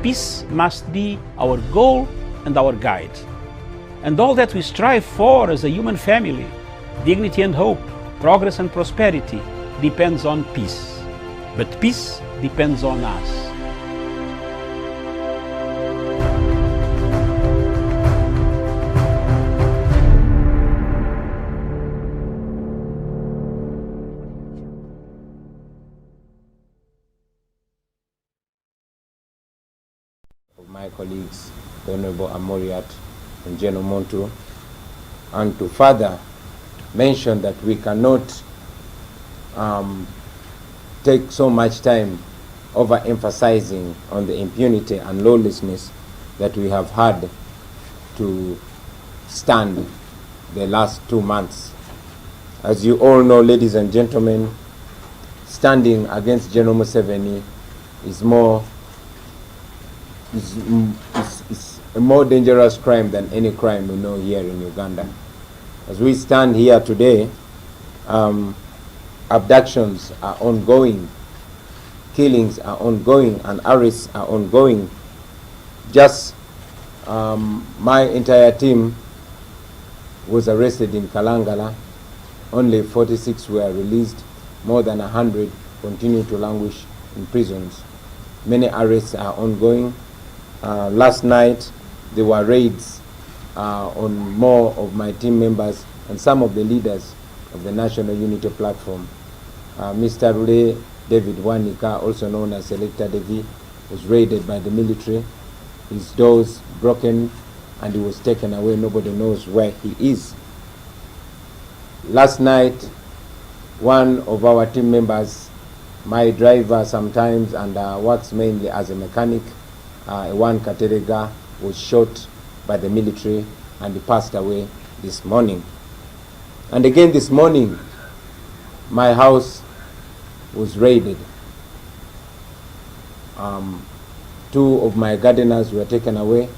peace must be our goal and our guide. And all that we strive for as a human family, dignity and hope, progress and prosperity, depends on peace. But peace depends on us. My colleagues, the Honorable Amoriat and General Montu, and to further mention that we cannot take so much time overemphasizing on the impunity and lawlessness that we have had to stand the last 2 months. As you all know, ladies and gentlemen, standing against General Museveni is a more dangerous crime than any crime we know here in Uganda. As we stand here today, abductions are ongoing, killings are ongoing, and arrests are ongoing. Just my entire team was arrested in Kalangala. Only 46 were released. More than 100 continue to languish in prisons. Many arrests are ongoing. Last night, there were raids on more of my team members and some of the leaders of the National Unity Platform. Mr. Rule David Wanika, also known as Selector Devi, was raided by the military. His doors broken and he was taken away. Nobody knows where he is. Last night, one of our team members, my driver sometimes and works mainly as a mechanic, One Katerega, was shot by the military and he passed away this morning. And again this morning, my house was raided. 2 of my gardeners were taken away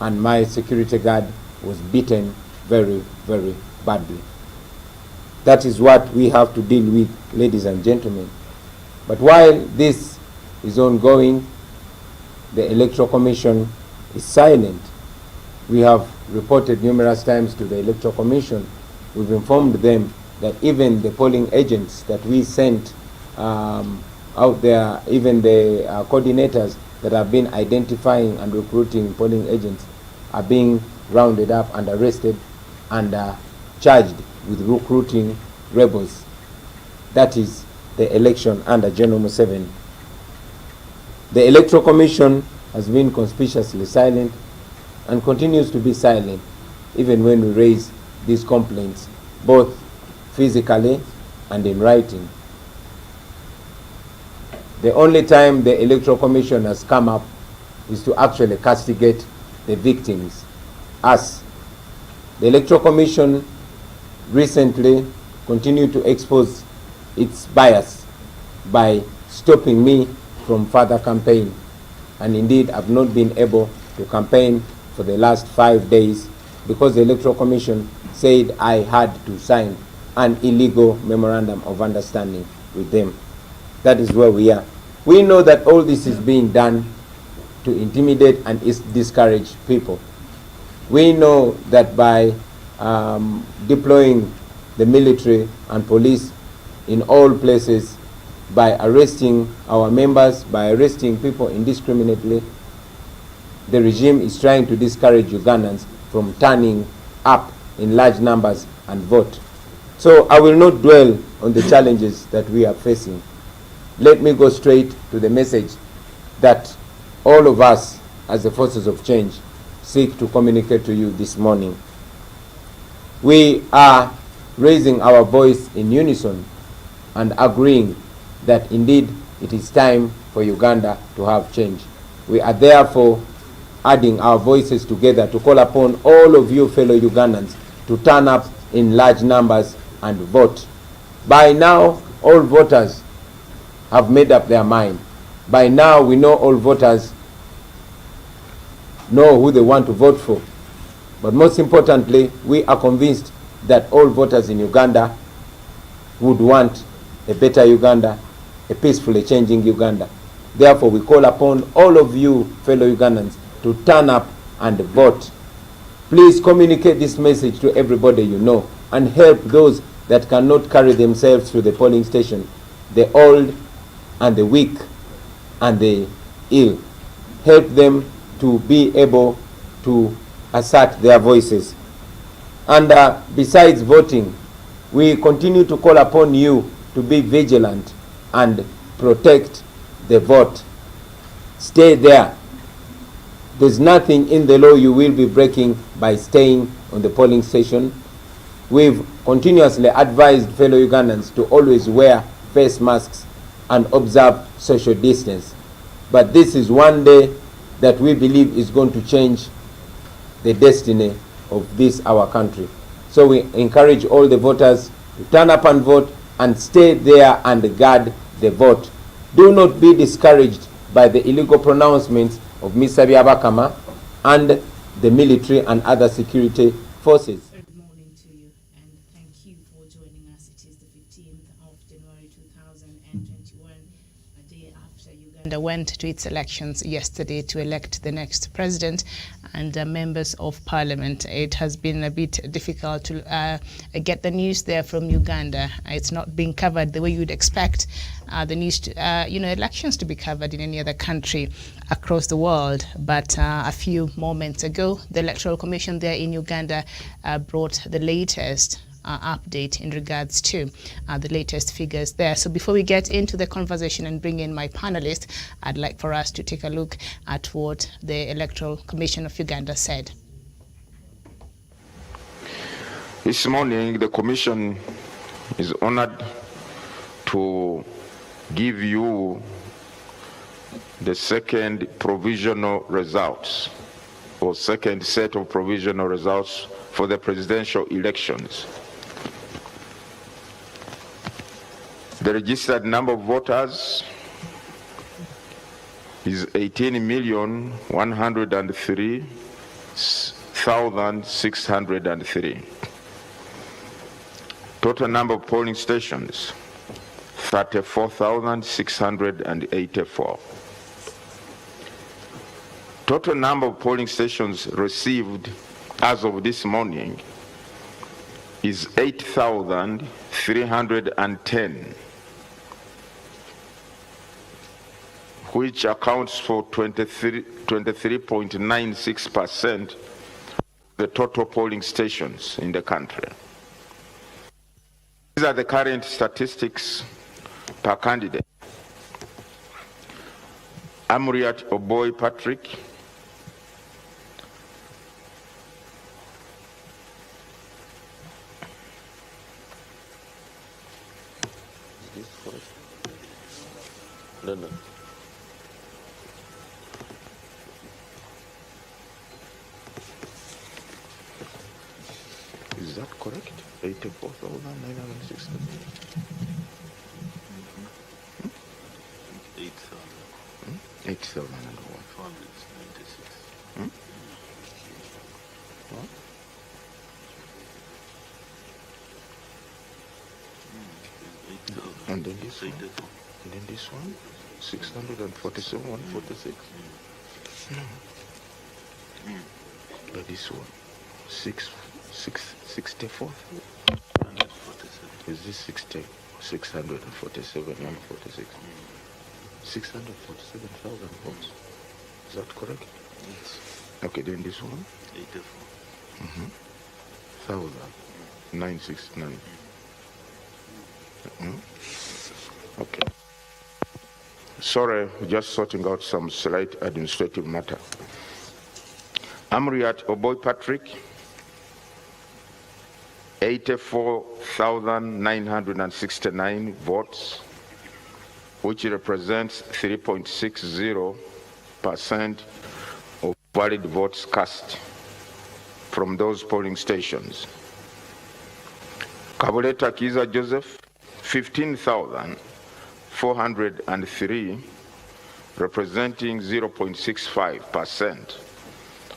and my security guard was beaten very, very badly. That is what we have to deal with, ladies and gentlemen. But while this is ongoing, the Electoral Commission is silent. We have reported numerous times to the Electoral Commission. We've informed them that even the polling agents that we sent out there, even the coordinators that have been identifying and recruiting polling agents are being rounded up and arrested and charged with recruiting rebels. That is the election under General Museveni. The Electoral Commission has been conspicuously silent and continues to be silent even when we raise these complaints, both physically and in writing. The only time the Electoral Commission has come up is to actually castigate the victims, us. The Electoral Commission recently continued to expose its bias by stopping me from further campaign, and indeed I've not been able to campaign for the last 5 days because the Electoral Commission said I had to sign an illegal memorandum of understanding with them. That is where we are. We know that all this is being done to intimidate and discourage people. We know that by deploying the military and police in all places, by arresting our members, by arresting people indiscriminately, the regime is trying to discourage Ugandans from turning up in large numbers and vote. So I will not dwell on the challenges that we are facing. Let me go straight to the message that all of us as the forces of change seek to communicate to you this morning. We are raising our voice in unison and agreeing that indeed it is time for Uganda to have change. We are therefore adding our voices together to call upon all of you fellow Ugandans to turn up in large numbers and vote. By now, all voters have made up their mind. By now, we know all voters know who they want to vote for. But most importantly, we are convinced that all voters in Uganda would want a better Uganda, a peacefully changing Uganda. Therefore, we call upon all of you, fellow Ugandans, to turn up and vote. Please communicate this message to everybody you know and help those that cannot carry themselves to the polling station, the old and the weak and the ill. Help them to be able to assert their voices. And besides voting, we continue to call upon you to be vigilant and protect the vote. Stay there. There's nothing in the law you will be breaking by staying on the polling station. We've continuously advised fellow Ugandans to always wear face masks and observe social distance. But this is one day that we believe is going to change the destiny of this, our country. So we encourage all the voters to turn up and vote and stay there and guard the vote. Do not be discouraged by the illegal pronouncements of Mr. Byabakama and the military and other security forces. Good morning to you and thank you for joining us. It is the 15th of January 2021, a day after Uganda went to its elections yesterday to elect the next president and members of parliament. It has been a bit difficult to get the news there from Uganda. It's not being covered the way you'd expect the news to, elections to be covered in any other country across the world. But a few moments ago, the Electoral Commission there in Uganda brought the latest update in regards to the latest figures there. So before we get into the conversation and bring in my panelists, I'd like for us to take a look at what the Electoral Commission of Uganda said. This morning, the Commission is honored to give you the second provisional results, or second set of provisional results for the presidential elections. The registered number of voters is 18,103,603. Total number of polling stations, 34,684. Total number of polling stations received as of this morning is 8,310, which accounts for 23.96% of the total polling stations in the country. These are the current statistics per candidate. Amuriat Oboy Patrick, No. Is that correct? 84,960. 8,000 and what? 496. What? And then this one? And then this one? 647, 146. But this one, 664. Is this 647, 146? 647,000 votes. Is that correct? Yes. Okay, then this one? 84. 1,969. Okay. Sorry, just sorting out some slight administrative matter. Amriat Oboy Patrick, 84,969 votes, which represents 3.60% of valid votes cast from those polling stations. Kabuleta Kiza Joseph, 15,403, representing 0.65%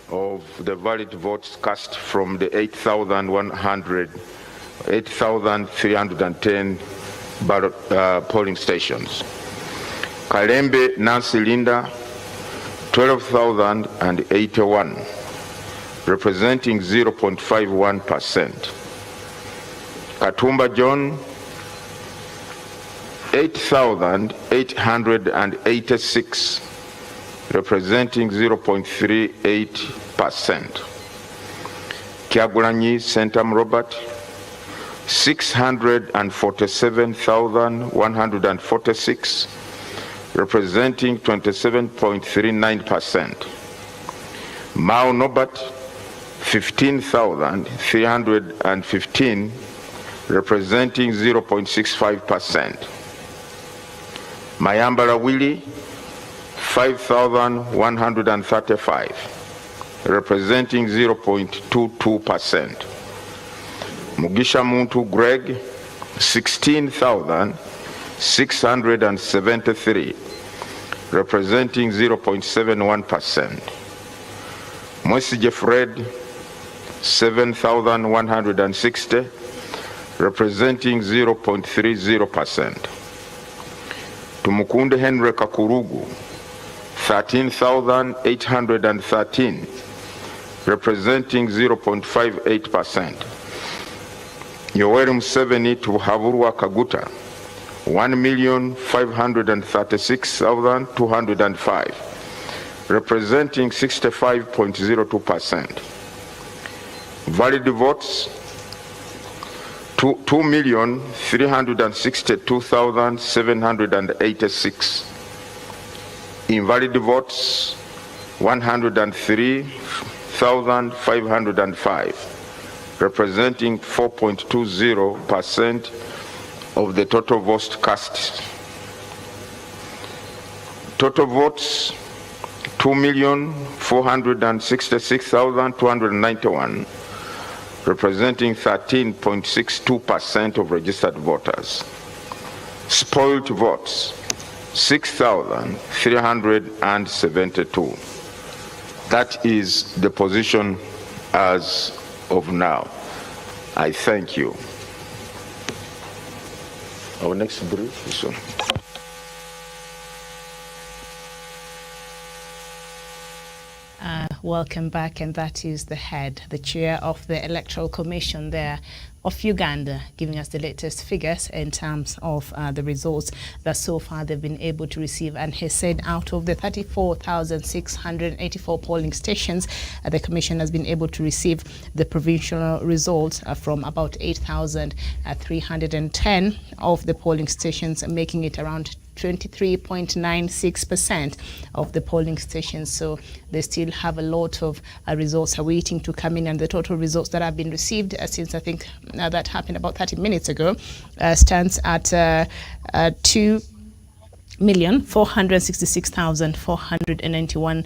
of the valid votes cast from the 8,310 polling stations. Kalembe Nancy Linda, 12,081, representing 0.51%. Katumba John, 8,886, representing 0.38%. Kyagulanyi Sentam Robert, 647,146, representing 27.39%. Mao Nobat, 15,315, representing 0.65%. Mayambala Willie, 5,135, representing 0.22%. Mugisha Muntu Greg, 16,673, representing 0.71%. Mwesije Fred, 7,160, representing 0.30%. Tumukunde Henry Kakurugu, 13,813, representing 0.58%. Yoweri Museveni Tuhavurwa Kaguta, 1,536,205, representing 65.02%. Valid votes, 2,362,786. Invalid votes, 103,505, representing 4.20% of the total votes cast. Total votes, 2,466,291, representing 13.62% of registered voters. Spoiled votes, 6,372. That is the position as of now. I thank you. Our next brief is on. Welcome back, and that is the chair of the Electoral Commission there of Uganda, giving us the latest figures in terms of the results that so far they've been able to receive. And he said out of the 34,684 polling stations, the Commission has been able to receive the provincial results from about 8,310 of the polling stations, making it around 23.96% of the polling stations. So they still have a lot of results awaiting to come in, and the total results that have been received since I think that happened about 30 minutes ago stands at 2,466,491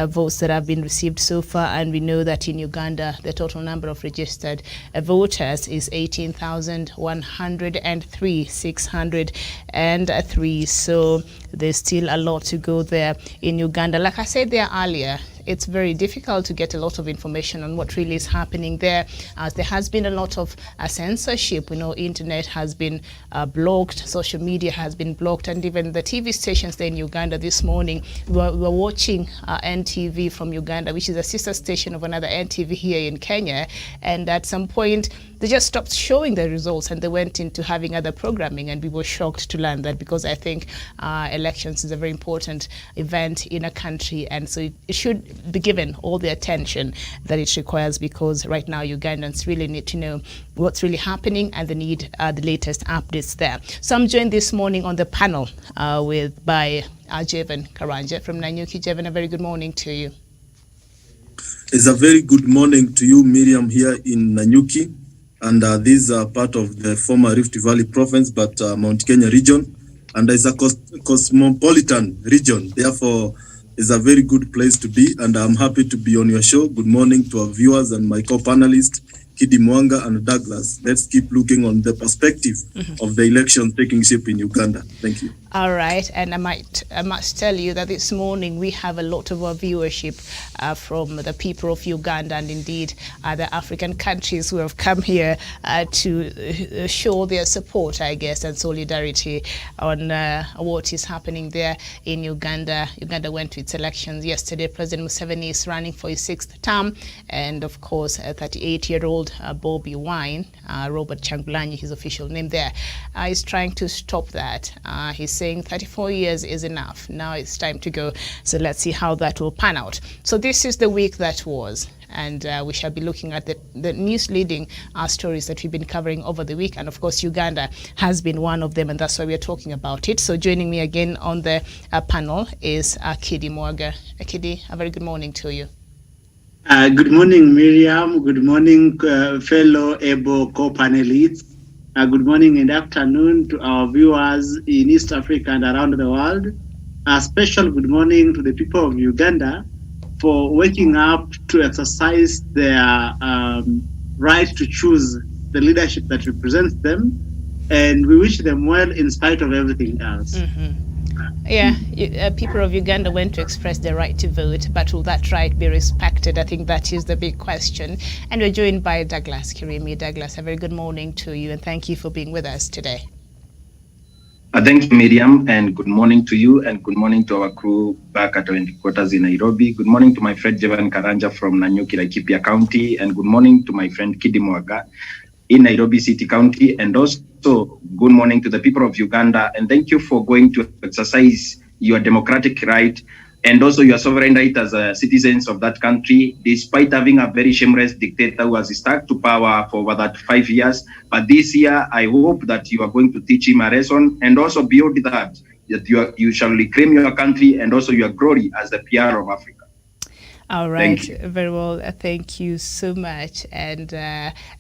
votes that have been received so far. And we know that in Uganda the total number of registered voters is 18,103,603. So there's still a lot to go there in Uganda. Like I said there earlier, it's very difficult to get a lot of information on what really is happening there, as there has been a lot of censorship. We know internet has been blocked, social media has been blocked, and even the TV stations there in Uganda this morning, we were watching NTV from Uganda, which is a sister station of another NTV here in Kenya, and at some point they just stopped showing the results and they went into having other programming, and we were shocked to learn that, because I think elections is a very important event in a country, and so it should be given all the attention that it requires, because right now Ugandans really need to know what's really happening and they need the latest updates there. So I'm joined this morning on the panel by Jevan Karanja from Nanyuki. Jevan, a very good morning to you. It's a very good morning to you, Miriam, here in Nanyuki. And these are part of the former Rift Valley province, but Mount Kenya region. And it's a cosmopolitan region. Therefore, it's a very good place to be. And I'm happy to be on your show. Good morning to our viewers and my co-panelists Kidi Mwanga and Douglas, let's keep looking on the perspective of the election taking shape in Uganda. Thank you. All right, and I must tell you that this morning we have a lot of our viewership from the people of Uganda and indeed other African countries who have come here to show their support, I guess, and solidarity on what is happening there in Uganda. Uganda went to its elections yesterday. President Museveni is running for his 6th term, and of course, 38-year-old Bobby Wine, Robert Changulanyi, his official name there, is trying to stop that. He's saying 34 years is enough. Now it's time to go. So let's see how that will pan out. So this is the week that was, and we shall be looking at the news leading stories that we've been covering over the week. And of course, Uganda has been one of them, and that's why we're talking about it. So joining me again on the panel is Kidi Mwanga. Kidi, a very good morning to you. Good morning, Miriam. Good morning, fellow able co-panelists. Good morning and afternoon to our viewers in East Africa and around the world. A special good morning to the people of Uganda for waking up to exercise their right to choose the leadership that represents them. And we wish them well in spite of everything else. Yeah, people of Uganda went to express their right to vote, but will that right be respected? I think that is the big question. And we're joined by Douglas Kirimi. Douglas, a very good morning to you, and thank you for being with us today. Thank you, Miriam, and good morning to you, and good morning to our crew back at our headquarters in Nairobi. Good morning to my friend Jevan Karanja from Nanyuki, Laikipia County, and good morning to my friend Kidi Mwanga in Nairobi City County, and also good morning to the people of Uganda, and thank you for going to exercise your democratic right and also your sovereign right as citizens of that country, despite having a very shameless dictator who has stuck to power for over that 5 years. But this year, I hope that you are going to teach him a lesson, and also beyond that you shall reclaim your country and also your glory as the PR of Africa. All right, very well. Thank you so much. And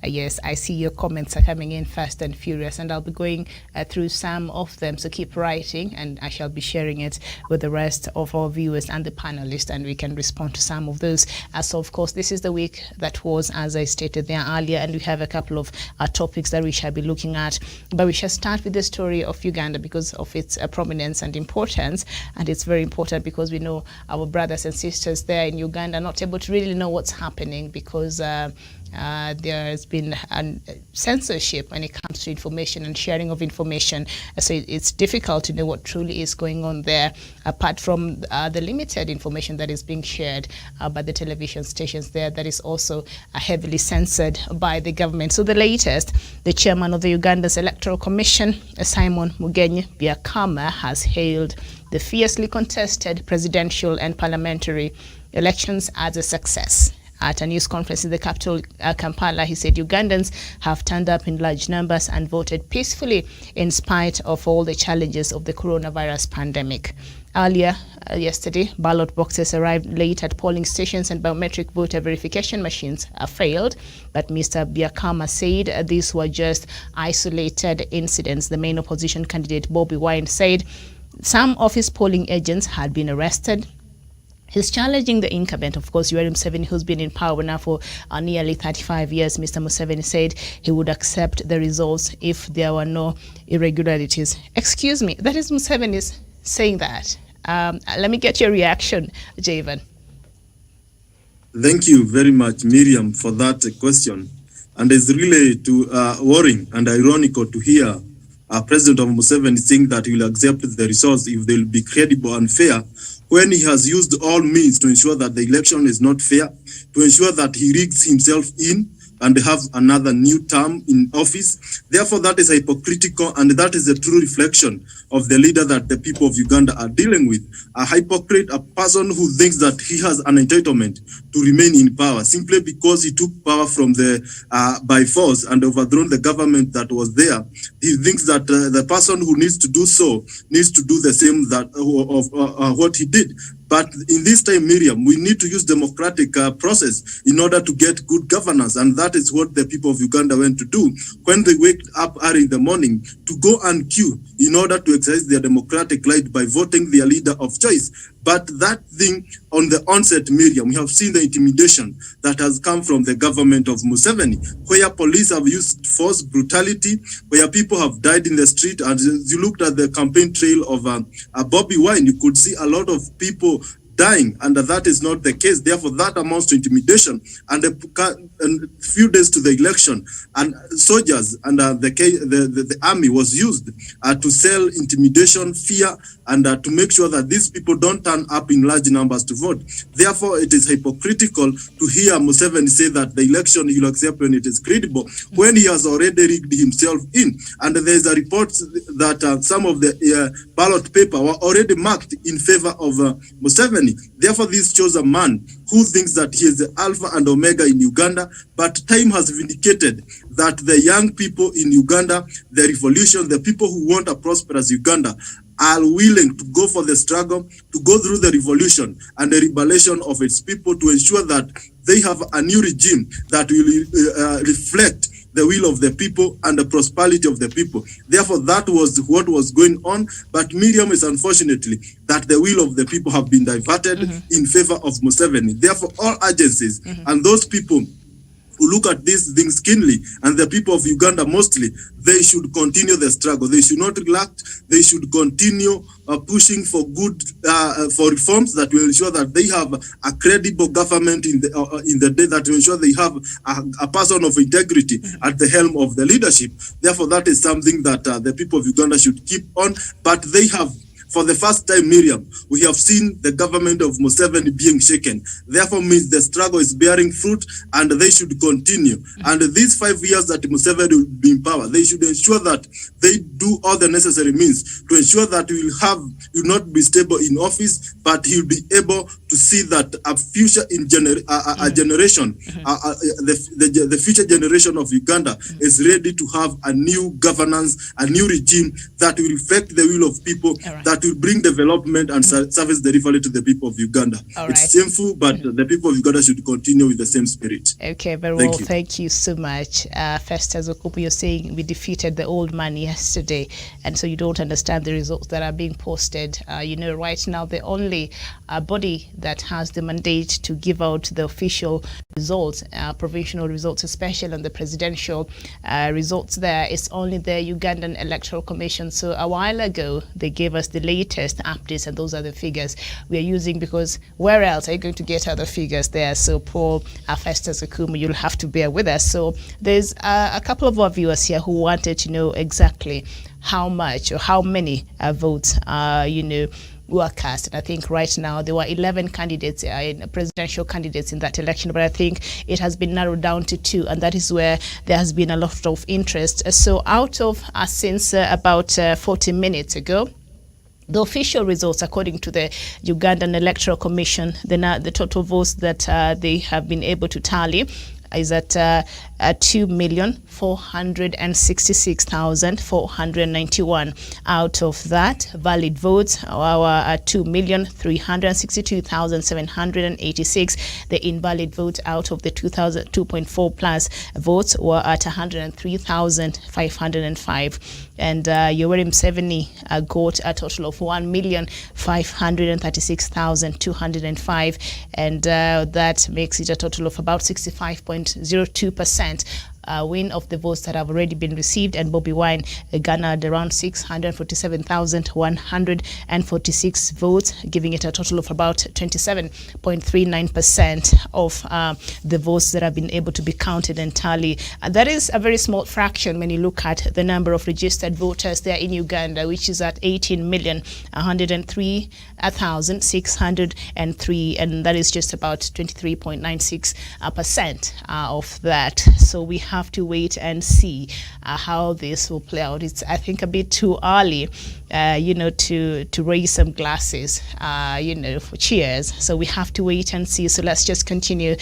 yes, I see your comments are coming in fast and furious, and I'll be going through some of them. So keep writing, and I shall be sharing it with the rest of our viewers and the panelists, and we can respond to some of those. So, of course, this is the week that was, as I stated there earlier, and we have a couple of topics that we shall be looking at. But we shall start with the story of Uganda because of its prominence and importance. And it's very important because we know our brothers and sisters there in Uganda are not able to really know what's happening because there has been censorship when it comes to information and sharing of information. So it's difficult to know what truly is going on there, apart from the limited information that is being shared by the television stations there that is also heavily censored by the government. So the latest, the chairman of the Uganda's Electoral Commission, Simon Mugenyi Byakama, has hailed the fiercely contested presidential and parliamentary elections as a success. At a news conference in the capital, Kampala, he said Ugandans have turned up in large numbers and voted peacefully in spite of all the challenges of the coronavirus pandemic. Earlier yesterday, ballot boxes arrived late at polling stations and biometric voter verification machines failed. But Mr. Byakama said these were just isolated incidents. The main opposition candidate, Bobby Wine, said some of his polling agents had been arrested. He's challenging the incumbent, of course, Museveni, who's been in power now for nearly 35 years. Mr. Museveni said he would accept the results if there were no irregularities. Excuse me, that is Museveni saying that. Let me get your reaction, Javan. Thank you very much, Miriam, for that question. And it's really worrying and ironical to hear President Museveni saying that he will accept the results if they will be credible and fair, when he has used all means to ensure that the election is not fair, to ensure that he rigs himself in and have another new term in office. Therefore, that is hypocritical, and that is a true reflection of the leader that the people of Uganda are dealing with. A hypocrite, a person who thinks that he has an entitlement to remain in power simply because he took power from by force and overthrown the government that was there. He thinks that the person who needs to do so needs to do the same of what he did. But in this time, Miriam, we need to use democratic process in order to get good governance. And that is what the people of Uganda went to do when they wake up early in the morning to go and queue in order to exercise their democratic right by voting their leader of choice. But that thing on the onset, Miriam, we have seen the intimidation that has come from the government of Museveni, where police have used force, brutality, where people have died in the street. And as you looked at the campaign trail of Bobby Wine, you could see a lot of people dying, and that is not the case. Therefore, that amounts to intimidation. And a few days to the election, and soldiers and the army was used to sell intimidation, fear, and to make sure that these people don't turn up in large numbers to vote. Therefore, it is hypocritical to hear Museveni say that the election he'll accept when it is credible, when he has already rigged himself in. And there is a report that some of the ballot paper were already marked in favor of Museveni. Therefore, this shows a man who thinks that he is the alpha and omega in Uganda, but time has vindicated that the young people in Uganda, the revolution, the people who want a prosperous Uganda, are willing to go for the struggle, to go through the revolution and the liberation of its people to ensure that they have a new regime that will reflect the will of the people and the prosperity of the people. Therefore, that was what was going on. But Miriam, is unfortunately that the will of the people have been diverted in favor of Museveni. Therefore, all agencies and those people who look at these things keenly, and the people of Uganda mostly, they should continue the struggle. They should not relax. They should continue pushing for good, for reforms that will ensure that they have a credible government in the day, that will ensure they have a person of integrity at the helm of the leadership. Therefore, that is something that the people of Uganda should keep on. But they have, for the first time, Miriam, we have seen the government of Museveni being shaken. Therefore, means the struggle is bearing fruit, and they should continue. And these 5 years that Museveni will be in power, they should ensure that they do all the necessary means to ensure that he will not be stable in office, but he will be able to see that a future generation, the future generation of Uganda is ready to have a new governance, a new regime that will reflect the will of people, that will bring development and service delivery to the people of Uganda. It's shameful, but the people of Uganda should continue with the same spirit. Okay, very well. Thank you so much. Festus Okumu, you're saying we defeated the old man yesterday, and so you don't understand the results that are being posted. Right now, the only body that has the mandate to give out the official results, provisional results, especially on the presidential results there, is only the Ugandan Electoral Commission. So a while ago, they gave us the latest updates, and those are the figures we are using, because where else are you going to get other figures there? So Paul, Festus Okumu, you'll have to bear with us. So there's a couple of our viewers here who wanted to know exactly how much or how many votes were cast. And I think right now there were 11 candidates, presidential candidates in that election, but I think it has been narrowed down to 2, and that is where there has been a lot of interest. So out of since about 40 minutes ago, the official results, according to the Ugandan Electoral Commission, the total votes that they have been able to tally is at 2,466,491. Out of that, valid votes are 2,362,786. The invalid votes out of the 2.4 plus votes were at 103,505. And Yoweri Museveni got a total of 1,536,205, and that makes it a total of about 65.02%. Win of the votes that have already been received, and Bobby Wine garnered around 647,146 votes, giving it a total of about 27.39% of the votes that have been able to be counted and tally. And that is a very small fraction when you look at the number of registered voters there in Uganda, which is at 18,103,603, and that is just about 23.96% of that. So we have to wait and see how this will play out. It's, I think, a bit too early, to raise some glasses, for cheers. So we have to wait and see. So let's just continue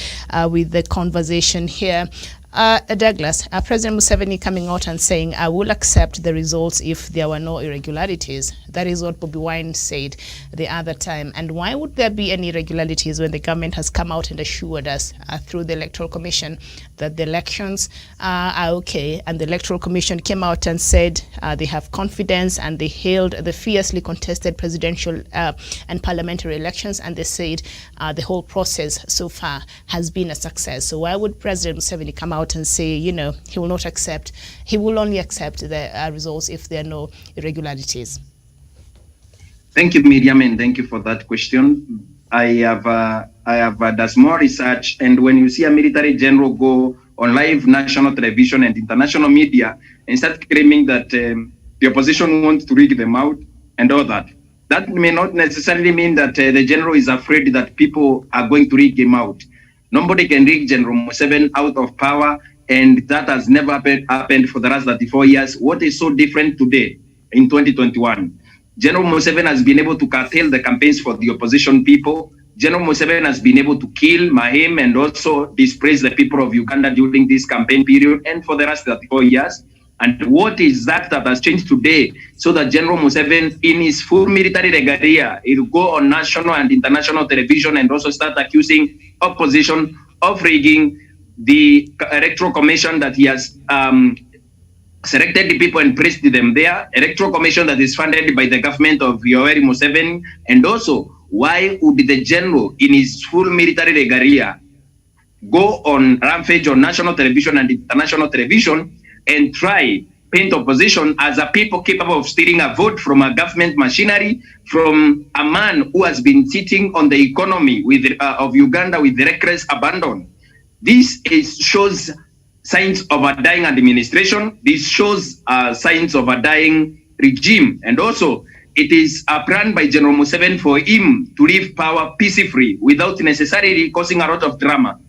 with the conversation here. Douglas, President Museveni coming out and saying, I will accept the results if there were no irregularities. That is what Bobi Wine said the other time. And why would there be any irregularities when the government has come out and assured us through the Electoral Commission that the elections are okay? And the Electoral Commission came out and said they have confidence, and they hailed the fiercely contested presidential and parliamentary elections, and they said the whole process so far has been a success. So why would President Museveni come out and say, he will only accept the results if there are no irregularities? Thank you, Miriam, and thank you for that question. I have done more research, and when you see a military general go on live national television and international media and start claiming that the opposition wants to rig them out and all that, that may not necessarily mean that the general is afraid that people are going to rig him out. Nobody can rig General Museveni out of power, and that has never happened for the last 34 years. What is so different today in 2021? General Museveni has been able to curtail the campaigns for the opposition people. General Museveni has been able to kill, maim, and also dispraise the people of Uganda during this campaign period and for the last 34 years. And what is that has changed today so that General Museveni, in his full military regalia, he'll go on national and international television and also start accusing opposition of rigging the Electoral Commission that he has selected the people and placed them there, Electoral Commission that is funded by the government of Yoweri Museveni, and also why would the general in his full military regalia go on rampage on national television and international television and try paint opposition as a people capable of stealing a vote from a government machinery, from a man who has been sitting on the economy of Uganda with reckless abandon? This shows signs of a dying administration. This shows signs of a dying regime. And also, it is a plan by General Museveni for him to leave power peacefully without necessarily causing a lot of drama.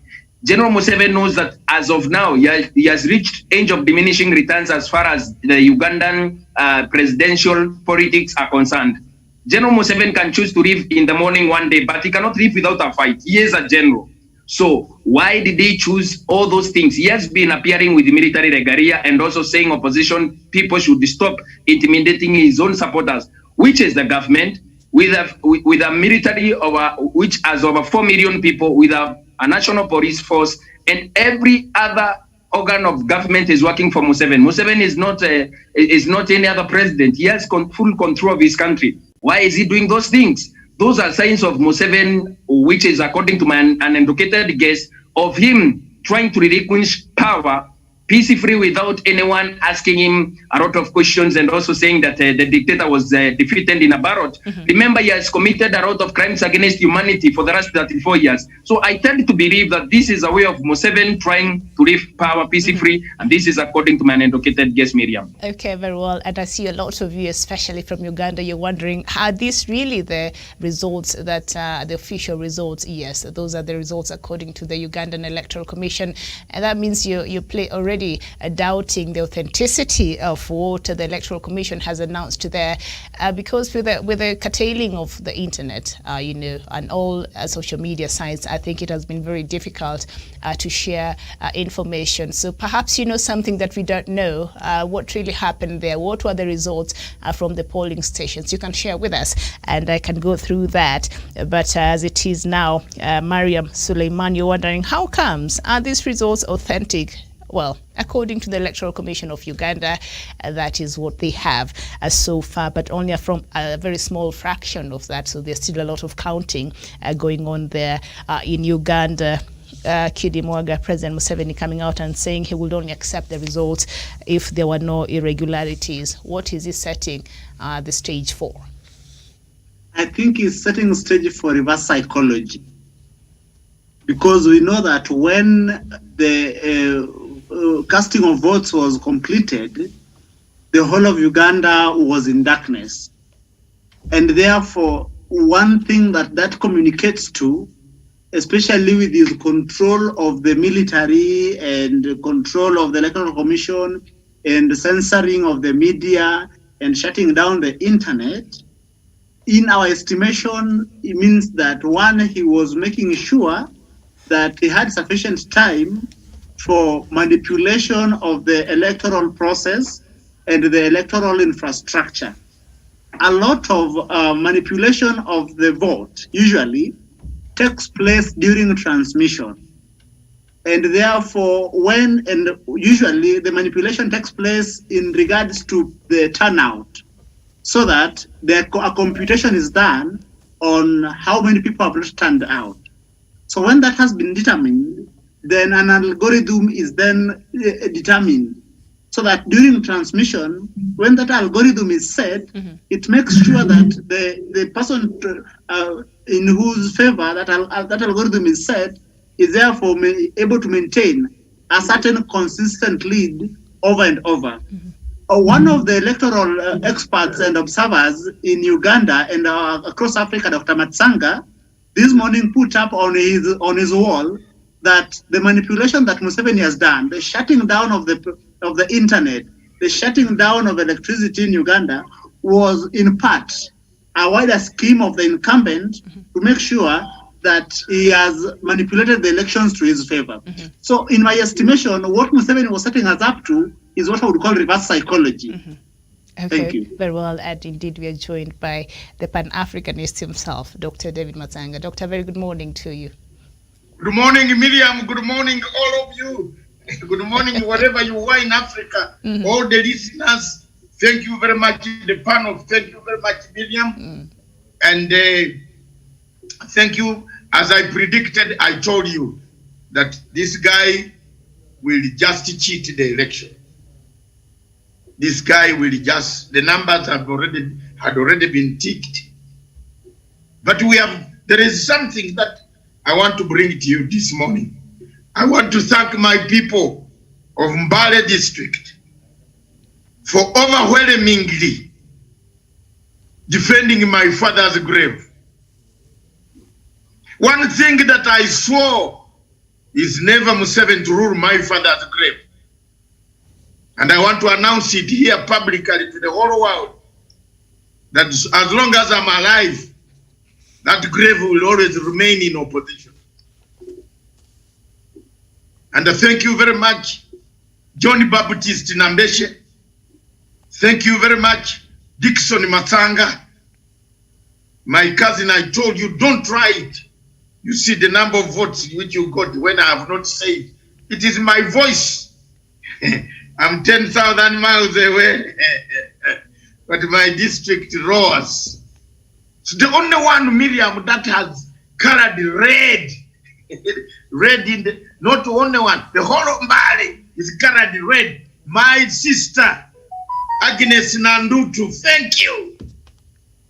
General Museveni knows that as of now, he has reached age of diminishing returns as far as the Ugandan presidential politics are concerned. General Museveni can choose to leave in the morning one day, but he cannot leave without a fight. He is a general. So why did he choose all those things? He has been appearing with the military regalia and also saying opposition people should stop intimidating his own supporters, which is the government, with a military which has over 4 million people, with a national police force, and every other organ of government is working for Museveni. Museveni is not any other president. He has full control of his country. Why is he doing those things? Those are signs of Museveni, which is, according to my uneducated guess, of him trying to relinquish power peacefully without anyone asking him a lot of questions, and also saying that the dictator was defeated in a ballot. Remember, he has committed a lot of crimes against humanity for the last 34 years. So I tend to believe that this is a way of Museveni trying to leave power peacefully, and this is according to my uneducated guess, Miriam. Okay, very well. And I see a lot of you, especially from Uganda, you're wondering, are these really the results that, the official results? Yes, those are the results according to the Ugandan Electoral Commission. And that means you play already doubting the authenticity of what the Electoral Commission has announced there, because with the curtailing of the internet, and all social media sites, I think it has been very difficult to share information. So perhaps you know something that we don't know. What really happened there? What were the results from the polling stations? You can share with us, and I can go through that. But as it is now, Mariam Suleiman, you're wondering, how comes are these results authentic? Well, according to the Electoral Commission of Uganda, that is what they have so far, but only from a very small fraction of that. So there's still a lot of counting going on there in Uganda. Kidimwaga, President Museveni coming out and saying he would only accept the results if there were no irregularities. What is he setting the stage for? I think he's setting the stage for reverse psychology, because we know that when the casting of votes was completed, the whole of Uganda was in darkness. And therefore, one thing that communicates to, especially with his control of the military and control of the Electoral Commission and censoring of the media and shutting down the internet, in our estimation, it means that, one, he was making sure that he had sufficient time for manipulation of the electoral process and the electoral infrastructure. A lot of manipulation of the vote usually takes place during transmission. And therefore, usually the manipulation takes place in regards to the turnout, so that a computation is done on how many people have turned out. So when that has been determined, then an algorithm is then determined, so that during transmission, when that algorithm is set, it makes sure that the person in whose favor that algorithm is set is therefore able to maintain a certain consistent lead over and over. One of the electoral experts and observers in Uganda and across Africa, Dr. Matsanga, this morning put up on his wall that the manipulation that Museveni has done, the shutting down of the internet, the shutting down of electricity in Uganda, was in part a wider scheme of the incumbent to make sure that he has manipulated the elections to his favor. So in my estimation, what Museveni was setting us up to is what I would call reverse psychology. Okay, thank you. Very well, and indeed we are joined by the Pan-Africanist himself, Dr. David Matsanga. Doctor, very good morning to you. Good morning, Miriam. Good morning, all of you. Good morning, wherever you are in Africa. All the listeners, thank you very much. The panel, thank you very much, Miriam. And thank you. As I predicted, I told you that this guy will just cheat the election. This guy will the numbers had already been ticked. But there is something that I want to bring to you this morning. I want to thank my people of Mbale district for overwhelmingly defending my father's grave. One thing that I swore is never Museveni to rule my father's grave. And I want to announce it here publicly to the whole world that as long as I'm alive, that grave will always remain in opposition. And thank you very much, John Baptist Nambeshe. Thank you very much, Dixon Matsanga. My cousin, I told you, don't try it. You see the number of votes which you got when I have not said. It is my voice. I'm 10,000 miles away, but my district roars. So the only one, Miriam, that has colored red, red in the, not the only one, the whole of Mbale is colored red. My sister, Agnes Nandutu, thank you.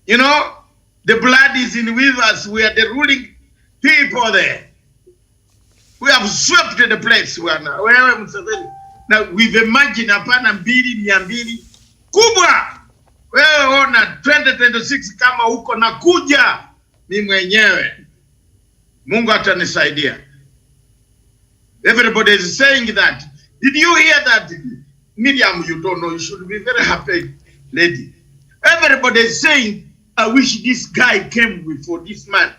You know, the blood is in with us. We are the ruling people there. We have swept the place. We are now. Now we've imagined hapana mbili kubwa. Wewe ona 2026 kama huko na kuja mimi mwenyewe. Mungu atanisaidia. Everybody is saying that. Did you hear that? Miriam, you don't know. You should be very happy, lady. Everybody is saying, I wish this guy came before this man.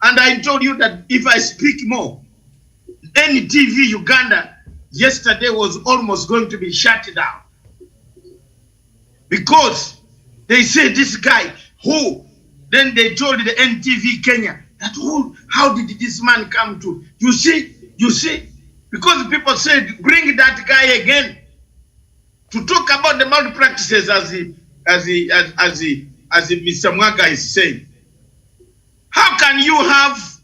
And I told you that if I speak more, NTV Uganda yesterday was almost going to be shut down. Because they said this guy, who? Then they told the NTV Kenya, that who, how did this man come to? You see, because people said, bring that guy again to talk about the malpractices as Mr. Mwaga is saying. How can you have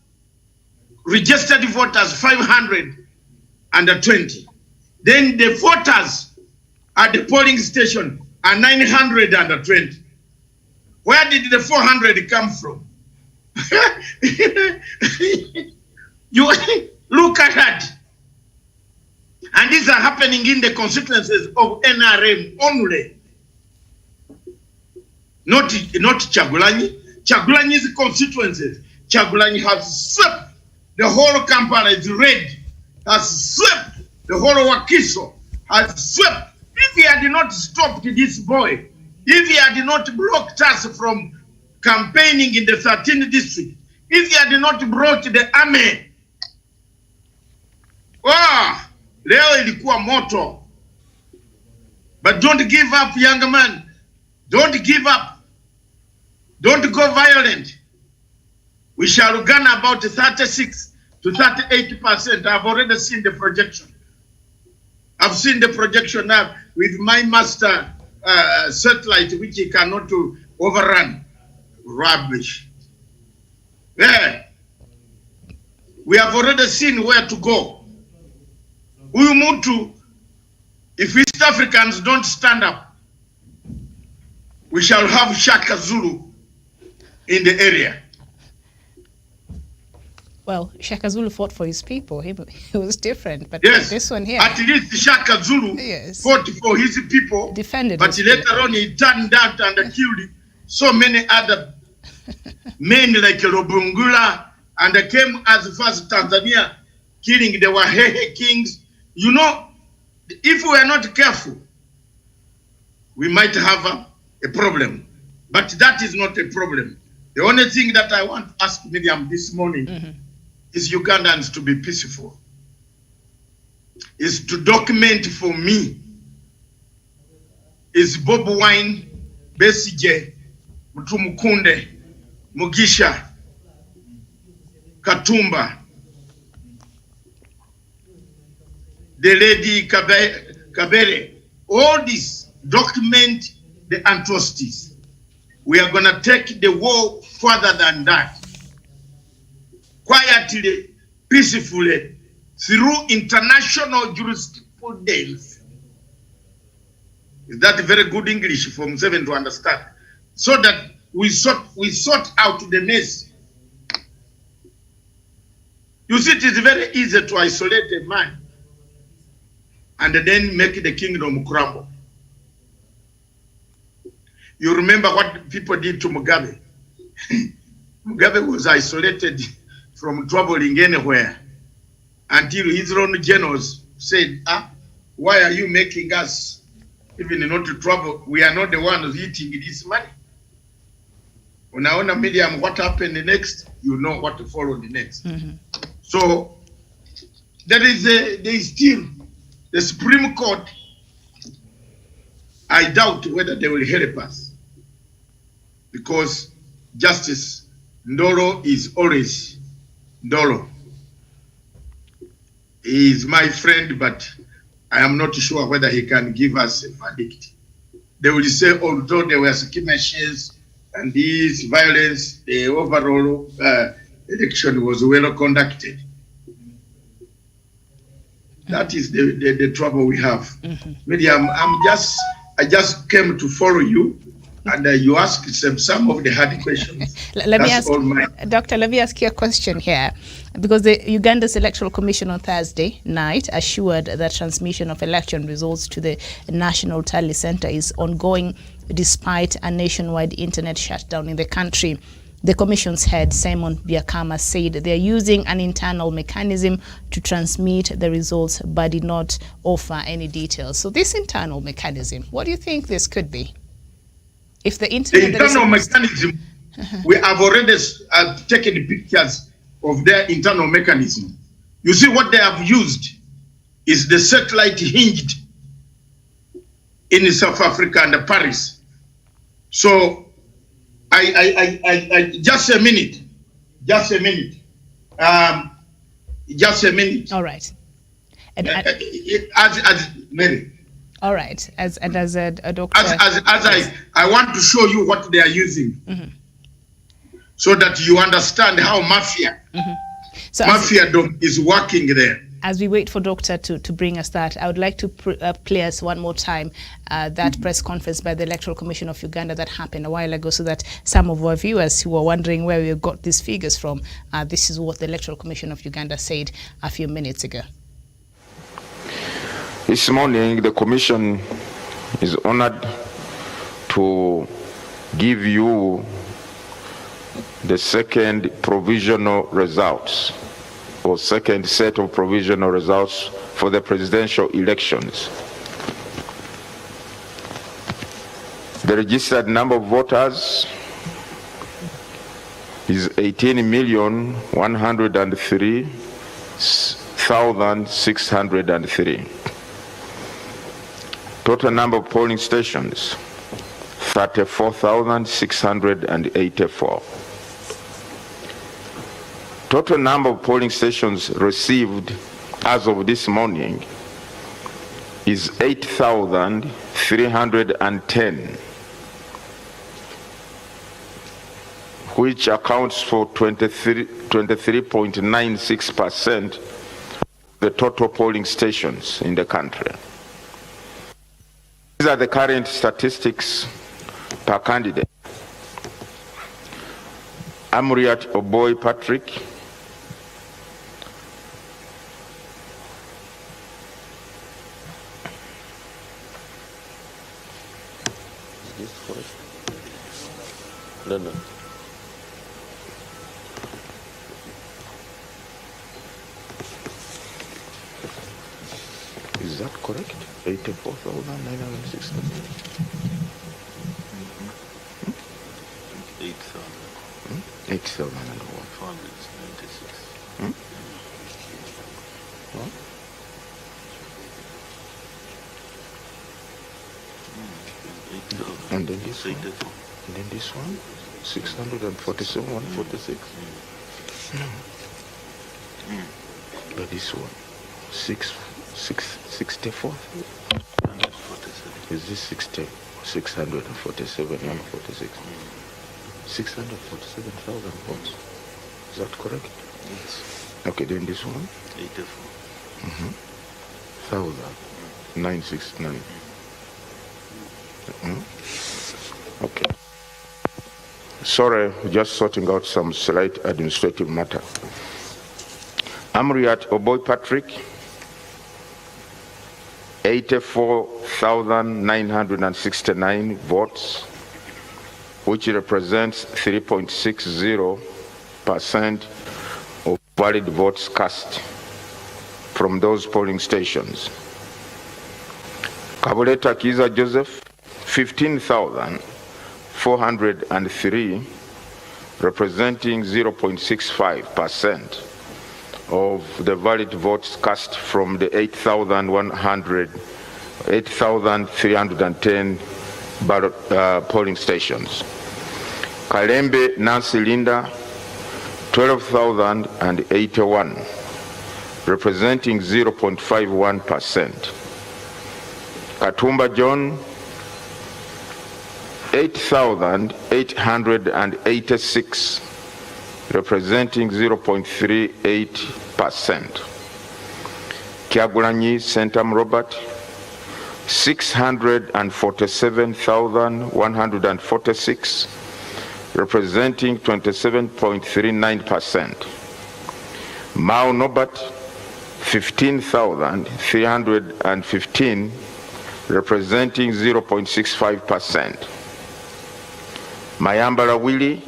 registered voters 520? Then the voters at the polling station are 920. Where did the 400 come from? You look at that. And these are happening in the constituencies of NRM only. Not Chagulanyi. Chagulanyi's constituencies. Chagulanyi has swept the whole Kampala is red. Has swept the whole of Wakiso. Has swept. If he had not stopped this boy, if he had not blocked us from campaigning in the 13th district, if he had not brought the army, Leo ilikuwa moto. But don't give up, young man. Don't give up. Don't go violent. We shall gain about 36 to 38%. I've already seen the projection. I've seen the projection now with my master satellite, which he cannot overrun. Rubbish. Yeah. We have already seen where to go. Huyu mtu, if East Africans don't stand up, we shall have Shaka Zulu in the area. Well, Shaka Zulu fought for his people. He was different, but yes, this one here. At least Shaka Zulu yes. fought for his people, defended. But later on, he turned out and killed so many other men like Lobungula, and they came as far as Tanzania, killing the Wahehe kings. You know, if we are not careful, we might have a problem. But that is not a problem. The only thing that I want to ask Miriam this morning is Ugandans to be peaceful. Is to document for me is Bob Wine, Besije, Mutumukunde, Mugisha, Katumba, the lady Kabere. All this document the atrocities. We are going to take the war further than that. Quietly, peacefully, through international jurisprudence. Is that very good English for Museveni to understand? So that we sort out the mess. You see, it is very easy to isolate a man and then make the kingdom crumble. You remember what people did to Mugabe. Mugabe was isolated from traveling anywhere until his own generals said, why are you making us even not to travel? We are not the ones eating this money. Unaona Miriam, what happened next, you know what to follow the next. So there is still the Supreme Court. I doubt whether they will help us, because Justice Ndolo is always Ndolo. He is my friend, but I am not sure whether he can give us a verdict. They will say, although there were skirmishes and this violence, the overall election was well conducted. That is the trouble we have. Miriam, I just came to follow you, and you asked some of the hard questions. Doctor, let me ask you a question here, because the Uganda's Electoral Commission on Thursday night assured that transmission of election results to the National Tally Center is ongoing despite a nationwide internet shutdown in the country. The Commission's head, Simon Byakama, said they are using an internal mechanism to transmit the results but did not offer any details. So this internal mechanism, what do you think this could be? If the internet... The internal mechanism, we have already taken pictures of their internal mechanism. You see what they have used is the satellite hinged in South Africa and Paris. So I just a minute. All right. As Mary. All right. As a doctor. I want to show you what they are using, so that you understand how mafia is working there. As we wait for Doctor to bring us that, I would like to play us one more time that press conference by the Electoral Commission of Uganda that happened a while ago, so that some of our viewers who are wondering where we got these figures from, this is what the Electoral Commission of Uganda said a few minutes ago. This morning, the Commission is honored to give you the second provisional results, or second set of provisional results for the presidential elections. The registered number of voters is 18,103,3 8,603. Total number of polling stations, 34,684. Total number of polling stations received as of this morning is 8,310, which accounts for 23.96% of the total polling stations in the country. These are the current statistics per candidate. Amuriat Oboy Patrick, No. Is that correct? 84,960. 8,496. And then this one. And then this one. 647, 146. But this one, 664. Is this 647, 146? 647,000 votes. Is that correct? Yes. Okay, then this one? 84. 1,969. Okay. Sorry, just sorting out some slight administrative matter. Amriat Oboy Patrick, 84,969 votes, which represents 3.60% of valid votes cast from those polling stations. Kabuleta Kiza Joseph, 15,403, representing 0.65% of the valid votes cast from the 8,310 polling stations. Kalembe Nancy Linda, 12,081, representing 0.51%. Katumba John, 8,886, representing 0.38%. Kyagulanyi Sentam Robert, 647,146, representing 27.39%. Mao Nobat, 15,315, representing 0.65%. Mayambala Willie.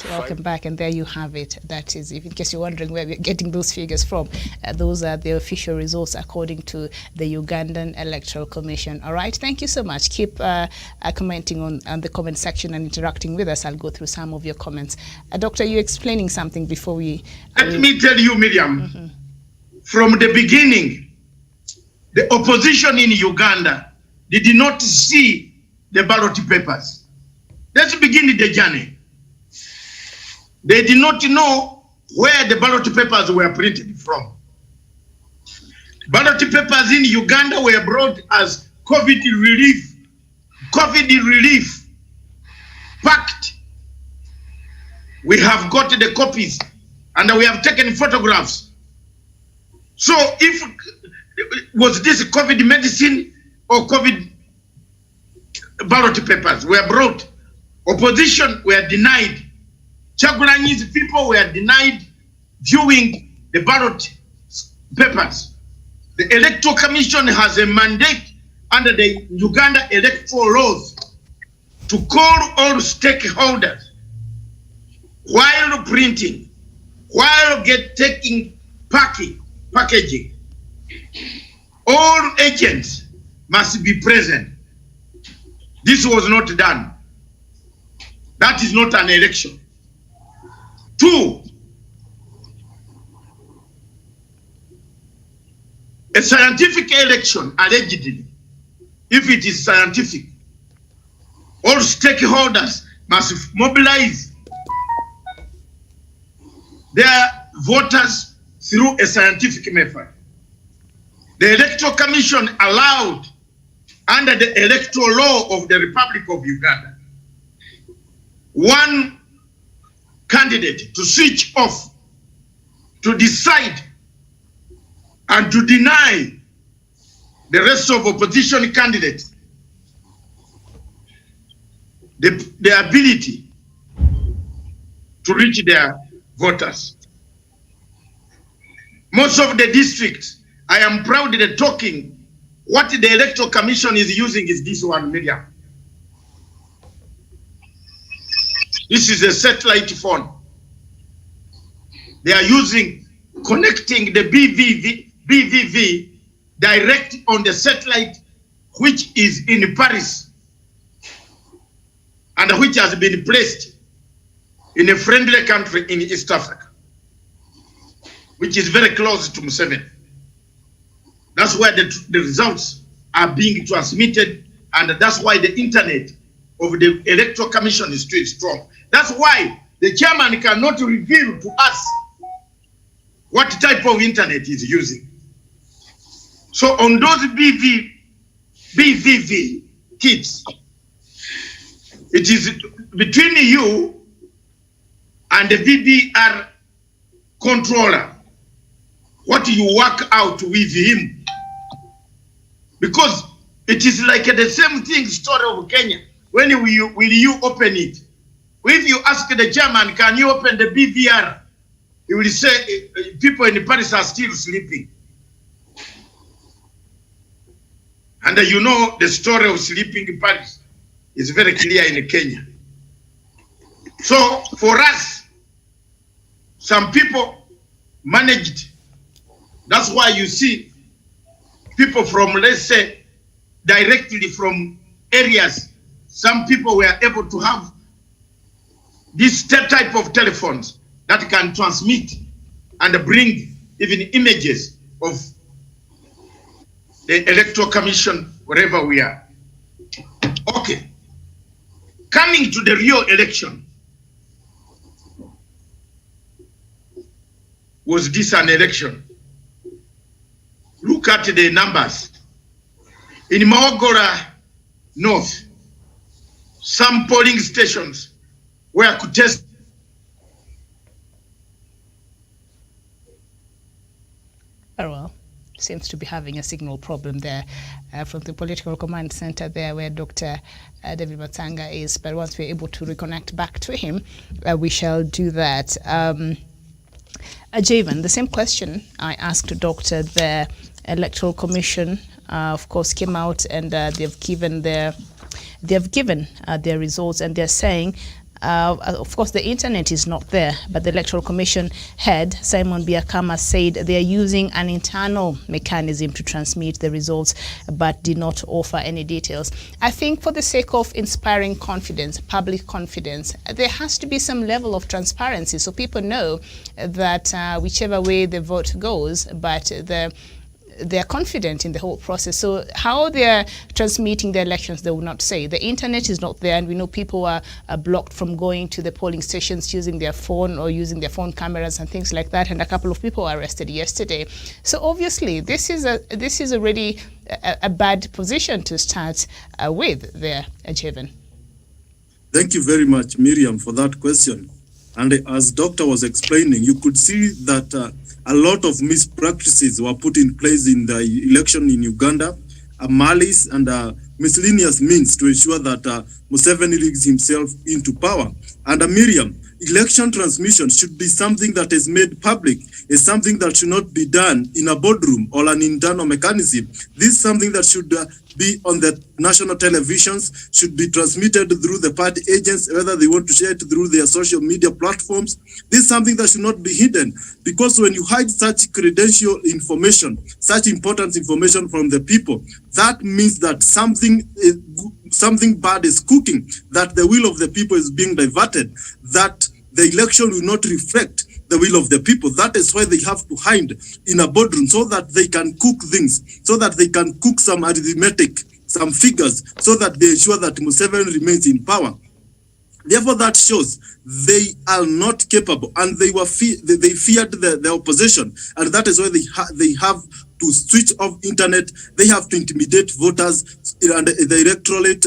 Welcome back, and there you have it. That is, if in case you're wondering where we're getting those figures from, those are the official results according to the Ugandan Electoral Commission. All right, thank you so much. Keep commenting on the comment section and interacting with us. I'll go through some of your comments. Doctor, you're explaining something before we... Let me tell you, Miriam, from the beginning, the opposition in Uganda did not see the ballot papers. Let's begin the journey. They did not know where the ballot papers were printed from. Ballot papers in Uganda were brought as COVID relief packed. We have got the copies and we have taken photographs. So if was this COVID medicine or COVID ballot papers were brought, opposition were denied. Chagulanyi's people were denied viewing the ballot papers. The Electoral Commission has a mandate under the Uganda electoral laws to call all stakeholders while printing, while taking packaging. All agents must be present. This was not done. That is not an election. 2, A scientific election, allegedly, if it is scientific, all stakeholders must mobilize their voters through a scientific method. The Electoral Commission allowed, under the electoral law of the Republic of Uganda, one candidate to switch off, to decide and to deny the rest of opposition candidates the ability to reach their voters. Most of the districts, I am proud that talking, what the Electoral Commission is using is this one, Miriam. This is a satellite phone. They are using, connecting the BVV direct on the satellite, which is in Paris, and which has been placed in a friendly country in East Africa, which is very close to Museveni. That's where the results are being transmitted, and that's why the internet of the Electoral Commission is still strong. That's why the chairman cannot reveal to us what type of internet he's using. So on those BVV kits, it is between you and the VBR controller, what you work out with him. Because it is like the same thing, story of Kenya. When will you open it? If you ask the chairman, can you open the BVR? He will say, people in Paris are still sleeping. And you know the story of sleeping in Paris is very clear in Kenya. So for us, some people managed. That's why you see people from, let's say, directly from areas, some people were able to have this type of telephones that can transmit and bring even images of the Electoral Commission wherever we are. Okay. Coming to the real election, was this an election? Look at the numbers. In Maraga North, some polling stations were contested. Very well. Seems to be having a signal problem there from the political command center there where Dr. David Matanga is. But once we're able to reconnect back to him, we shall do that. Javan, the same question I asked Dr. The Electoral Commission, of course, came out and they've given their results, and they're saying, of course, the internet is not there, but the Electoral Commission head, Simon Biakama, said they are using an internal mechanism to transmit the results, but did not offer any details. I think for the sake of inspiring confidence, public confidence, there has to be some level of transparency so people know that whichever way the vote goes, but they're confident in the whole process. So how they're transmitting the elections, they will not say. The internet is not there, and we know people are blocked from going to the polling stations using their phone or using their phone cameras and things like that, and a couple of people were arrested yesterday. So obviously this is already a bad position to start with there, Javan. Thank you very much, Miriam, for that question. And as Doctor was explaining, you could see that a lot of mispractices were put in place in the election in Uganda, malice and miscellaneous means to ensure that Museveni rigs himself into power. And Miriam, election transmission should be something that is made public. It's something that should not be done in a boardroom or an internal mechanism. This is something that should be on the national televisions, should be transmitted through the party agents, whether they want to share it through their social media platforms. This is something that should not be hidden, because when you hide such credential information, such important information from the people, that means that something bad is cooking, that the will of the people is being diverted, that the election will not reflect the will of the people. That is why they have to hide in a boardroom so that they can cook things, so that they can cook some arithmetic, some figures, so that they ensure that Museveni remains in power. Therefore, that shows they are not capable, and they feared the opposition, and that is why they have to switch off internet. They have to intimidate voters and the electorate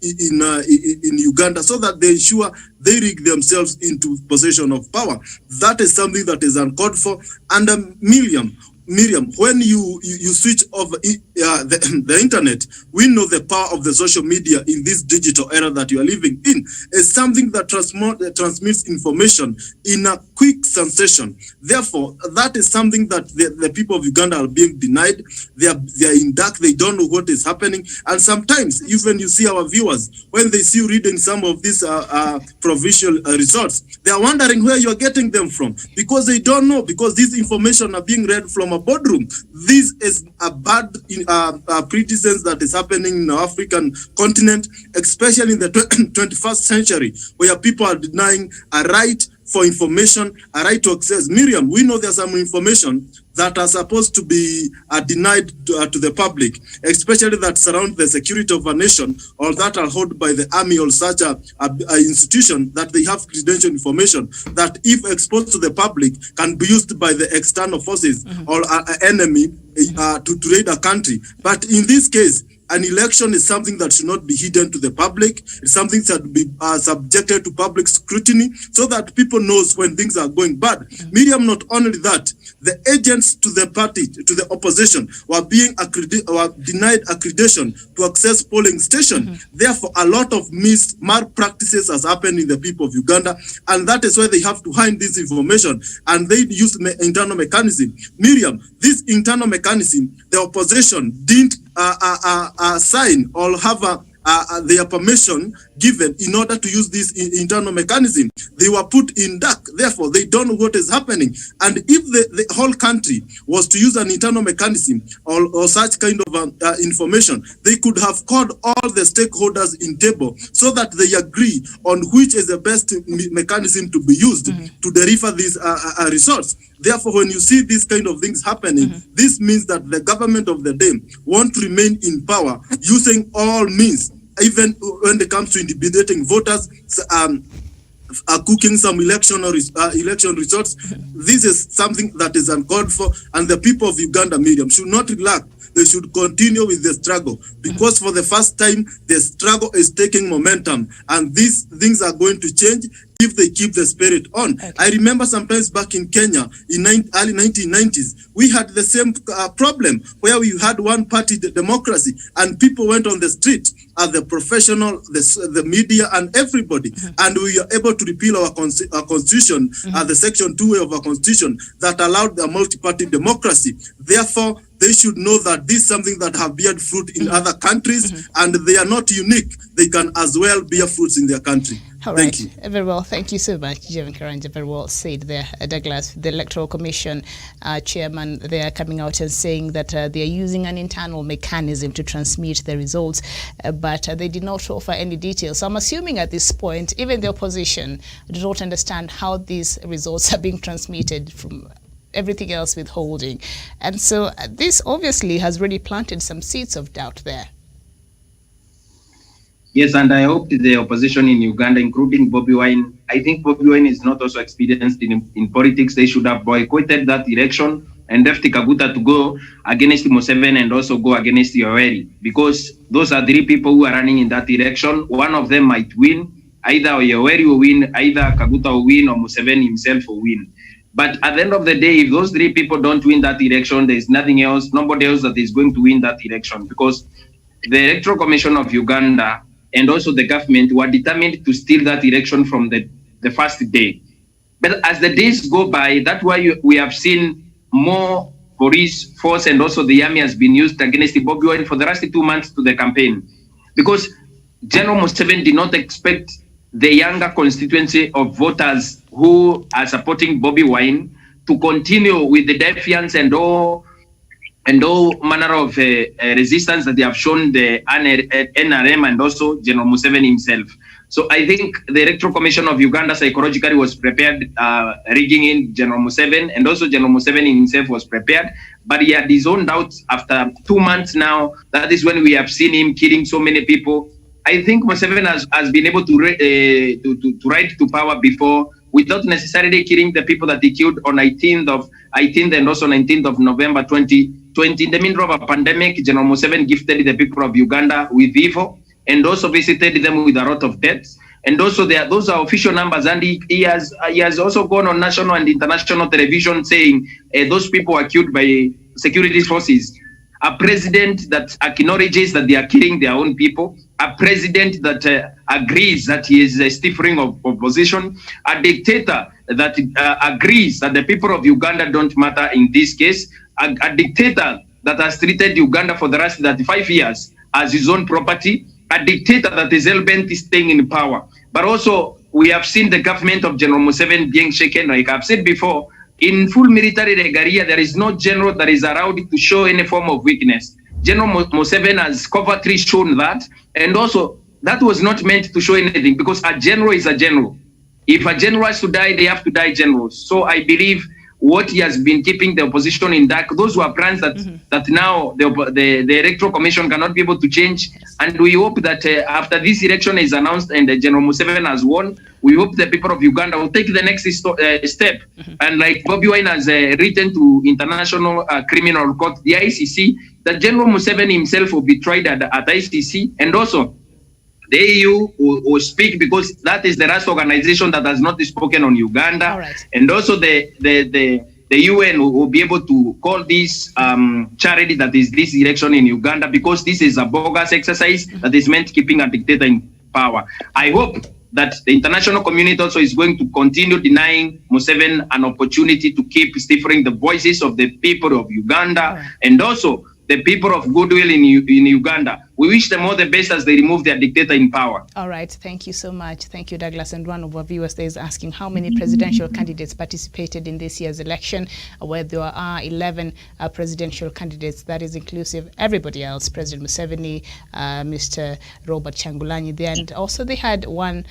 in Uganda, so that they ensure they rig themselves into possession of power. That is something that is uncalled for. And Miriam, when you switch off the internet, we know the power of the social media in this digital era that you are living in is something that transmits information in a quick sensation. Therefore, that is something that the people of Uganda are being denied. They are in dark. They don't know what is happening. And sometimes, even you see our viewers, when they see you reading some of these provincial results, they are wondering where you are getting them from, because they don't know, because this information are being read from a boardroom. This is a bad precedent that is happening in the African continent, especially in the 21st century, where people are denying a right for information, a right to access. Miriam, we know there's some information that are supposed to be denied to the public, especially that surround the security of a nation, or that are held by the army or such a institution, that they have credential information that, if exposed to the public, can be used by the external forces or an enemy to raid a country. But in this case, an election is something that should not be hidden to the public. It's something that should be subjected to public scrutiny, so that people knows when things are going bad. Miriam, not only that, the agents to the party, to the opposition, were being denied accreditation to access polling station. Therefore, a lot of malpractices has happened in the people of Uganda, and that is why they have to hide this information, and they use internal mechanism. Miriam, this internal mechanism, the opposition didn't sign or have their permission given in order to use this internal mechanism. They were put in dark. Therefore, they don't know what is happening. And if the whole country was to use an internal mechanism or such kind of information, they could have called all the stakeholders in table, so that they agree on which is the best mechanism to be used to deliver these results. Therefore, when you see these kind of things happening, this means that the government of the day won't remain in power using all means, even when it comes to intimidating voters, cooking some election results. This is something that is uncalled for, and the people of Uganda, Miriam, should not relax. They should continue with the struggle, because for the first time, the struggle is taking momentum, and these things are going to change if they keep the spirit on. Okay. I remember sometimes back in Kenya in early 1990s, we had the same problem, where we had one-party democracy, and people went on the street, the professional, the media, and everybody, and we were able to repeal our constitution, the section 2 of our constitution that allowed the multi-party democracy. Therefore, they should know that this is something that have beared fruit in other countries, and they are not unique. They can as well bear fruits in their country. All right. Thank you. Very well. Thank you so much, Jevan Karanja. Very well said there. Douglas, the Electoral Commission chairman, they are coming out and saying that they are using an internal mechanism to transmit the results, but they did not offer any details. So I'm assuming at this point, even the opposition do not understand how these results are being transmitted, from everything else withholding. And so this obviously has really planted some seeds of doubt there. Yes, and I hope the opposition in Uganda, including Bobi Wine, I think Bobi Wine is not also experienced in politics. They should have boycotted that election and left Kangata to go against Museveni and also go against Yoweri, because those are three people who are running in that election. One of them might win. Either Yoweri will win, either Kangata will win, or Museveni himself will win. But at the end of the day, if those three people don't win that election, there is nothing else, nobody else that is going to win that election, because the Electoral Commission of Uganda and also the government were determined to steal that election from the first day. But as the days go by, that's why we have seen more police force, and also the army has been used against Bobi Wine for the last 2 months to the campaign. Because General Museveni did not expect the younger constituency of voters who are supporting Bobi Wine to continue with the defiance and all manner of resistance that they have shown the NRM and also General Museveni himself. So I think the Electoral Commission of Uganda psychologically was prepared, rigging in General Museveni, and also General Museveni himself was prepared, but he had his own doubts after 2 months now. That is when we have seen him killing so many people. I think Museveni has been able to rise to power before without necessarily killing the people that he killed on 18th and also 19th of November 2020. In the middle of a pandemic, General Museveni gifted the people of Uganda with evil, and also visited them with a lot of deaths. And also those are official numbers, and he has also gone on national and international television saying those people are killed by security forces. A president that acknowledges that they are killing their own people, a president that agrees that he is a stifling of opposition, a dictator that agrees that the people of Uganda don't matter in this case, a dictator that has treated Uganda for the last 35 years as his own property, a dictator that is hell-bent staying in power. But also, we have seen the government of General Museveni being shaken. Like I've said before, in full military regalia, there is no general that is allowed to show any form of weakness. General Museveni has covertly shown that, and also that was not meant to show anything, because a general is a general. If a general has to die, they have to die generals. So I believe what he has been keeping the opposition in dark, those were plans that now the Electoral Commission cannot be able to change. And we hope that after this election is announced and General Museveni has won, we hope the people of Uganda will take the next step. And like Bobby Wine has written to International Criminal Court, the ICC, that General Museveni himself will be tried at ICC, and also the EU will speak, because that is the last organization that has not spoken on Uganda. Right. And also the UN will be able to call this charity that is this election in Uganda, because this is a bogus exercise that is meant keeping a dictator in power. I hope that the international community also is going to continue denying Museveni an opportunity to keep stifling the voices of the people of Uganda, and also the people of goodwill in Uganda. We wish them all the best as they remove their dictator in power. All right, thank you so much. Thank you, Douglas. And one of our viewers there is asking how many presidential candidates participated in this year's election, where there are 11 presidential candidates. That is inclusive everybody else, President Museveni, Mr. Robert Kyagulanyi there, and also they had one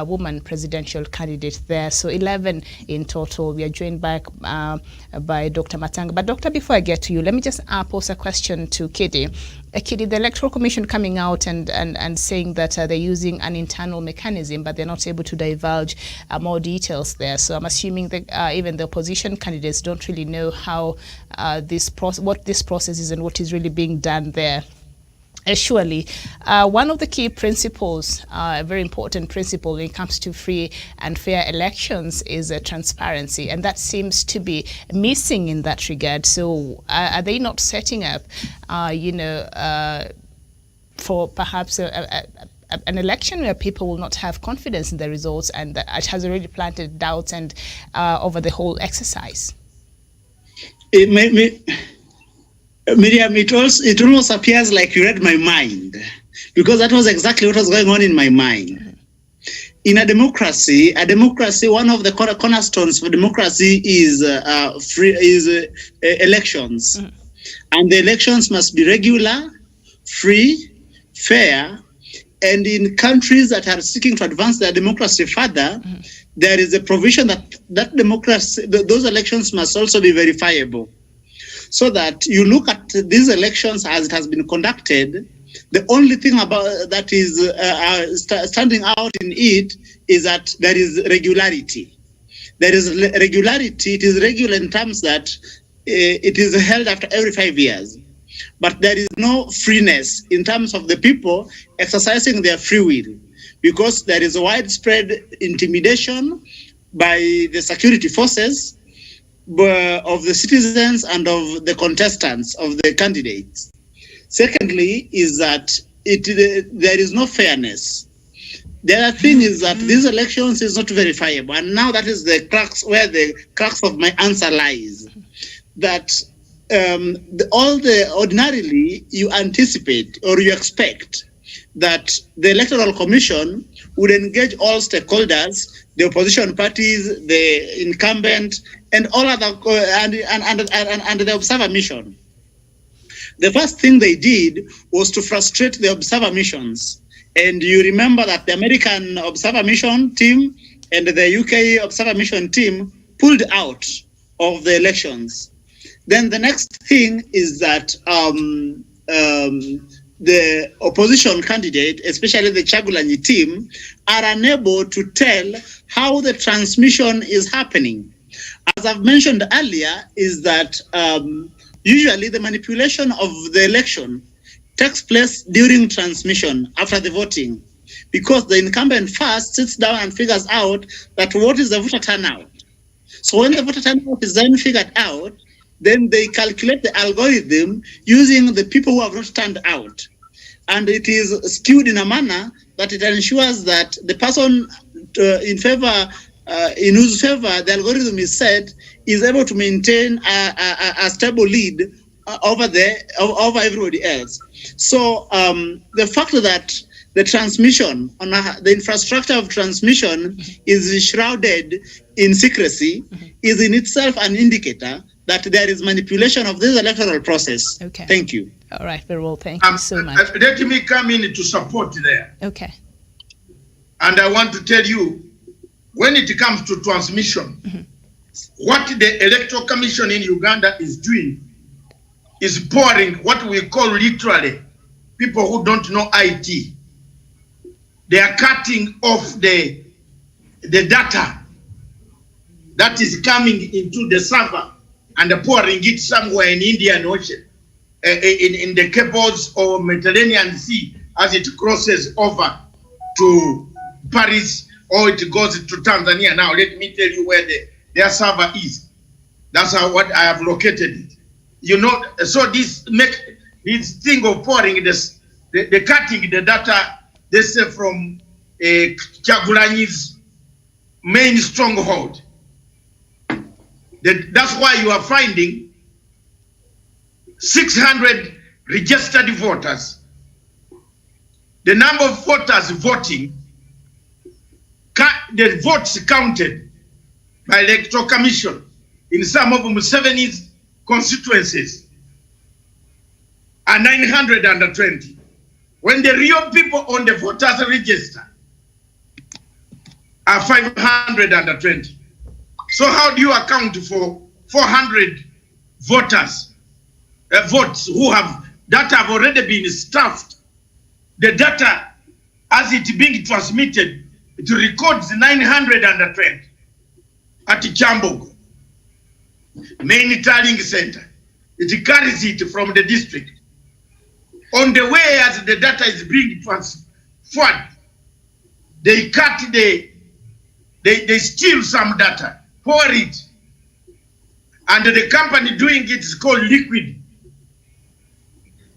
woman presidential candidate there. So 11 in total. We are joined back by Dr. Matanga. But Doctor, before I get to you, let me just pose a question to Kidi. Kidi, the Electoral Commission coming out and saying that they're using an internal mechanism, but they're not able to divulge more details there. So I'm assuming that even the opposition candidates don't really know how what this process is and what is really being done there. Surely, one of the key principles, a very important principle when it comes to free and fair elections is transparency, and that seems to be missing in that regard. So are they not setting up, for perhaps an election where people will not have confidence in the results, and that it has already planted doubts and over the whole exercise? Miriam, it almost appears like you read my mind, because that was exactly what was going on in my mind. In a democracy, one of the cornerstones for democracy is elections, and the elections must be regular, free, fair, and in countries that are seeking to advance their democracy further, there is a provision that democracy, those elections must also be verifiable. So that you look at these elections as it has been conducted, the only thing about that is standing out in it is that there is regularity. There is regularity. It is regular in terms that it is held after every 5 years. But there is no freeness in terms of the people exercising their free will, because there is a widespread intimidation by the security forces of the citizens and of the contestants, of the candidates. Secondly, is that there is no fairness. The other thing is that these elections is not verifiable, and now that is the crux where the crux of my answer lies. That ordinarily you anticipate or you expect that the Electoral Commission would engage all stakeholders, the opposition parties, the incumbent, and all other and the observer mission. The first thing they did was to frustrate the observer missions And you remember that the American Observer Mission team and the UK Observer Mission team pulled out of the elections. Then the next thing is that the opposition candidate, especially the Chagulanyi team, are unable to tell how the transmission is happening. As I've mentioned earlier, is that usually the manipulation of the election takes place during transmission after the voting, because the incumbent first sits down and figures out that what is the voter turnout. So when the voter turnout is then figured out, then they calculate the algorithm using the people who have not turned out. And it is skewed in a manner that it ensures that the person in whose favor the algorithm is set is able to maintain a stable lead over everybody else. So the fact that the transmission, the infrastructure of transmission is shrouded in secrecy is in itself an indicator that there is manipulation of this electoral process. Okay. Thank you. All right, very well. Thank you so much. Let me come in to support there. Okay. And I want to tell you, when it comes to transmission, what the Electoral Commission in Uganda is doing is pouring what we call literally, people who don't know IT. They are cutting off the data that is coming into the server and pouring it somewhere in Indian Ocean, in the cables or Mediterranean Sea as it crosses over to Paris or it goes to Tanzania. Now let me tell you where their server is. That's what I have located it. You know, so this thing of pouring this, the cutting the data, they say from Chagulanyi's main stronghold. That's why you are finding 600 registered voters. The number of voters voting, the votes counted by Electoral Commission in some of Museveni's constituencies are 920. When the real people on the voters register are 520. So how do you account for 400 voters, votes who have already been stuffed? The data, as it being transmitted, it records 920 at Chambogo, main tallying center. It carries it from the district. On the way as the data is being transferred, they cut they steal some data, pour it, and the company doing it is called Liquid.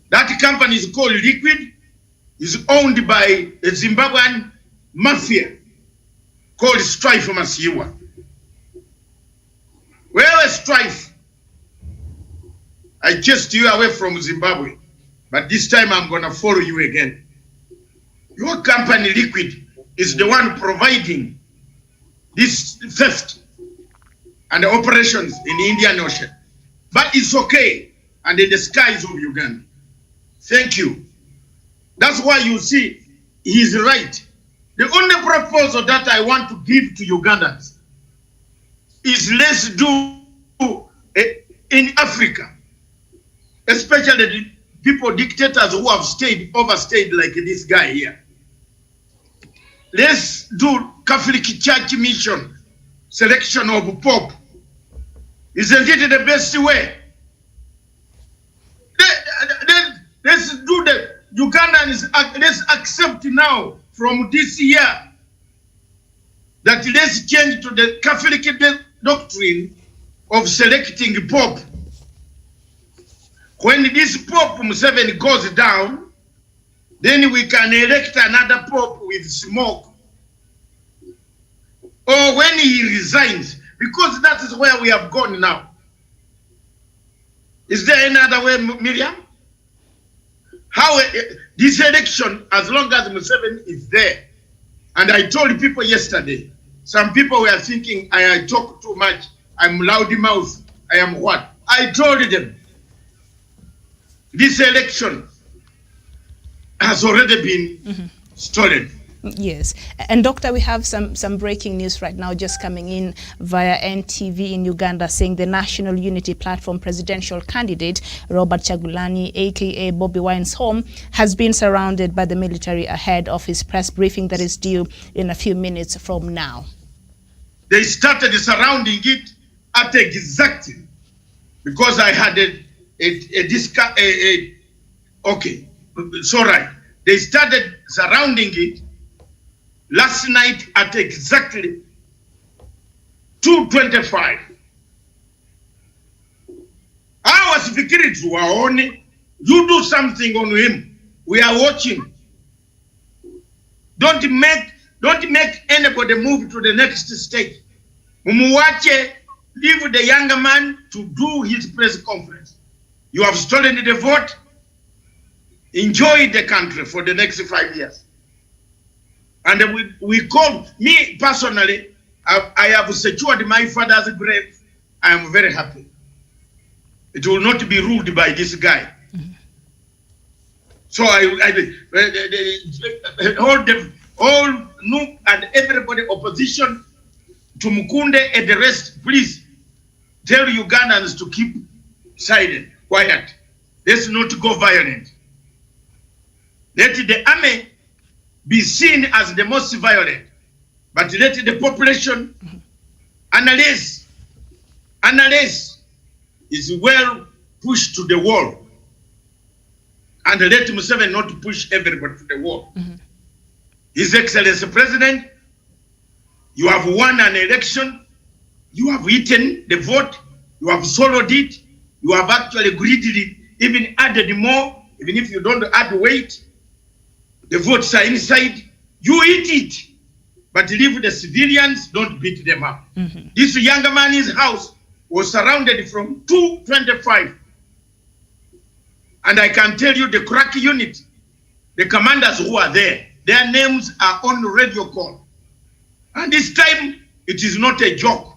That company is called Liquid, is owned by a Zimbabwean mafia called Strife Masiwa. Where is Strife? I chased you away from Zimbabwe, but this time I'm going to follow you again. Your company Liquid is the one providing this theft and the operations in the Indian Ocean. But it's okay, and in the skies of Uganda. Thank you. That's why you see he's right. The only proposal that I want to give to Ugandans is let's do in Africa, especially the people, dictators who have overstayed like this guy here. Let's do Catholic Church mission, selection of Pope. Isn't it the best way? Let's do the Ugandans, let's accept now from this year that let's change to the Catholic doctrine of selecting Pope. When this Pope Museveni goes down, then we can elect another Pope with smoke. Or when he resigns, because that is where we have gone now. Is there any other way, Miriam? How this election, as long as Museveni is there, and I told people yesterday, some people were thinking I talk too much, I'm loud mouth, I am what? I told them, this election has already been stolen. Yes. And Doctor, we have some breaking news right now just coming in via NTV in Uganda, saying the National Unity Platform presidential candidate, Robert Kyagulanyi, aka Bobi Wine's home, has been surrounded by the military ahead of his press briefing that is due in a few minutes from now. They started surrounding it at exactly, because I had okay, it's all right. They started surrounding it last night at exactly 2:25. I was thinking to waone, you do something on him. We are watching. Don't make anybody move to the next stage. Mumuwache, leave the younger man to do his press conference. You have stolen the vote. Enjoy the country for the next 5 years. And we call, me personally, I have secured my father's grave. I am very happy. It will not be ruled by this guy. Mm-hmm. So all Nup and everybody opposition to Mukunde and the rest, please tell Ugandans to keep silent, quiet. Let's not go violent. Let the army be seen as the most violent, but let the population analyze is well pushed to the wall, and let Museveni not push everybody to the wall. Mm-hmm. His Excellency President, you have won an election, you have eaten the vote, you have swallowed it, you have actually greedily even added more, even if you don't add weight. The votes are inside, you eat it, but leave the civilians, don't beat them up. Mm-hmm. This younger man's house was surrounded from 2:25. And I can tell you the crack unit, the commanders who are there, their names are on radio call. And this time, it is not a joke.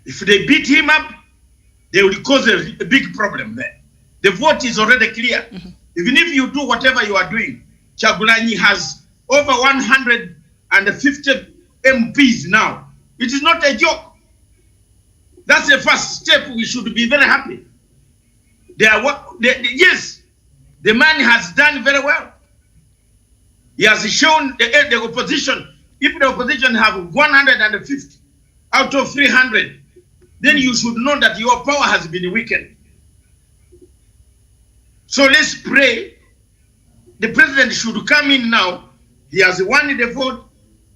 If they beat him up, they will cause a big problem there. The vote is already clear. Mm-hmm. Even if you do whatever you are doing, Kyagulanyi has over 150 MPs now. It is not a joke. That's the first step. We should be very happy. Yes, the man has done very well. He has shown the opposition. If the opposition have 150 out of 300, then you should know that your power has been weakened. So let's pray. The president should come in now. He has won the vote.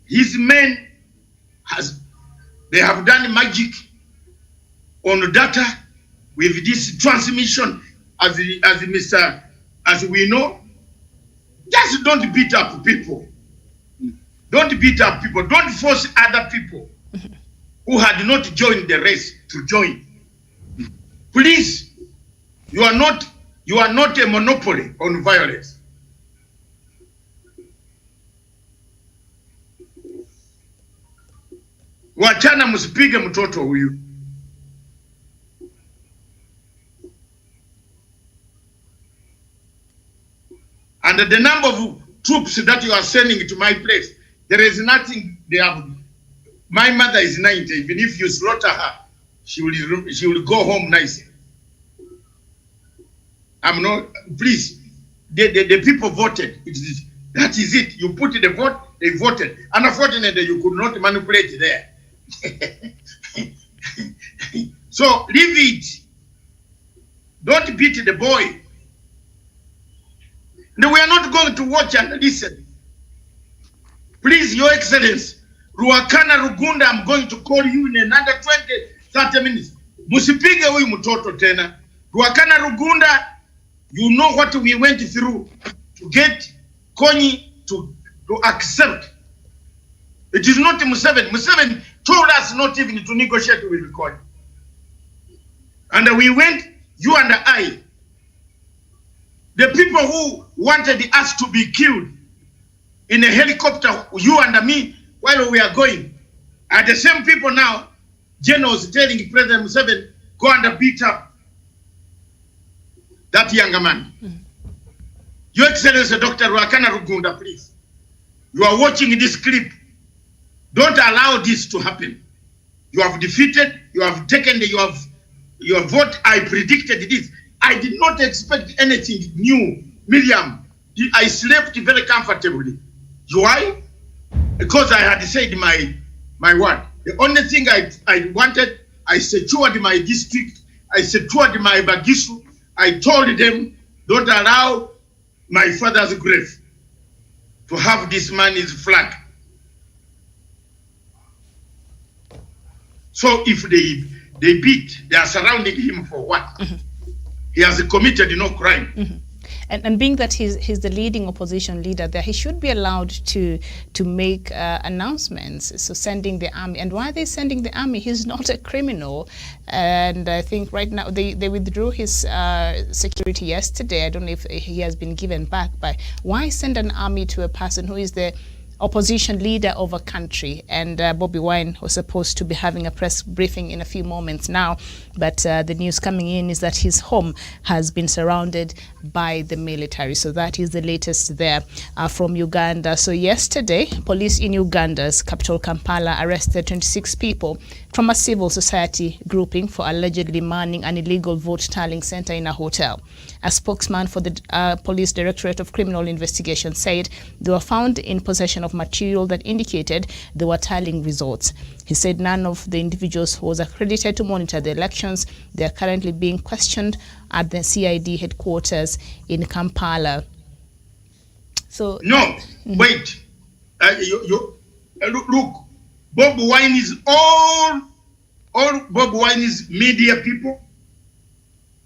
His men they have done magic on data with this transmission, as we know. Just don't beat up people. Don't beat up people. Don't force other people who had not joined the race to join. Please, you are not a monopoly on violence. Wachana msipige mtoto huyu. And the number of troops that you are sending to my place, there is nothing they have. My mother is 90. Even if you slaughter her, she will go home nicely. I'm not, please, the people voted. That is it. You put the vote, they voted. Unfortunately, you could not manipulate there. So leave it. Don't beat the boy. No, we are not going to watch and listen. Please, Your Excellency, Ruakana Rugunda, I'm going to call you in another 20-30 minutes. Musipige huyu mtoto tena. Ruakana Rugunda, you know what we went through to get Konyi to accept. It is not Museveni. Museveni told us not even to negotiate with Konyi. And we went, you and I, the people who wanted us to be killed in a helicopter, you and me, while we are going, are the same people now. General was telling President Museveni, go and beat up that younger man. Mm-hmm. Your Excellency Dr. Ruakana Rugunda, please. You are watching this clip. Don't allow this to happen. You have defeated, you have taken your vote. I predicted this. I did not expect anything new. Miriam, I slept very comfortably. Why? Because I had said my word. The only thing I wanted, I secured my district, I secured my Bagisu. I told them, don't allow my father's grave to have this man's flag. So if they beat, they are surrounding him for what? Mm-hmm. He has committed no crime. Mm-hmm. And being that he's the leading opposition leader there, he should be allowed to make announcements, so sending the army. And why are they sending the army? He's not a criminal. And I think right now they withdrew his security yesterday. I don't know if he has been given back. But why send an army to a person who is the opposition leader of a country? And Bobi Wine was supposed to be having a press briefing in a few moments now, but the news coming in is that his home has been surrounded by the military. So that is the latest there from Uganda. So yesterday, police in Uganda's capital Kampala arrested 26 people from a civil society grouping for allegedly manning an illegal vote tallying center in a hotel. A spokesman for the Police Directorate of Criminal Investigation said they were found in possession of material that indicated they were tallying results. He said none of the individuals was accredited to monitor the elections. They are currently being questioned at the CID headquarters in Kampala. So no, wait. Look, Bob Wine is all Bob Wine is media people.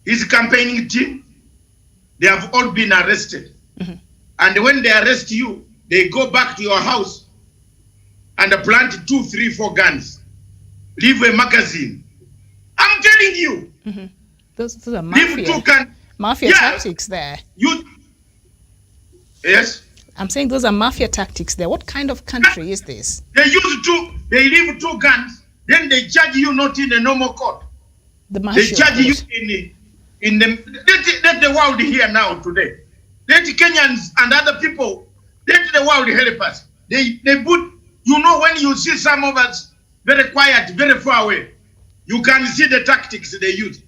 His campaigning team, they have all been arrested. Mm-hmm. And when they arrest you, they go back to your house and plant 2, 3, 4 guns. Leave a magazine. I'm telling you. Mm-hmm. Those are mafia tactics there. Yes? I'm saying those are mafia tactics there. What kind of country is this? They leave 2 guns, then they charge you not in a normal court. They charge you in the let the world hear now today. Let Kenyans and other people, let the world help us. They put, when you see some of us very quiet, very far away, you can see the tactics they use.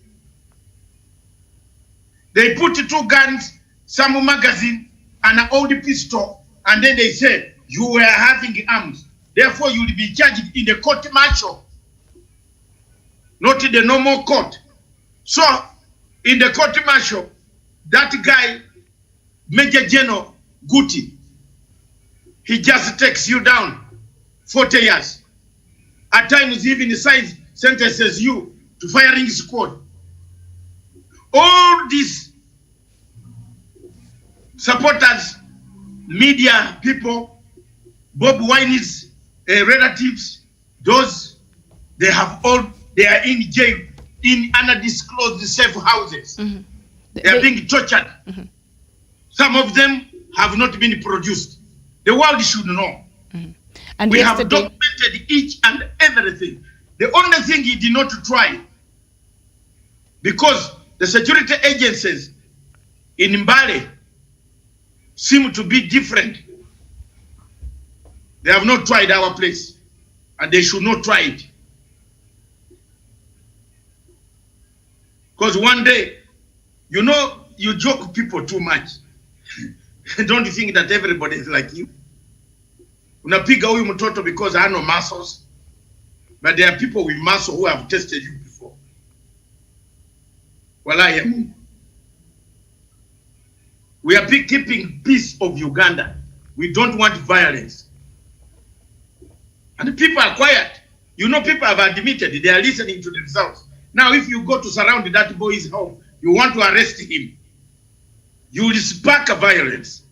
They put 2 guns, some magazine, and an old pistol, and then they say, you were having arms. Therefore, you will be charged in the court martial, not in the normal court. So, in the court martial, that guy, Major General Guti, he just takes you down 40 years. At times, even sentences you to firing squad. All these supporters, media people, Bob Wine's relatives, those, they are in jail in undisclosed safe houses. Mm-hmm. They are being tortured. Mm-hmm. Some of them have not been produced. The world should know. Mm-hmm. And we have documented each and everything. The only thing he did not try, because the security agencies in Mbale seem to be different. They have not tried our place, and they should not try it. Because one day, you joke people too much. Don't you think that everybody is like you? Unapiga huyu mtoto because I know muscles. But there are people with muscle who have tested you before. Wallahi Mungu. We are keeping peace of Uganda. We don't want violence. And the people are quiet. People have admitted they are listening to themselves. Now, if you go to surround that boy's home, you want to arrest him, you will spark a violence.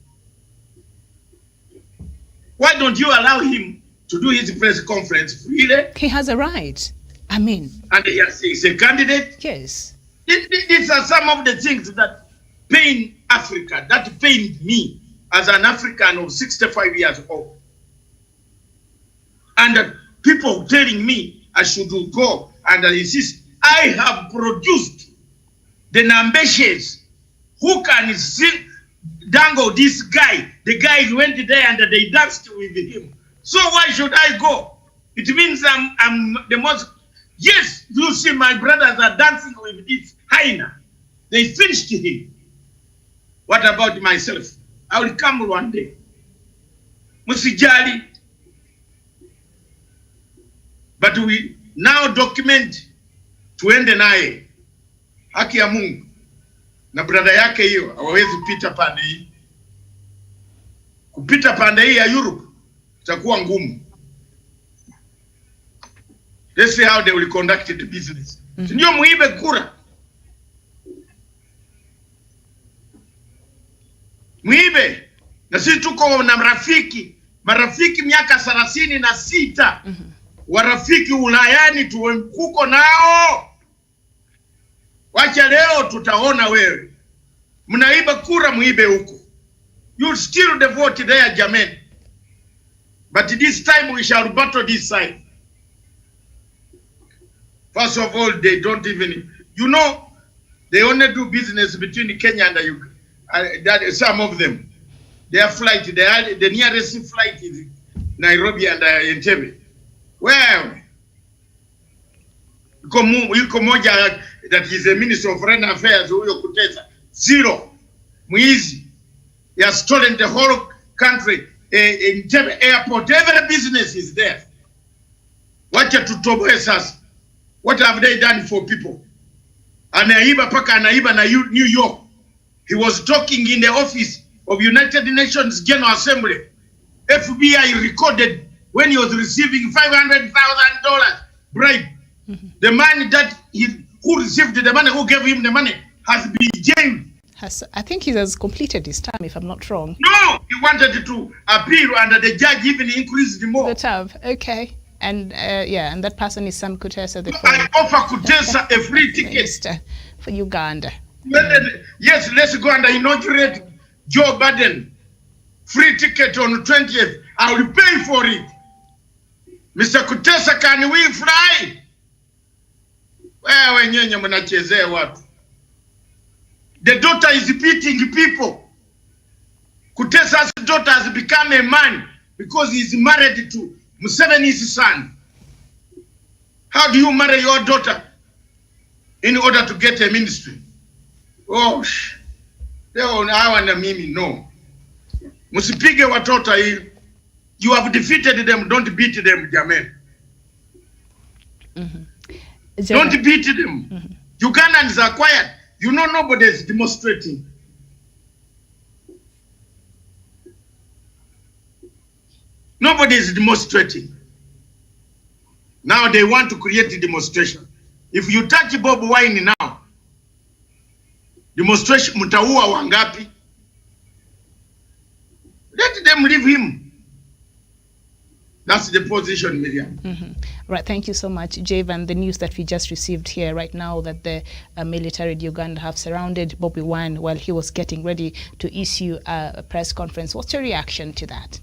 Why don't you allow him to do his press conference freely? He has a right. And he's a candidate? Yes. These are some of the things that pain Africa, that pained me as an African of 65 years old. And people telling me I should go and insist. I have produced the Nambeshes who can see dangle this guy. The guy went there and they danced with him. So why should I go? It means I'm the most. Yes, you see my brothers are dancing with this hyena. They finished him. What about myself? I will come one day. Musijali. But we now document tuende naye. Haki ya Mungu. Na brother yake hiyo hawezi pita pande hii. Kupita pande hii ya Europe itakuwa ngumu. Let's see how they will conduct the business. Ndio muibe kura. Muibe. Na sisi tuko na marafiki miaka 36. Warafiki Ulayani tuko nao. Wacha leo tutaona wewe. Mnaiba kura muibe huko. You still the vote there, Jamen. But this time we shall battle this side. First of all, they don't even, they only do business between Kenya and Uganda. Some of them. Their flight, the nearest flight is Nairobi and Entebbe. Well, yuko moja that is a minister of foreign affairs, huyo Kutesa. 0. Mwizi. He has stolen the whole country. Entebbe airport, every business is there. Wacha tutoboe sasa. What have they done for people? Anaiba na New York. He was talking in the office of United Nations General Assembly. FBI recorded when he was receiving $500,000 bribe. The man who received the money, who gave him the money, has been jailed. I think he has completed his term, if I'm not wrong. No, he wanted to appeal, and the judge even increased more. The term, okay. And and that person is Sam Kutesa. I offer Kutesa a free ticket for Uganda. Yes, let's go and inaugurate Joe Biden. Free ticket on 20th. I will pay for it. Mr. Kutesa, can we fly? Wewe nyenye mnachezea watu. The daughter is beating people. Kutesa's daughter has become a man because he is married to Museveni's son. How do you marry your daughter in order to get a ministry? Oh, hawa na mimi no. Musipige watoto hii. You have defeated them, don't beat them, Jamen. Don't beat them. Ugandans are quiet. Nobody is demonstrating. Nobody is demonstrating. Now they want to create a demonstration. If you touch Bob Wine now, demonstration, mutaua wangapi? Let them leave him. That's the position, Miriam. Right, thank you so much, Javan. The news that we just received here right now that the military in Uganda have surrounded Bobby Wine while he was getting ready to issue a press conference. What's your reaction to that?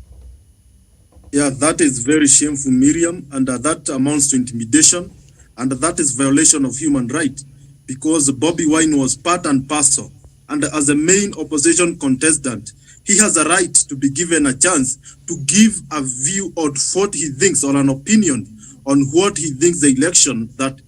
Yeah, that is very shameful, Miriam, and that amounts to intimidation, and that is violation of human rights, because Bobby Wine was part and parcel, and as a main opposition contestant, he has a right to be given a chance to give a view on what he thinks, or an opinion on what he thinks the election that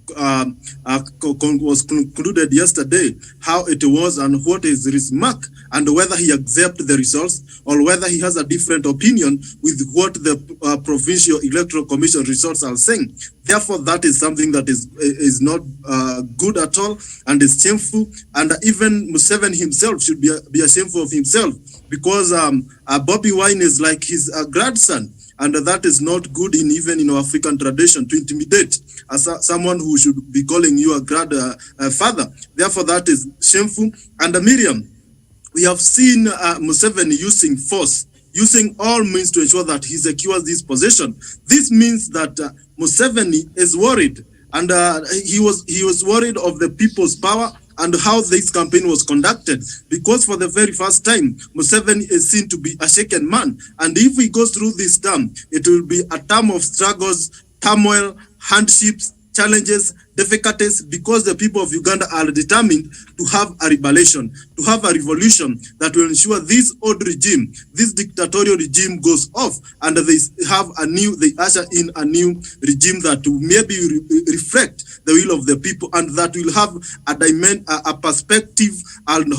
was concluded yesterday, how it was and what is his mark, and whether he accepts the results or whether he has a different opinion with what the Provincial Electoral Commission results are saying. Therefore, that is something that is not good at all and is shameful. And even Museveni himself should be ashamed of himself, because Bobby Wine is like his grandson. And that is not good even in our African tradition, to intimidate someone who should be calling you a grandfather. Therefore, that is shameful. And Miriam, we have seen Museveni using force, using all means to ensure that he secures this position. This means that Museveni is worried, and he was worried of the people's power and how this campaign was conducted, because for the very first time, Museveni is seen to be a shaken man. And if he goes through this term, it will be a term of struggles, turmoil, hardships, challenges, difficulties, because the people of Uganda are determined to have a revolution, that will ensure this old regime, this dictatorial regime goes off, and they usher in a new regime that will maybe reflect the will of the people, and that will have a perspective and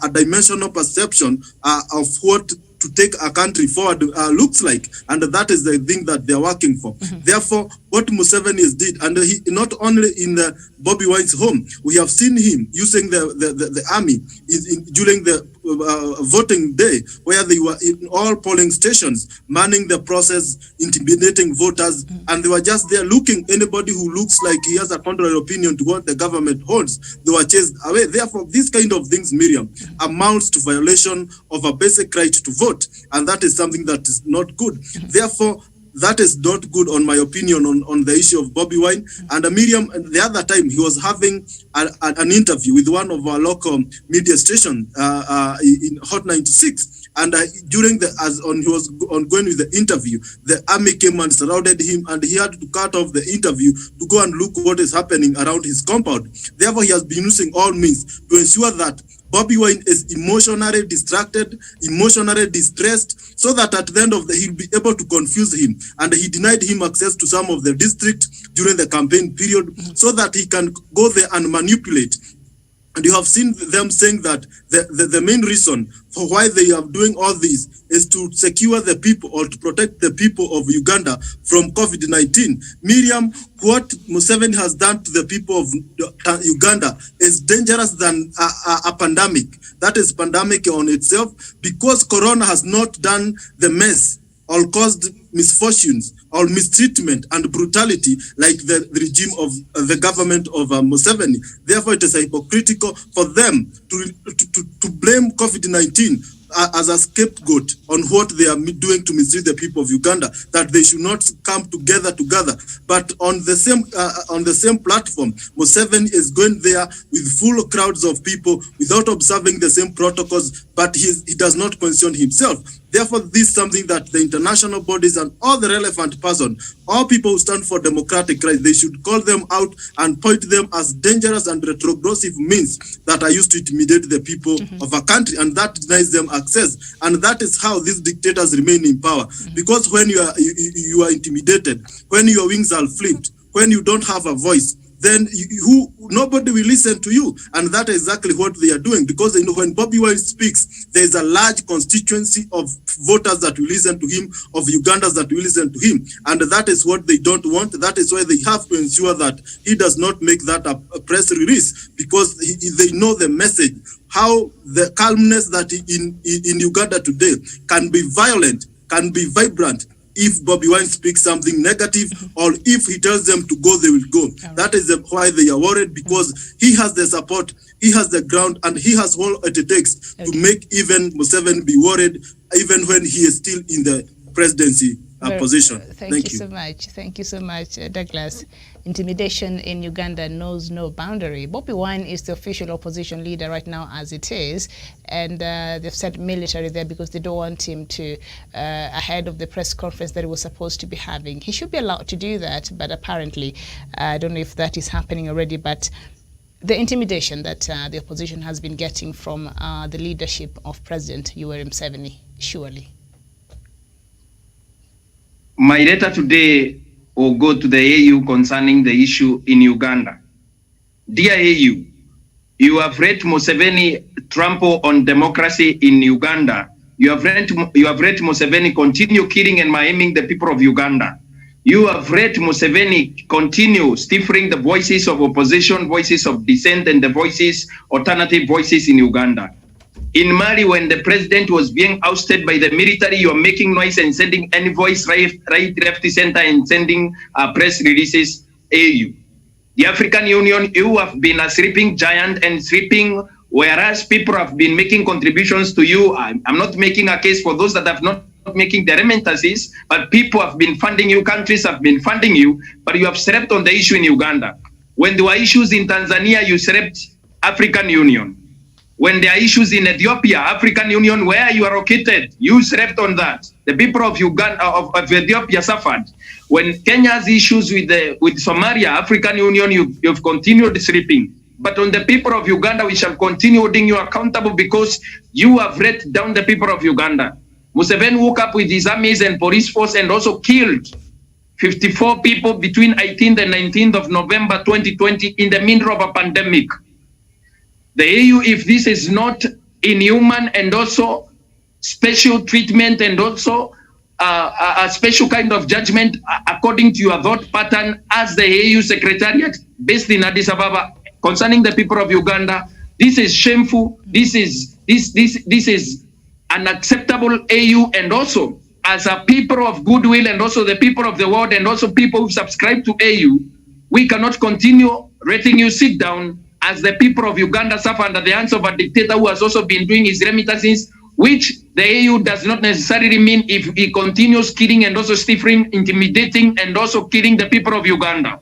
a dimensional perception of what to take a country forward looks like, and that is the thing that they're working for. Therefore, what Museveni has did, and he not only in the Bobby Wine's home, we have seen him using the army during the voting day, where they were in all polling stations, manning the process, intimidating voters, and they were just there looking. Anybody who looks like he has a contrary opinion to what the government holds, they were chased away. Therefore, these kind of things, Miriam, amounts to violation of a basic right to vote, and that is something that is not good. Therefore, that is not good, on my opinion, on the issue of Bobby Wine. And Miriam, the other time, he was having an interview with one of our local media stations in Hot 96. And he was ongoing with the interview, the army came and surrounded him, and he had to cut off the interview to go and look what is happening around his compound. Therefore, he has been using all means to ensure that Bobby Wine is emotionally distracted, emotionally distressed, so that at the end of he'll be able to confuse him. And he denied him access to some of the district during the campaign period, so that he can go there and manipulate. And you have seen them saying that the main reason for why they are doing all this is to secure the people, or to protect the people of Uganda from COVID-19. Miriam, what Museveni has done to the people of Uganda is dangerous than a pandemic. That is pandemic on itself, because Corona has not done the mess or caused misfortunes or mistreatment and brutality like the regime of the government of Museveni. Therefore, it is hypocritical for them to blame COVID-19 as a scapegoat on what they are doing to mistreat the people of Uganda, that they should not come together. But on the same platform, Museveni is going there with full crowds of people without observing the same protocols, but he does not concern himself. Therefore, this is something that the international bodies and all the relevant persons, all people who stand for democratic rights, they should call them out and point them as dangerous and retrogressive means that are used to intimidate the people of a country, and that denies them access. And that is how these dictators remain in power. Because when you are intimidated, when your wings are flipped, when you don't have a voice, then nobody will listen to you. And that is exactly what they are doing, because they know when Bobby Wine speaks, there is a large constituency of voters that will listen to him, of Ugandans that will listen to him. And that is what they don't want. That is why they have to ensure that he does not make that a press release, because they know the message, how the calmness that in Uganda today can be violent, can be vibrant, if Bobby Wine speaks something negative, or if he tells them to go, they will go. That is why they are worried, because he has the support, he has the ground, and he has all it takes to make even Museveni be worried, even when he is still in the presidency position. Thank you so much. Thank you so much, Douglas. Intimidation in Uganda knows no boundary. Bobby Wine is the official opposition leader right now as it is, and they've said military there because they don't want him to, ahead of the press conference that he was supposed to be having. He should be allowed to do that, but apparently, I don't know if that is happening already, but the intimidation that the opposition has been getting from the leadership of President Yoweri Museveni, surely. My letter today will go to the AU concerning the issue in Uganda. Dear AU, you have let Museveni trample on democracy in Uganda. You have let Museveni continue killing and maiming the people of Uganda. You have let Museveni continue stifling the voices of opposition, voices of dissent, and the alternative voices in Uganda. In Mali, when the president was being ousted by the military, you are making noise and sending envoys right, left, center, and sending press releases. AU. The African Union, you have been a sleeping giant and sleeping, whereas people have been making contributions to you. I'm not making a case for those that have not making the remittances, but people have been funding you, countries have been funding you, but you have slept on the issue in Uganda. When there were issues in Tanzania, you slept African Union. When there are issues in Ethiopia, African Union, where you are located, you slept on that. The people of Uganda, of Ethiopia suffered. When Kenya has issues with Somalia, African Union, you've continued sleeping. But on the people of Uganda, we shall continue holding you accountable because you have let down the people of Uganda. Museveni woke up with his armies and police force and also killed 54 people between 18th and 19th of November 2020 in the middle of a pandemic. The AU, if this is not inhuman and also special treatment and also a special kind of judgment according to your thought pattern as the AU Secretariat based in Addis Ababa concerning the people of Uganda, this is shameful. This is unacceptable, AU, and also as a people of goodwill and also the people of the world and also people who subscribe to AU, we cannot continue letting you sit down as the people of Uganda suffer under the hands of a dictator who has also been doing his remittances, which the AU does not necessarily mean if he continues killing and also stifling, intimidating, and also killing the people of Uganda.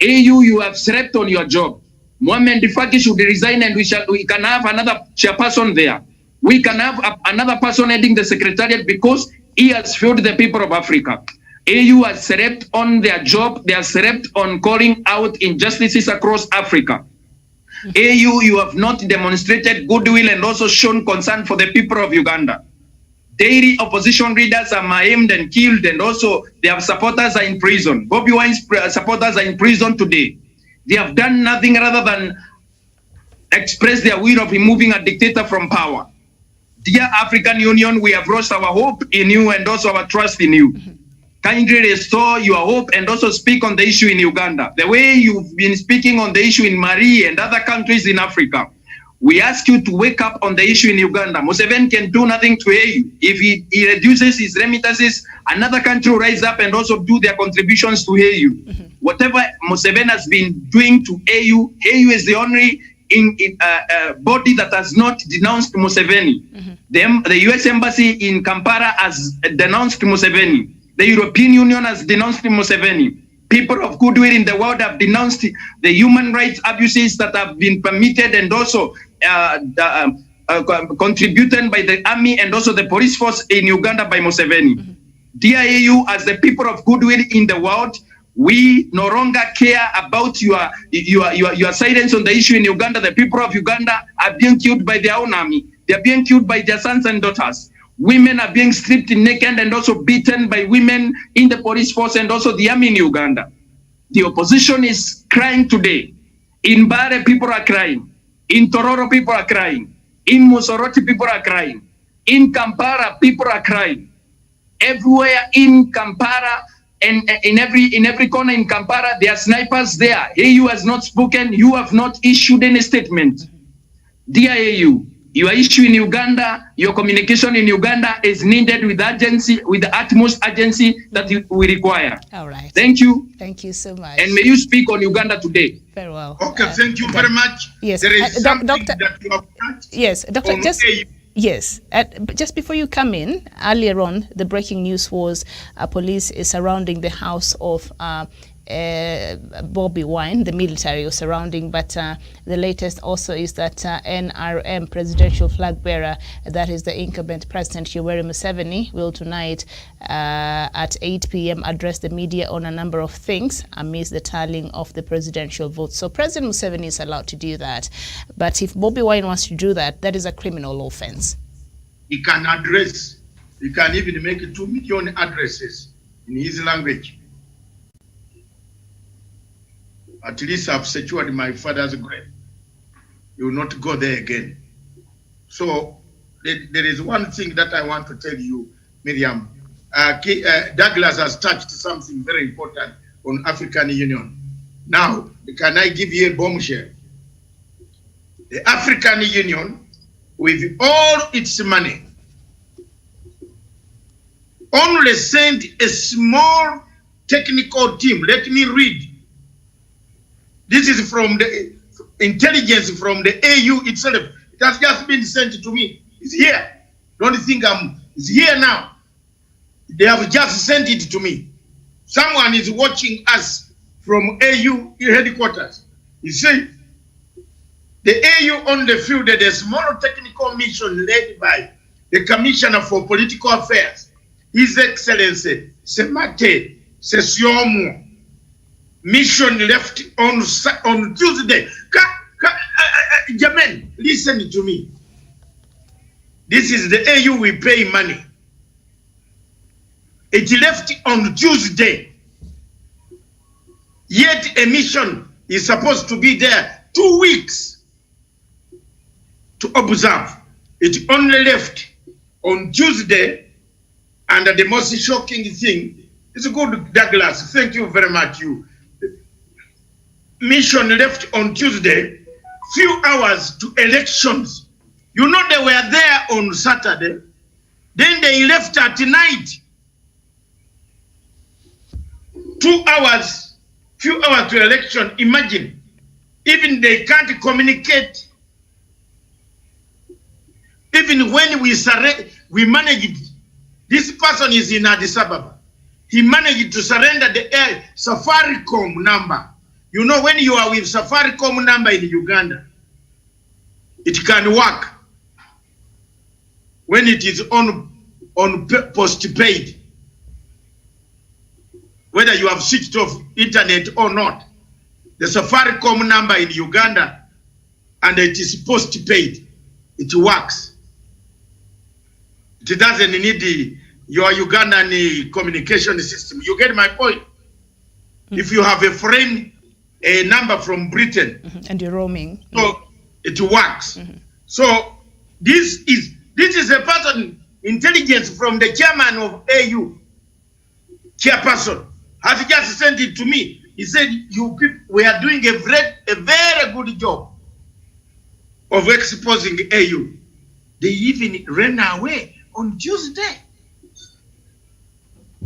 AU, you have slept on your job. Mohamed Faki should resign and we can have another chairperson there. We can have another person heading the secretariat because he has failed the people of Africa. AU has slept on their job. They have slept on calling out injustices across Africa. AU, you have not demonstrated goodwill and also shown concern for the people of Uganda. Daily opposition leaders are maimed and killed, and also their supporters are in prison. Bobby Wine's supporters are in prison today. They have done nothing rather than express their will of removing a dictator from power. Dear African Union, we have lost our hope in you and also our trust in you. Kindly restore your hope and also speak on the issue in Uganda. The way you've been speaking on the issue in Mali and other countries in Africa. We ask you to wake up on the issue in Uganda. Museveni can do nothing to AU. If he reduces his remittances, another country will rise up and also do their contributions to AU. Whatever Museveni has been doing to AU, AU is the only body that has not denounced Museveni. The US Embassy in Kampala has denounced Museveni. The European Union has denounced Museveni. People of goodwill in the world have denounced the human rights abuses that have been permitted and also contributed by the army and also the police force in Uganda by Museveni. Dear AU, as the people of goodwill in the world, we no longer care about your silence on the issue in Uganda. The people of Uganda are being killed by their own army. They are being killed by their sons and daughters. Women are being stripped naked and also beaten by women in the police force and also the army in Uganda. The opposition is crying today. In Bare, people are crying. In Tororo, people are crying. In Musoroti, people are crying. In Kampala, people are crying. Everywhere in Kampala and in every corner in Kampala, there are snipers there. AU has not spoken. You have not issued any statement. Dear AU, your issue in Uganda, your communication in Uganda is needed with urgency, with the utmost urgency that we require. All right. Thank you. Thank you so much. And may you speak on Uganda today. Very well. Okay, thank you very much. Yes. There is something Doctor, that you have touched. Yes, Doctor, on just... AU. Yes. Just before you come in, earlier on, the breaking news was police is surrounding the house of Bobby Wine, the military was surrounding, but the latest also is that NRM presidential flag bearer, that is the incumbent President Yoweri Museveni, will tonight at 8 p.m. address the media on a number of things amidst the tallying of the presidential votes. So President Museveni is allowed to do that, but if Bobby Wine wants to do that, that is a criminal offense. He can address, he can even make 2 million addresses in his language. At least I've secured my father's grave. You will not go there again. So there is one thing that I want to tell you, Miriam. Douglas has touched something very important on African Union. Now, can I give you a bombshell? The African Union, with all its money, only sent a small technical team. Let me read. This is from the intelligence from the AU itself. It has just been sent to me. It's here. Don't think it's here now. They have just sent it to me. Someone is watching us from AU headquarters. He said, The AU only fielded a small technical mission led by the Commissioner for Political Affairs, His Excellency Semate Sesiomo. Mission left on Tuesday. Jamen, listen to me. This is the AU we pay money. It left on Tuesday. Yet a mission is supposed to be there 2 weeks to observe. It only left on Tuesday, and the most shocking thing is good, Douglas. Thank you very much. You mission left on Tuesday, few hours to elections. You know they were there on Saturday, then they left at night. 2 hours, few hours to election. Imagine, even they can't communicate. Even when we managed, this person is in Addis Ababa. He managed to surrender the Safaricom number. You know, when you are with Safaricom number in Uganda, it can work when it is on postpaid, whether you have switched off internet or not. The Safaricom number in Uganda, and it is postpaid, it works. It doesn't need your Ugandan communication system. You get my point? If you have a friend, a number from Britain, and you're roaming, so it works. So this is a person, intelligence from the chairman of AU, chairperson, has just sent it to me. He said, "You people, we are doing a very good job of exposing AU." They even ran away on Tuesday,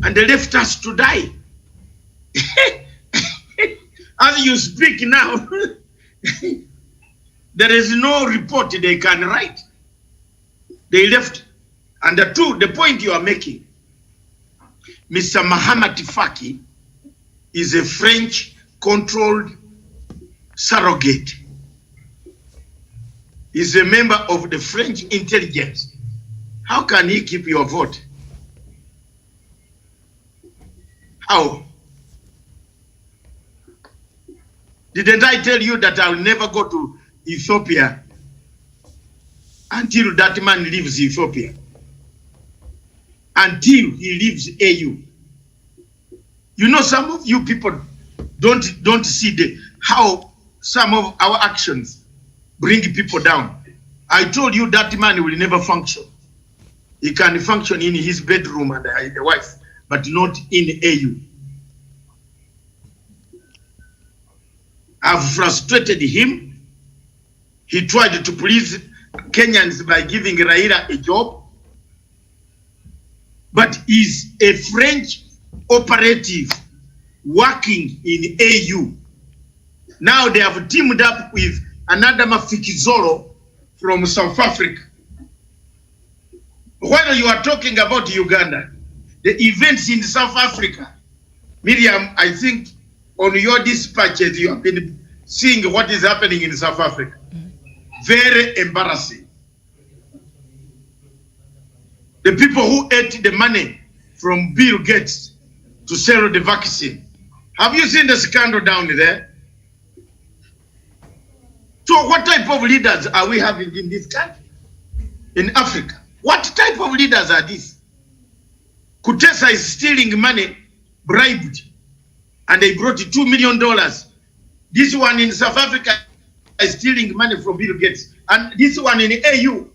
and they left us to die. As you speak now, there is no report they can write. They left. And the point you are making, Mr. Mahamat Faki is a French-controlled surrogate. He's a member of the French intelligence. How can he keep your vote? How? Didn't I tell you that I will never go to Ethiopia until that man leaves Ethiopia? Until he leaves AU. You know, some of you people don't see how some of our actions bring people down. I told you that man will never function. He can function in his bedroom and the wife, but not in AU. I've frustrated him. He tried to please Kenyans by giving Raila a job, but he's a French operative working in AU. Now they have teamed up with another Mafikizolo from South Africa. While you are talking about Uganda, the events in South Africa, Miriam, I think on your dispatches, you have been seeing what is happening in South Africa. Very embarrassing. The people who ate the money from Bill Gates to sell the vaccine. Have you seen the scandal down there? So what type of leaders are we having in this country? In Africa? What type of leaders are these? Kutesa is stealing money, bribed, and they brought $2 million. This one in South Africa is stealing money from Bill Gates. And this one in AU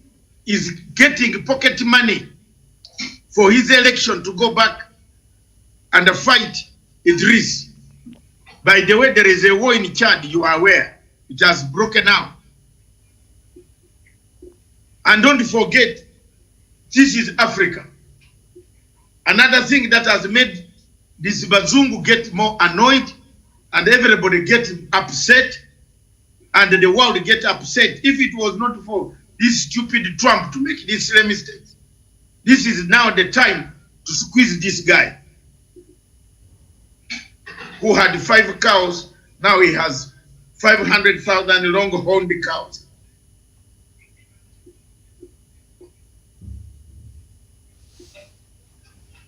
is getting pocket money for his election to go back and fight Idris. By the way, there is a war in Chad, you are aware. It has broken out. And don't forget, this is Africa. Another thing that has made this Bazungu get more annoyed and everybody get upset and the world get upset. If it was not for this stupid Trump to make these mistakes, this is now the time to squeeze this guy who had 5 cows, now he has 500,000 long-horned cows.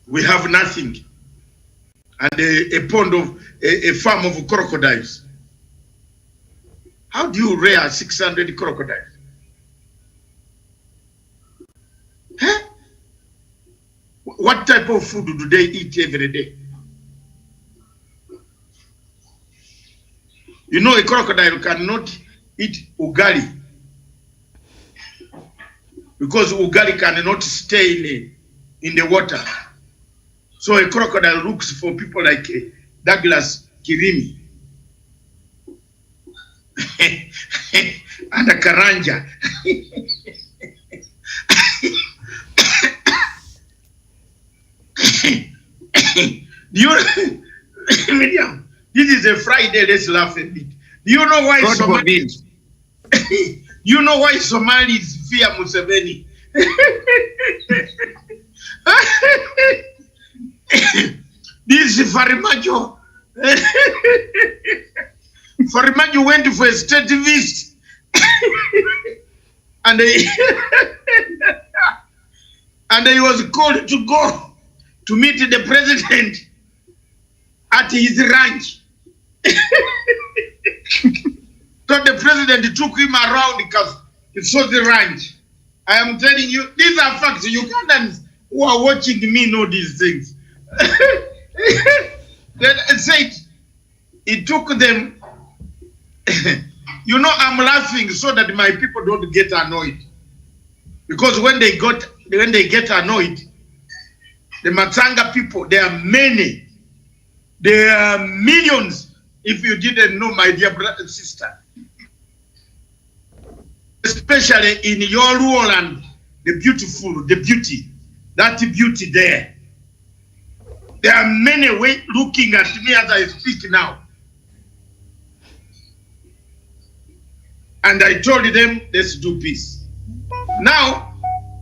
We have nothing. And a pond of, a farm of crocodiles. How do you rear 600 crocodiles? Huh? What type of food do they eat every day? You know, a crocodile cannot eat ugali because ugali cannot stay in the water. So a crocodile looks for people like Douglas Kirimi and a Karanja. Miriam, this is a Friday, let's laugh a bit. Do you know why Somalis? You know why Somalis fear Museveni? This is Farimajo. Farimajo went for a state visit. And he was called to go to meet the president at his ranch. So the president took him around because he saw the ranch. I am telling you, these are facts. Ugandans who are watching me know these things. Then I said, he took them. You know, I'm laughing so that my people don't get annoyed. Because when they get annoyed, the Matanga people, there are many. There are millions, if you didn't know, my dear brother and sister. Especially in your rural land, the beauty, that beauty there. There are many looking at me as I speak now. And I told them, let's do peace. Now,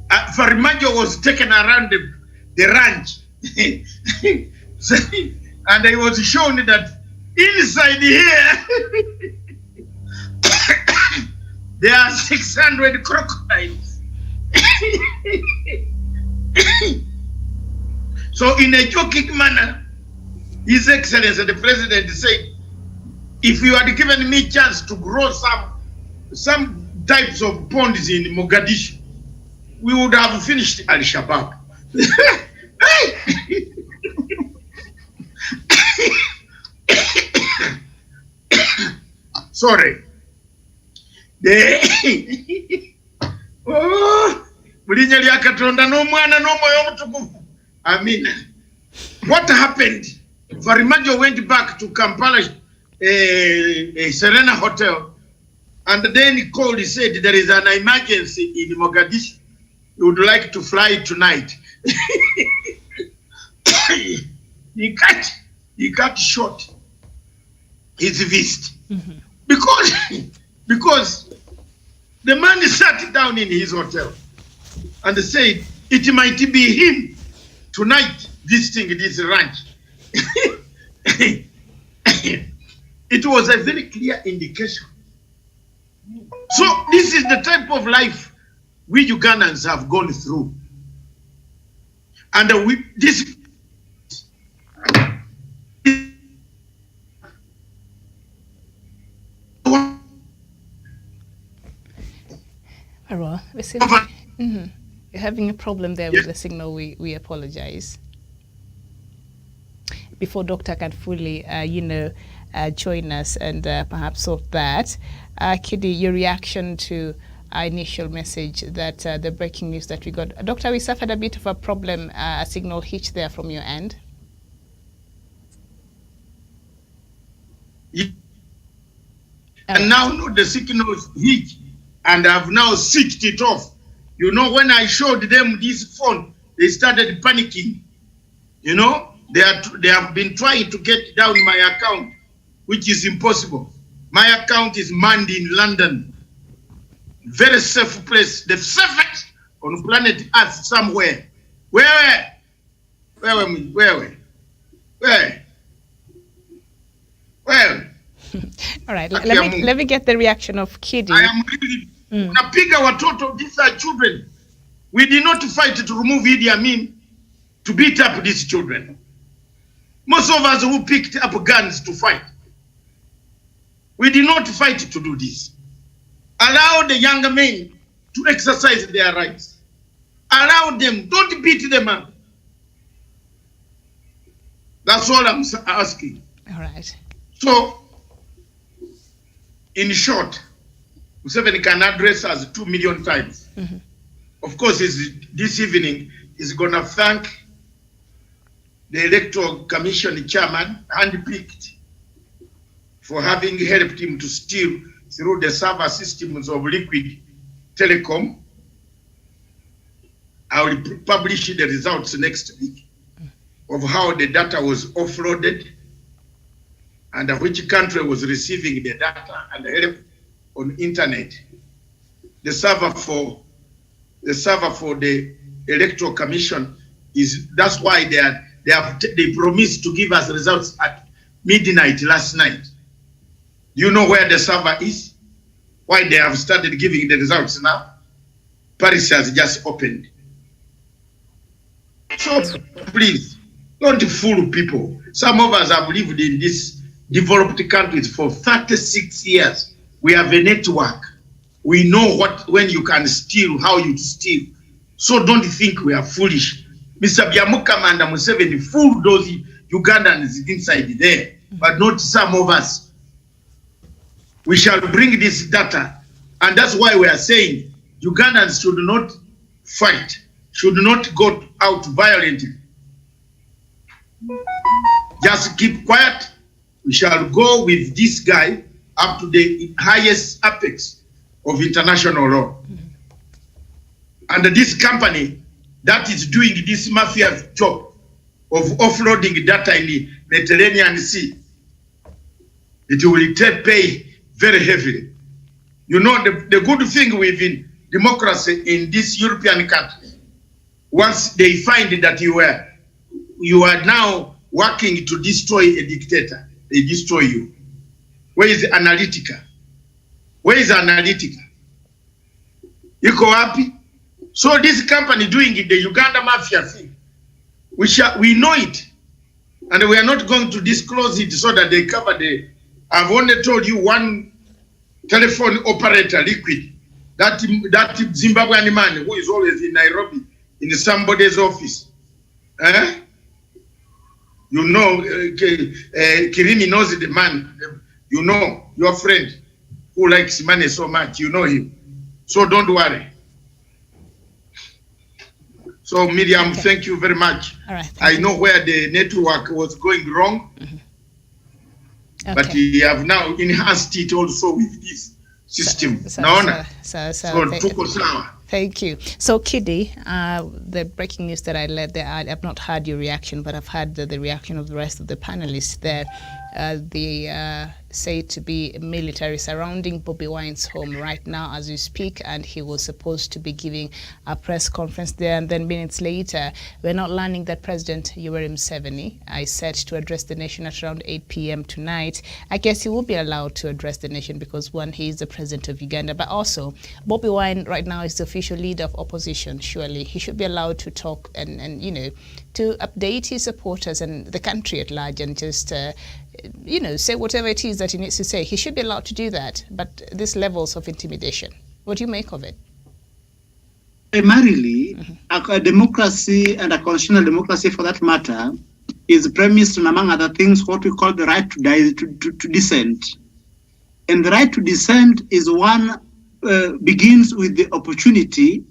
Farimajo was taken around the ranch. And I was shown that inside here, there are 600 crocodiles. So in a joking manner, His Excellency the President said, if you had given me chance to grow some types of ponds in Mogadishu, we would have finished Al-Shabaab. Sorry. What happened? Farimajo went back to Kampala, a Serena Hotel, and then he called, he said, there is an emergency in Mogadishu. He would like to fly tonight. He cut short his visit. Mm-hmm. Because the man sat down in his hotel and said, it might be him tonight visiting this ranch. It was a very clear indication. So this is the type of life we Ugandans have gone through. And this You're having a problem there with the signal. We apologize. Before Doctor can fully, join us and perhaps solve that, Kidi, your reaction to our initial message that the breaking news that we got. Doctor, we suffered a bit of a problem, a signal hitch there from your end. And now the signal hitch, and I've now switched it off. You know, when I showed them this phone, they started panicking. You know, they have been trying to get down my account, which is impossible. My account is manned in London. Very safe place, the safest on planet Earth somewhere. Where? All right, let me get the reaction of Kidi. I am really, unapiga watoto, these are children. We did not fight to remove Idi Amin to beat up these children. Most of us who picked up guns to fight, we did not fight to do this. Allow the younger men to exercise their rights. Allow them, don't beat them up. That's all I'm asking. All right. So, in short, Museveni can address us 2 million times. Of course, this evening, he's going to thank the Electoral Commission chairman, handpicked, for having helped him to steal through the server systems of Liquid Telecom. I will publish the results next week of how the data was offloaded and which country was receiving the data and help on internet. The server for the Electoral Commission that's why they promised to give us results at midnight last night. Do you know where the server is? Why they have started giving the results now? Paris has just opened. So please, don't fool people. Some of us have lived in these developed countries for 36 years. We have a network. We know when you can steal, how you steal. So don't think we are foolish. Mr. Byamukama and Museveni fooled those Ugandans inside there, but not some of us. We shall bring this data, and that's why we are saying Ugandans should not fight, should not go out violently. Just keep quiet. We shall go with this guy up to the highest apex of international law. And this company that is doing this mafia job of offloading data in the Mediterranean Sea, it will pay very heavily. You know, the good thing within democracy in this European country, once they find that you are now working to destroy a dictator, they destroy you. Where is Analytica? Where is Analytica? Yuko wapi? So this company doing it, the Uganda mafia thing, we know it, and we are not going to disclose it so that they cover the. I've only told you one telephone operator, Liquid, that Zimbabwean man who is always in Nairobi in somebody's office. You know, Kirimi knows the man. You know, your friend who likes money so much, you know him. So don't worry. So Miriam, thank you very much. All right, I know where the network was going wrong, but we have now enhanced it also with this system. Thank you. So Kidi, the breaking news that I led there, I've not heard your reaction, but I've heard the reaction of the rest of the panelists there. They say to be military surrounding Bobi Wine's home right now as we speak, and he was supposed to be giving a press conference there, and then minutes later we're not learning that President Yoweri Museveni is set to address the nation at around 8 p.m. tonight. I guess he will be allowed to address the nation because, one, he is the president of Uganda, but also Bobi Wine right now is the official leader of opposition. Surely he should be allowed to talk and you know, to update his supporters and the country at large, and just you know, say whatever it is that he needs to say. He should be allowed to do that. But these levels of intimidation, what do you make of it? Primarily, a democracy, and a constitutional democracy for that matter, is premised on, among other things, what we call the right to dissent. And the right to dissent is one, begins with the opportunity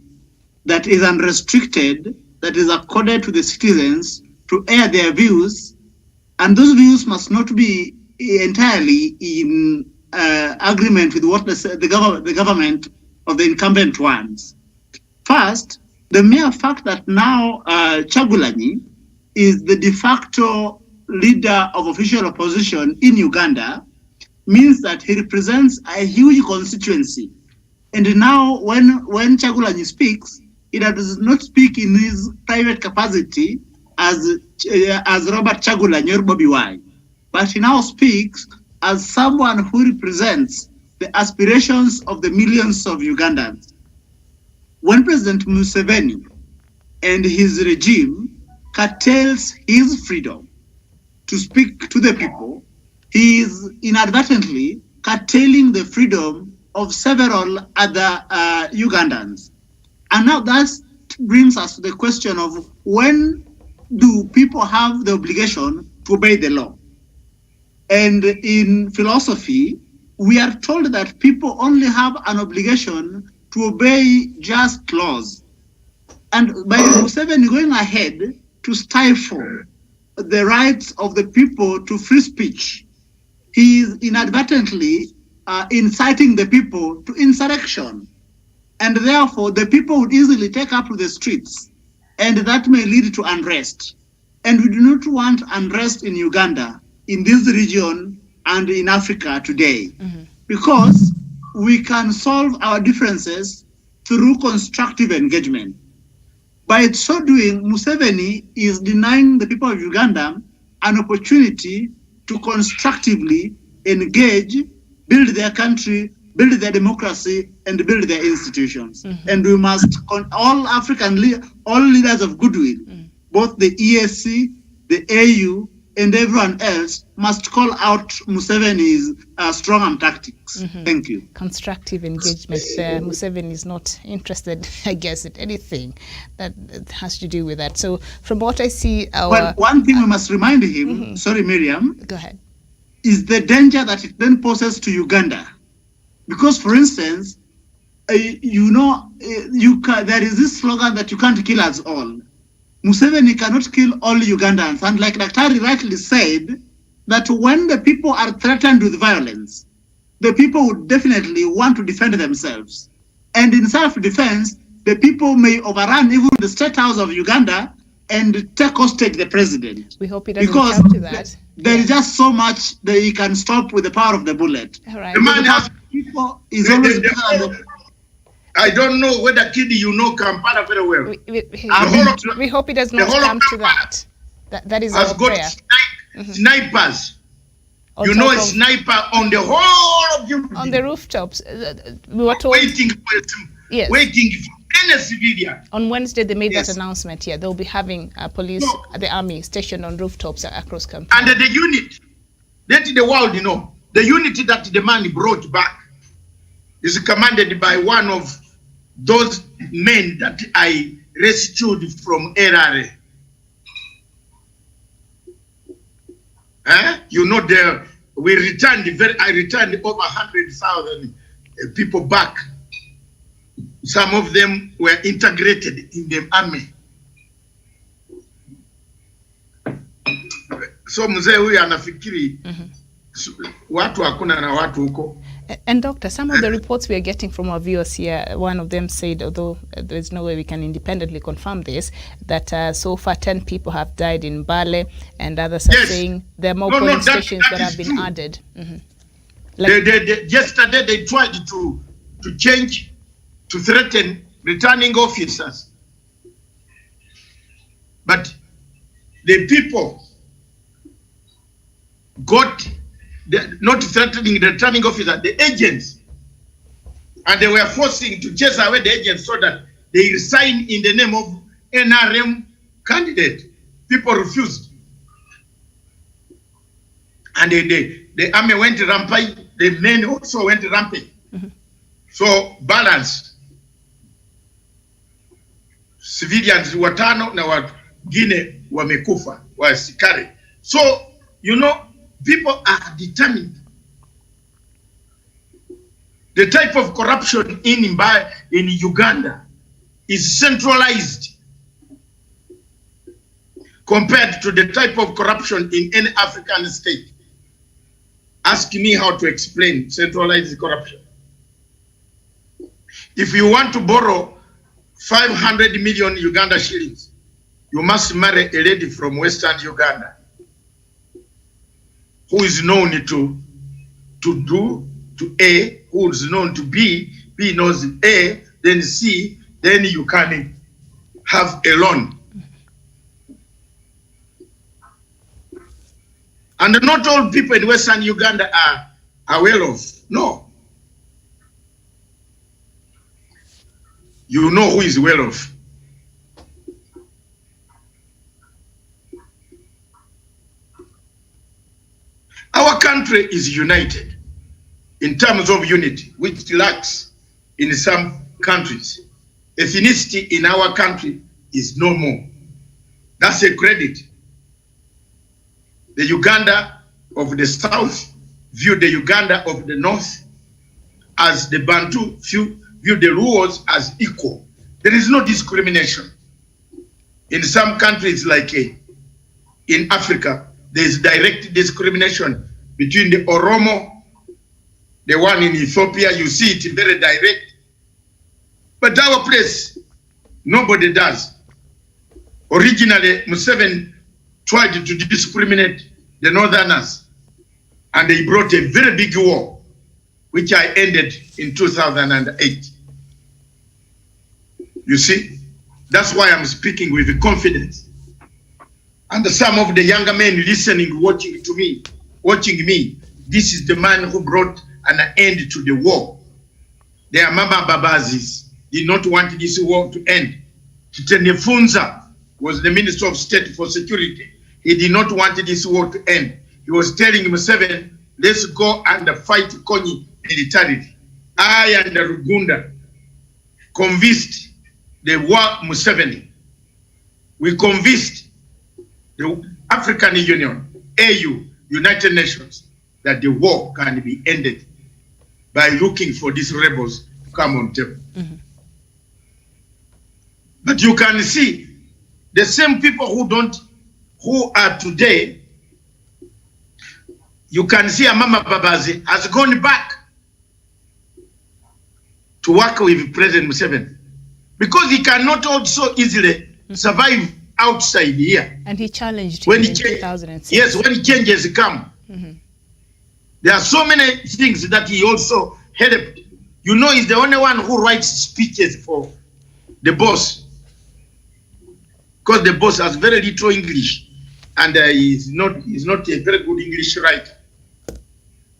that is unrestricted, that is accorded to the citizens to air their views, and those views must not be entirely in agreement with what the government of the incumbent wants. First, the mere fact that now Kyagulanyi is the de facto leader of official opposition in Uganda means that he represents a huge constituency. And now when Kyagulanyi speaks, he does not speak in his private capacity as Robert Kyagulanyi or Bobi Wine, but he now speaks as someone who represents the aspirations of the millions of Ugandans. When President Museveni and his regime curtails his freedom to speak to the people, he is inadvertently curtailing the freedom of several other Ugandans. And now that brings us to the question of when do people have the obligation to obey the law? And in philosophy, we are told that people only have an obligation to obey just laws. And by Museveni going ahead to stifle the rights of the people to free speech, he is inadvertently inciting the people to insurrection. And therefore, the people would easily take up to the streets, and that may lead to unrest. And we do not want unrest in Uganda, in this region, and in Africa today, because we can solve our differences through constructive engagement. By so doing, Museveni is denying the people of Uganda an opportunity to constructively engage, build their country, build their democracy, and build their institutions. And we must, all leaders of goodwill, both the EAC, the AU, and everyone else must call out Museveni's strong arm tactics. Thank you. Constructive engagement there. Museveni is not interested, I guess, in anything that has to do with that. So from what I see, well, one thing we must remind him, sorry, Miriam. Go ahead. Is the danger that it then poses to Uganda. Because, for instance, there is this slogan that you can't kill us all. Museveni cannot kill all Ugandans. And like Daktari rightly said, that when the people are threatened with violence, the people would definitely want to defend themselves. And in self-defense, the people may overrun even the State House of Uganda and take hostage the president. We hope it doesn't come to that. There is just so much that he can stop with the power of the bullet. All right. The man has people is always I don't know whether Kidi, you know Kampala very well. We hope it does not come to that. That is our prayer. Snipers. You know a sniper on the whole of you. On the rooftops. We were told. Waiting for any civilian. On Wednesday, they made that announcement here. They'll be having police, the army stationed on rooftops across Kampala. And the unit, let the world know, the unit that the man brought back is commanded by one of those men that I rescued from LRA. You know, I returned over 100,000 people back. Some of them were integrated in the army. So mzee huyu anafikiri watu hakuna na watu huko. And Doctor, some of the reports we are getting from our viewers here, one of them said, although there is no way we can independently confirm this, that so far 10 people have died in Bale, and others are saying there are more polling stations that have been added. Yesterday they tried to change, to threaten returning officers. But the people got, not threatening the returning officer, the agents. And they were forcing to chase away the agents so that they resign in the name of NRM candidate. People refused. And the army went rampant, the men also went rampant. So balance. Civilians watano na wengine wamekufa wasikari. So, you know, people are determined. The type of corruption in Uganda is centralized compared to the type of corruption in any African state. Ask me how to explain centralized corruption. If you want to borrow 500 million Uganda shillings, you must marry a lady from Western Uganda who is known to A, who is known to B, B knows A, then C, then you can have a loan. And not all people in Western Uganda are well off. No. You know who is well off. Our country is united in terms of unity, which lacks in some countries. Ethnicity in our country is no more. That's a credit. The Uganda of the South view the Uganda of the North as the Bantu, view the Luos as equal. There is no discrimination. In some countries like in Africa, there is direct discrimination between the Oromo, the one in Ethiopia, you see it very direct. But our place, nobody does. Originally, Museveni tried to discriminate the Northerners, and they brought a very big war, which I ended in 2008. You see, that's why I'm speaking with confidence. And some of the younger men listening, watching me, this is the man who brought an end to the war. Their Mama Babazis did not want this war to end. Titenefunza was the Minister of State for Security. He did not want this war to end. He was telling Museveni, let's go and fight Konyi militarily. I and Uganda convinced the war Museveni. We convinced the African Union, AU, United Nations, that the war can be ended by looking for these rebels to come on table. Mm-hmm. But you can see the same people who are today, you can see Mama Babazi has gone back to work with President Museveni because he cannot also easily survive outside here. And he challenged him in 2006. Yes, when changes come. Mm-hmm. There are so many things that he also helped. You know, he's the only one who writes speeches for the boss. Because the boss has very little English. And he's not a very good English writer.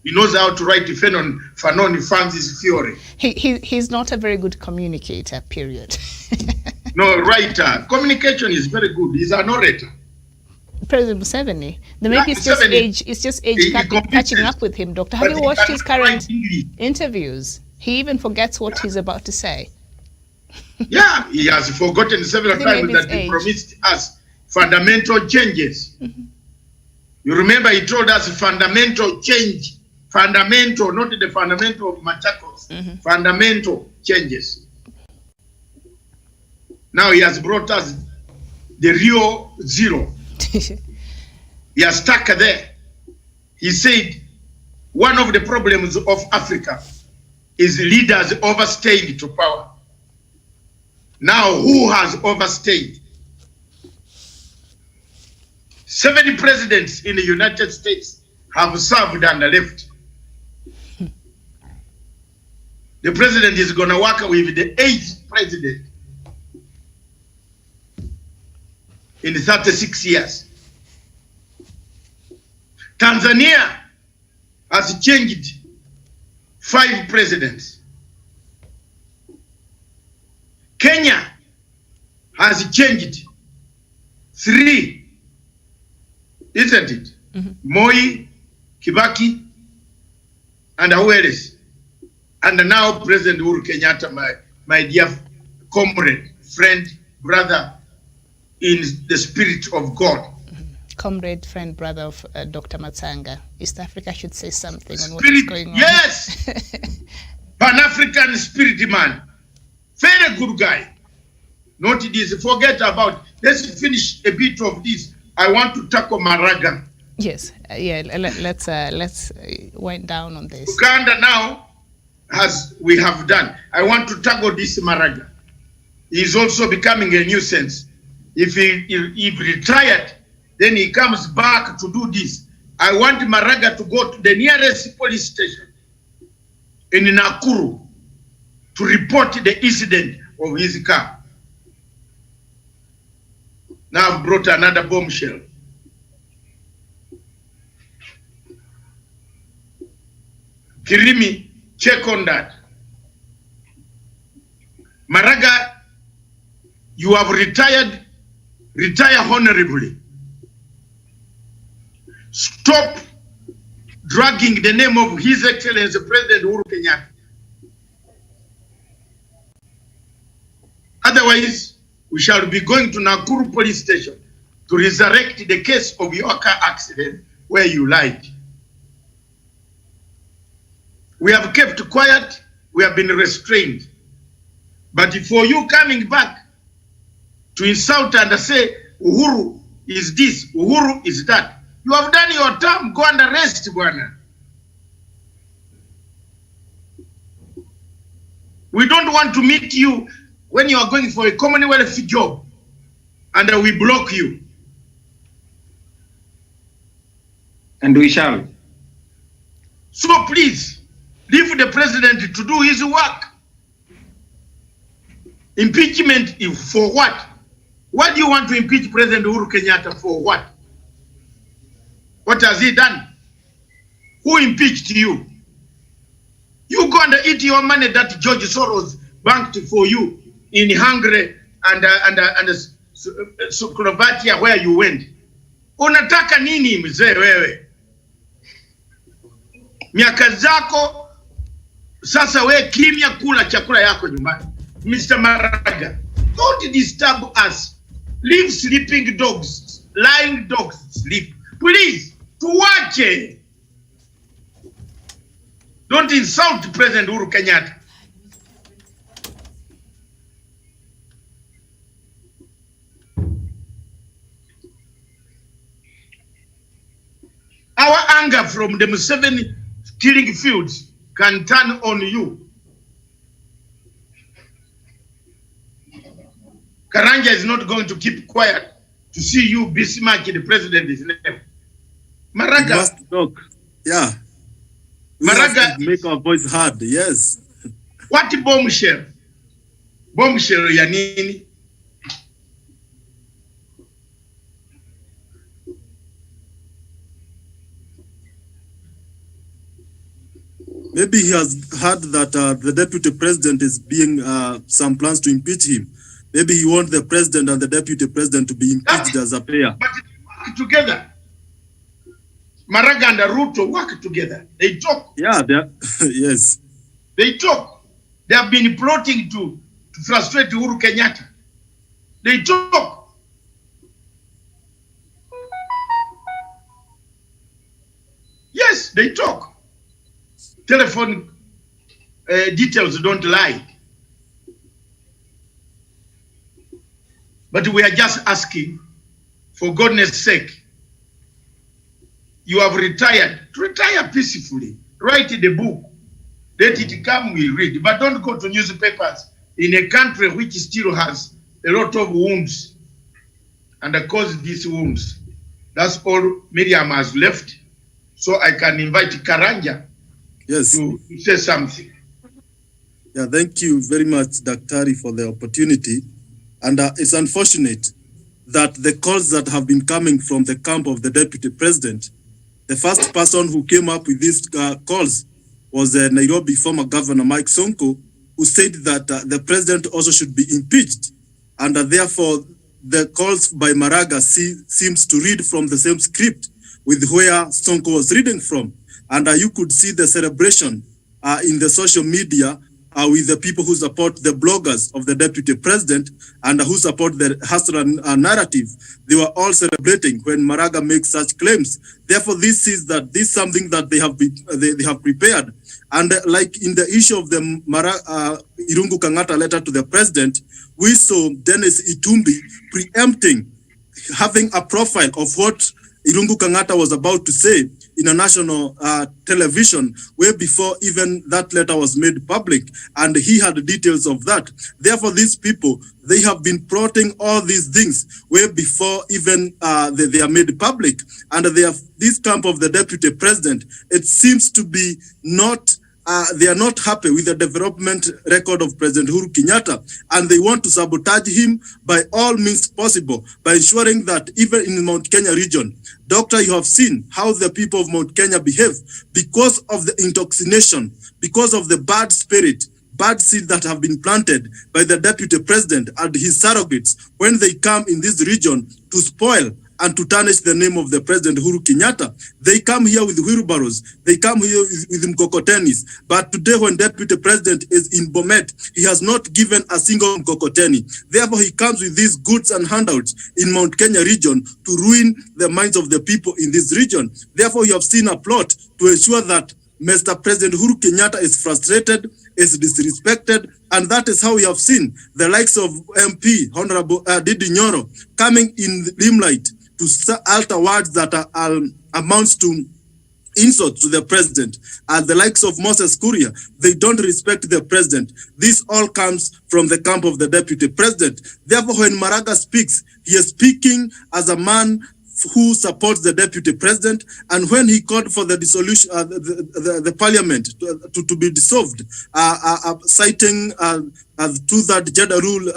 He knows how to write Fanon Francis theory. He's not a very good communicator, period. No, writer. Communication is very good. He's an orator. President Museveni. Maybe it's just age catching up with him, Doctor. Have you watched his current interviews? He even forgets what he's about to say. Yeah, he has forgotten several times that he promised us fundamental changes. Mm-hmm. You remember he told us fundamental change. Fundamental, not the fundamental of Machakos. Mm-hmm. Fundamental changes. Now he has brought us the real zero. He has stuck there. He said, one of the problems of Africa is leaders overstayed to power. Now, who has overstayed? 70 presidents in the United States have served and left. The president is going to work with the 8th president in 36 years. Tanzania has changed 5 presidents. Kenya has changed 3, isn't it? Mm-hmm. Moi, Kibaki, and who else? And now President Uhuru Kenyatta, my dear comrade, friend, brother, in the spirit of God. Mm-hmm. Comrade, friend, brother of Dr. Matsanga. East Africa should say something on what is going on. Yes! Pan-African spirit man. Very good guy. Not this. Forget about. Let's finish a bit of this. I want to tackle Maraga. Yes. Let's wind down on this. Uganda now, as we have done. I want to tackle this Maraga. He is also becoming a nuisance. If he retired, then he comes back to do this. I want Maraga to go to the nearest police station in Nakuru to report the incident of his car. Now I've brought another bombshell. Kirimi, check on that. Maraga, you have retired. Retire honorably. Stop dragging the name of His Excellency President Uhuru Kenyatta. Otherwise, we shall be going to Nakuru police station to resurrect the case of your car accident where you lied. We have kept quiet, we have been restrained. But for you coming back to insult and say, Uhuru is this, Uhuru is that, you have done your term, go and arrest, Bwana. We don't want to meet you when you are going for a Commonwealth job and we block you. And we shall. So please, leave the president to do his work. Impeachment is for what? What do you want to impeach President Uhuru Kenyatta for what? What has he done? Who impeached you? You go and eat your money that George Soros banked for you in Hungary and Slovakia where you went. Unataka nini mzee wewe? Miaka zako sasa we kimya, kula chakula yako nyumbani. Mr. Maraga, don't disturb us. Leave sleeping dogs, lying dogs sleep. Please, tuwache. Don't insult President Uhuru Kenyatta. Our anger from the Museveni killing fields can turn on you. Karanja is not going to keep quiet to see you besmirch the president's name. Maraga. We must talk. Yeah. Maraga. Make our voice heard. Yes. What bombshell? Bombshell ya nini? Maybe he has heard that the deputy president is being some plans to impeach him. Maybe he wants the president and the deputy president to be impeached as a pair. But they work together. Maraga and Ruto work together. They talk. Yeah, yes. They talk. They have been plotting to frustrate Uhuru Kenyatta. They talk. Yes, they talk. Telephone details don't lie. But we are just asking, for goodness sake, you have retired. Retire peacefully. Write the book. Let it come, we read. But don't go to newspapers in a country which still has a lot of wounds and cause these wounds. That's all Miriam has left. So I can invite Karanja to say something. Yeah, thank you very much, Daktari, for the opportunity. And it's unfortunate that the calls that have been coming from the camp of the deputy president, the first person who came up with these calls was Nairobi former governor Mike Sonko, who said that the president also should be impeached. And therefore, the calls by Maraga seems to read from the same script with where Sonko was reading from. And you could see the celebration in the social media with the people who support the bloggers of the deputy president and who support the Hasra narrative. They were all celebrating when Maraga makes such claims. Therefore, this is something that they have prepared. And like in the issue of the Irungu Kangata letter to the president, we saw Dennis Itumbi preempting, having a profile of what Irungu Kangata was about to say in a national television way before even that letter was made public, and he had details of that. Therefore, these people, they have been plotting all these things way before even they are made public. And they have this camp of the deputy president. It seems to be not they are not happy with the development record of President Uhuru Kenyatta, and they want to sabotage him by all means possible, by ensuring that even in the Mount Kenya region, Doctor, you have seen how the people of Mount Kenya behave because of the intoxication, because of the bad spirit, bad seed that have been planted by the deputy president and his surrogates when they come in this region to spoil and to tarnish the name of the President Uhuru Kenyatta. They come here with wheelbarrows, they come here with mkokotenis. But today when Deputy President is in Bomet, he has not given a single mkokoteni. Therefore, he comes with these goods and handouts in Mount Kenya region to ruin the minds of the people in this region. Therefore, you have seen a plot to ensure that Mr. President Uhuru Kenyatta is frustrated, is disrespected, and that is how we have seen the likes of MP, Honorable Didi Nyoro, coming in the limelight to alter words that amounts to insult to the president. And the likes of Moses Kuria, they don't respect the president. This all comes from the camp of the deputy president. Therefore, when Maraga speaks, he is speaking as a man who supports the deputy president, and when he called for the dissolution, the parliament to be dissolved, citing two-third gender rule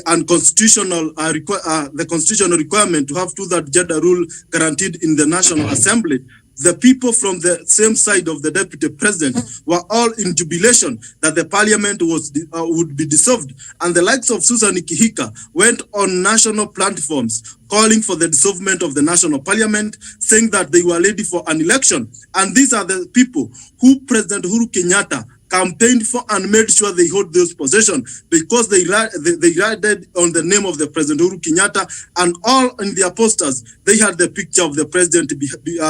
and constitutional the constitutional requirement to have two-third gender rule guaranteed in the National Assembly, the people from the same side of the deputy president were all in jubilation that the parliament would be dissolved. And the likes of Susan Kihika went on national platforms calling for the dissolvement of the national parliament, saying that they were ready for an election. And these are the people who President Uhuru Kenyatta campaigned for and made sure they hold those positions, because they rided on the name of the President Uhuru Kenyatta, and all in their posters they had the picture of the president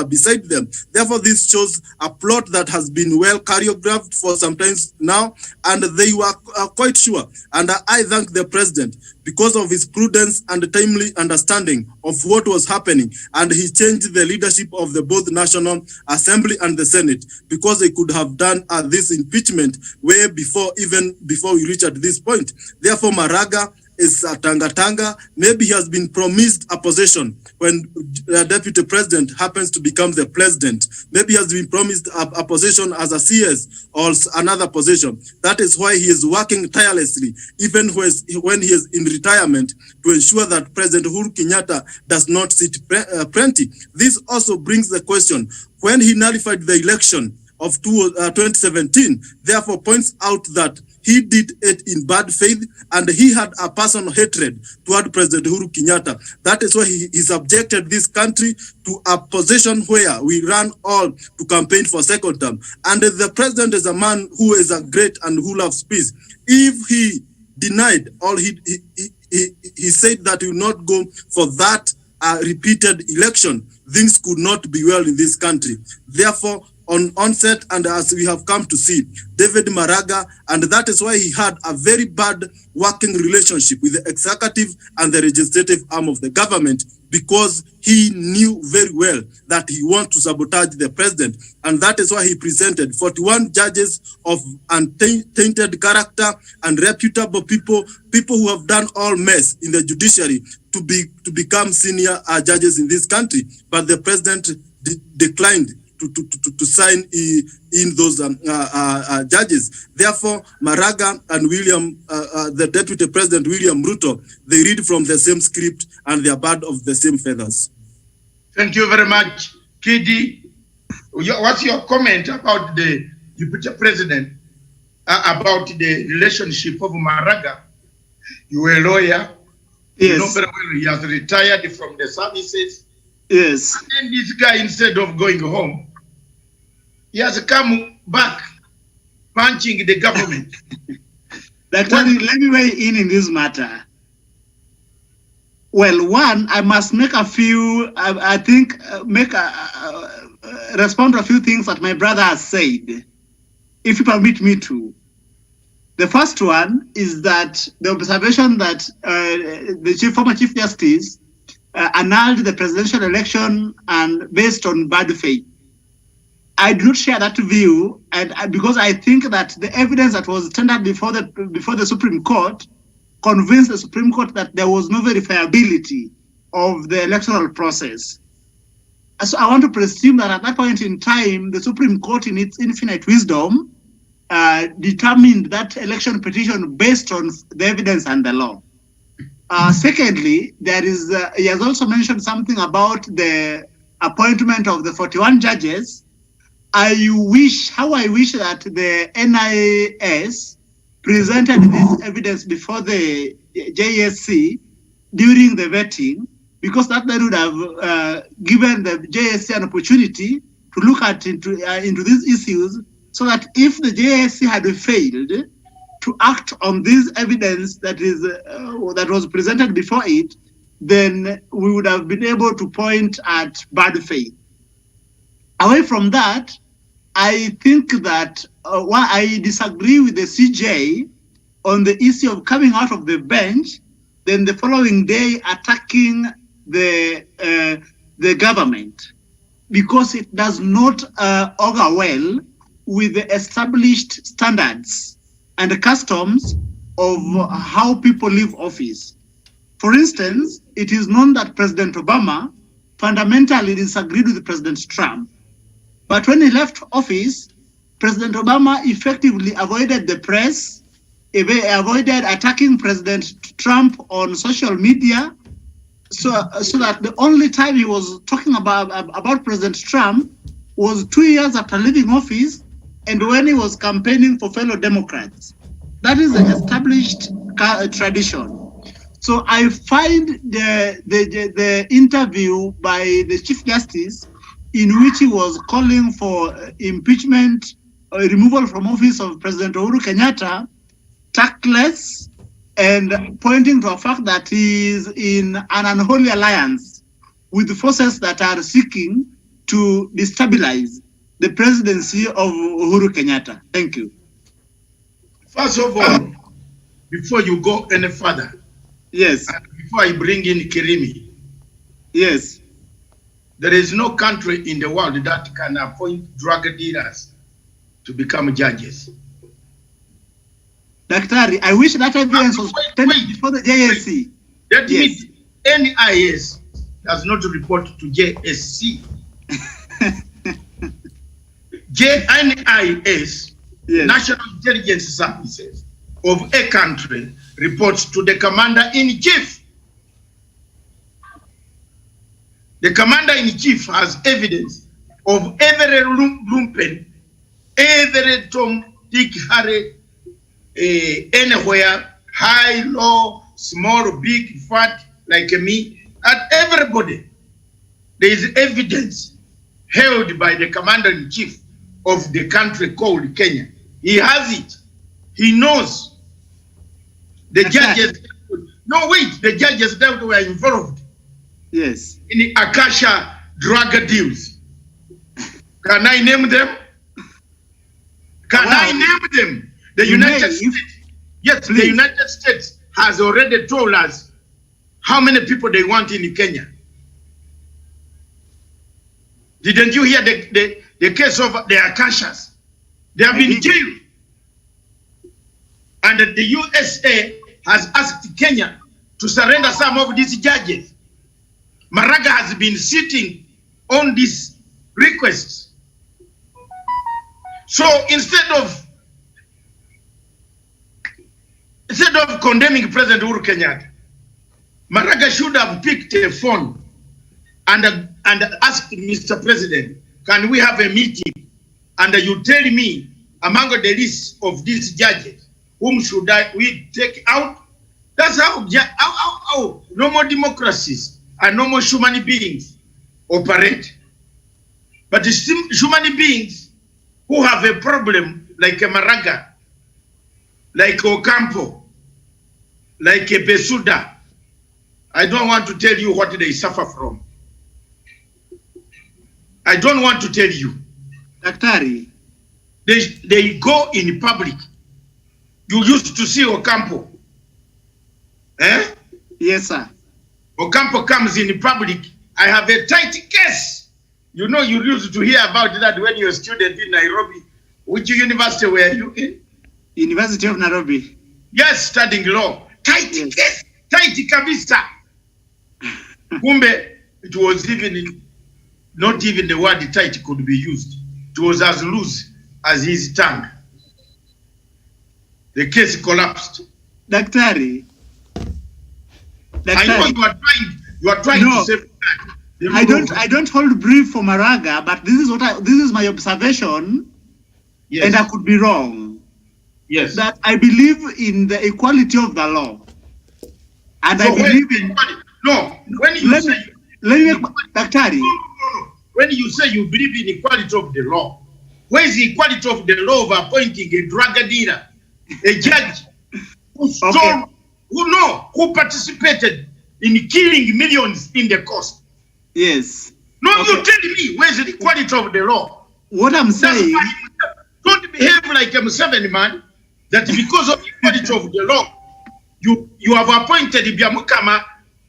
beside them. Therefore, this shows a plot that has been well choreographed for some time now, and they were quite sure. And I thank the president because of his prudence and timely understanding of what was happening, and he changed the leadership of the both National Assembly and the Senate, because they could have done this impeachment way before, even before we reach at this point. Therefore, Maraga is a tanga. Maybe he has been promised a position when the deputy president happens to become the president. Maybe he has been promised a position as a CS or another position. That is why he is working tirelessly, even when he is in retirement, to ensure that President Uhuru Kenyatta does not sit plenty. This also brings the question, when he nullified the election of 2017, therefore points out that he did it in bad faith, and he had a personal hatred toward President Uhuru Kenyatta. That is why he subjected this country to a position where we ran all to campaign for second term. And the president is a man who is a great and who loves peace. If he denied, or he said that he will not go for that repeated election, things could not be well in this country. Therefore, on onset, and as we have come to see, David Maraga, and that is why he had a very bad working relationship with the executive and the legislative arm of the government, because he knew very well that he wanted to sabotage the president. And that is why he presented 41 judges of untainted character and reputable people who have done all mess in the judiciary to become senior judges in this country. But the president declined to sign in those judges. Therefore, Maraga and the Deputy President William Ruto, they read from the same script and they are birds of the same feathers. Thank you very much, Kidi. What's your comment about the Deputy President, about the relationship of Maraga? You were a lawyer. Yes. You know very well he has retired from the services. Yes. And then this guy, instead of going home, he has come back punching the government. Let me weigh in this matter. Well, one, I must make a few, respond to a few things that my brother has said, if you permit me to. The first one is that the observation that the former Chief Justice annulled the presidential election and based on bad faith. I do not share that view, and because I think that the evidence that was tendered before the Supreme Court convinced the Supreme Court that there was no verifiability of the electoral process. So I want to presume that at that point in time, the Supreme Court, in its infinite wisdom, determined that election petition based on the evidence and the law. Secondly, there is he has also mentioned something about the appointment of the 41 judges. I wish that the NIS presented this evidence before the JSC during the vetting, because that would have given the JSC an opportunity to look into these issues, so that if the JSC had failed to act on this evidence that was presented before it, then we would have been able to point at bad faith. Away from that, I think that I disagree with the CJ on the issue of coming out of the bench, then the following day attacking the government, because it does not augur well with the established standards and the customs of how people leave office. For instance, it is known that President Obama fundamentally disagreed with President Trump. But when he left office, President Obama effectively avoided the press, avoided attacking President Trump on social media, so that the only time he was talking about President Trump was 2 years after leaving office, and when he was campaigning for fellow Democrats. That is an established tradition. So I find the interview by the Chief Justice, in which he was calling for impeachment or removal from office of President Uhuru Kenyatta, tactless, and pointing to a fact that he is in an unholy alliance with forces that are seeking to destabilize the presidency of Uhuru Kenyatta. Thank you. First of all, before you go any further, yes, and before I bring in Kirimi, yes, there is no country in the world that can appoint drug dealers to become judges. Daktari, I wish that evidence was presented before the JSC. That means NIS does not report to JSC. NIS, National Intelligence Services of a country, reports to the Commander-in-Chief. The Commander-in-Chief has evidence of every lumpen, every Tom, Dick, Harry, anywhere, high, low, small, big, fat, like me, and everybody. There is evidence held by the Commander-in-Chief of the country called Kenya. He has it. He knows. The judges, no wait, the judges that were involved. Yes. In the Akasha drug deals. Can I name them? Can I name them? The United States. Yes, please. The United States has already told us how many people they want in Kenya. Didn't you hear the case of the Akashas? They have been jailed. And the USA has asked Kenya to surrender some of these judges. Maraga has been sitting on these requests. So instead of condemning President Uhuru Kenyatta, Maraga should have picked a phone and asked Mr. President, can we have a meeting? And you tell me, among the list of these judges, whom should we take out? That's how normal democracies and normal human beings operate. But the human beings who have a problem, like a Maraga, like Ocampo, like a Besuda, I don't want to tell you what they suffer from. I don't want to tell you. Daktari, they go in public. You used to see Ocampo. Eh? Yes, sir. Ocampo comes in public. I have a tight case. You know, you used to hear about that when you were a student in Nairobi. Which university were you in? University of Nairobi. Yes, studying law. Tight case. Tight kabisa. Kumbe, it was even not even the word tight could be used. It was as loose as his tongue. The case collapsed. Daktari. I know you are trying to save that. I don't hold brief for Maraga, but this is my observation. Yes. And I could be wrong. Yes. That I believe in the equality of the law. And so I believe in when you say Daktari. When you say you believe in equality of the law, where is the equality of the law of appointing a drug dealer, a judge who stole, who participated in killing millions in the coast? Yes. No, you tell me where is the equality of the law? What I'm saying, don't behave like a Museveni man, that because of the equality of the law, you have appointed Byamukama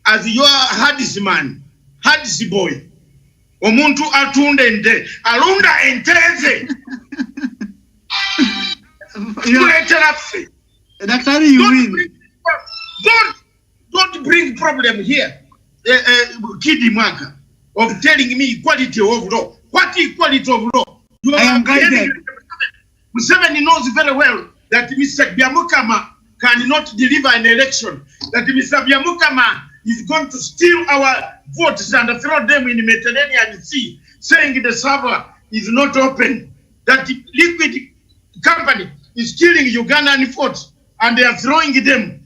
as your hardest man, hardest boy. Omuntu atunda ente, alunda enteze. Daktari, you win. Don't bring problem here, Kidi Mwaka, of telling me equality of law. What equality of law? I am guided. Museveni knows very well that Mr. Byamukama cannot deliver an election, that Mr. Byamukama is going to steal our votes and throw them in the Mediterranean Sea, saying the server is not open, that the liquid company is stealing Ugandan votes and they are throwing them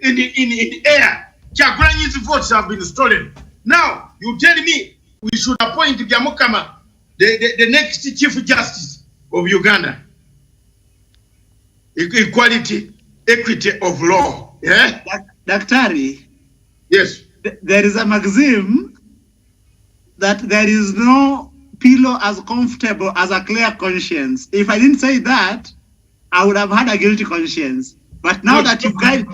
in the air. Kyagulanyi's votes have been stolen. Now, you tell me we should appoint Byamukama, the next Chief Justice of Uganda. Equality, equity of law. Yeah? Daktari. Yes. There is a maxim that there is no pillow as comfortable as a clear conscience. If I didn't say that, I would have had a guilty conscience. But now that you've guided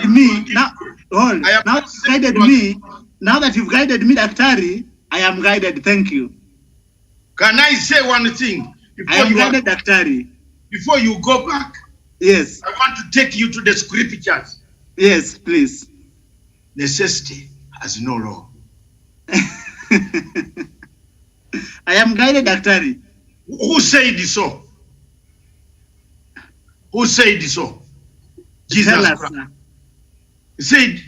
me, Daktari, I am guided. Thank you. Can I say one thing? I am guided, Daktari. Before you go back, yes, I want to take you to the scriptures. Yes, please. Necessity has no law. I am guided, Daktari. Who said so? Who said so? Jesus Christ. He said,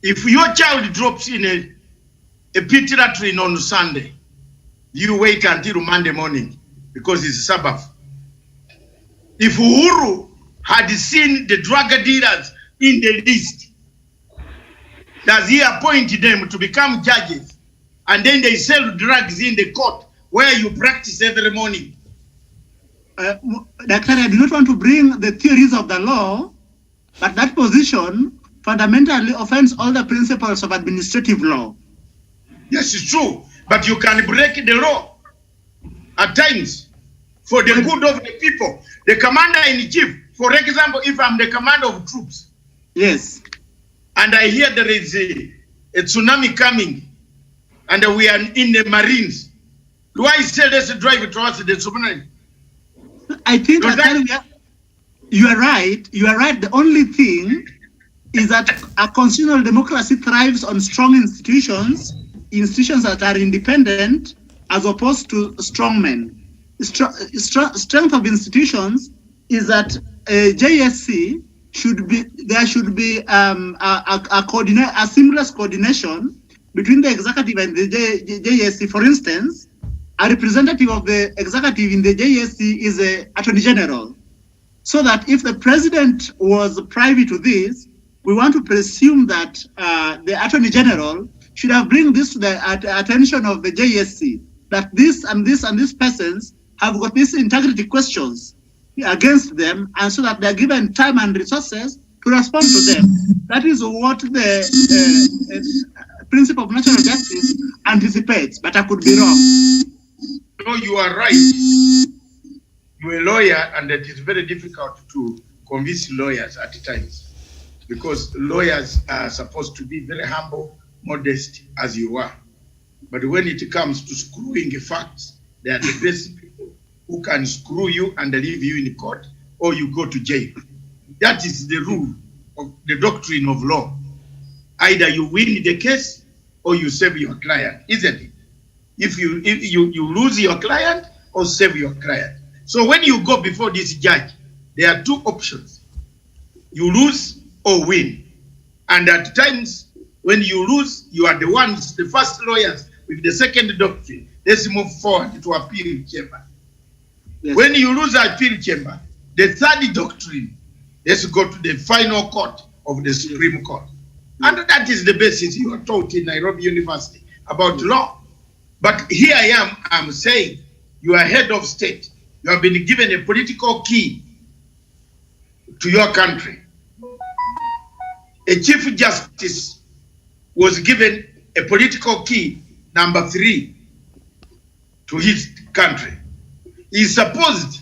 if your child drops in a pit latrine on Sunday, you wait until Monday morning because it's Sabbath. If Uhuru had seen the drug dealers in the list, does he appoint them to become judges and then they sell drugs in the court where you practice every morning? Doctor, I do not want to bring the theories of the law, but that position fundamentally offends all the principles of administrative law. Yes, it's true, but you can break the law at times for the good of the people. The commander-in-chief, for example, if I'm the commander of troops, yes, and I hear there is a tsunami coming, and we are in the Marines, do I say let's drive towards the tsunami? I think you are right. You are right. The only thing is that a constitutional democracy thrives on strong institutions that are independent, as opposed to strongmen. Strength of institutions is that JSC should be a seamless coordination between the executive and the JSC. For instance, a representative of the executive in the JSC is the Attorney General. So that if the president was privy to this, we want to presume that the Attorney General should have bring this to the attention of the JSC, that this and this and these persons have got these integrity questions against them, and so that they are given time and resources to respond to them. That is what the principle of natural justice anticipates, but I could be wrong. No, you are right. You're a lawyer, and it is very difficult to convince lawyers at times, because lawyers are supposed to be very humble, modest as you are. But when it comes to screwing facts, they are the best people who can screw you and leave you in court, or you go to jail. That is the rule of the doctrine of law. Either you win the case or you save your client, isn't it? if you lose your client or save your client. So when you go before this judge, there are two options. You lose or win. And at times, when you lose, you are the ones, the first lawyers with the second doctrine. Let's move forward to appeal chamber. Yes. When you lose appeal chamber, the third doctrine, let's go to the final court of the Supreme Court. And that is the basis you are taught in Nairobi University about law. But here I'm saying, you are head of state. You have been given a political key to your country. A chief justice was given a political key, number 3, to his country. He is supposed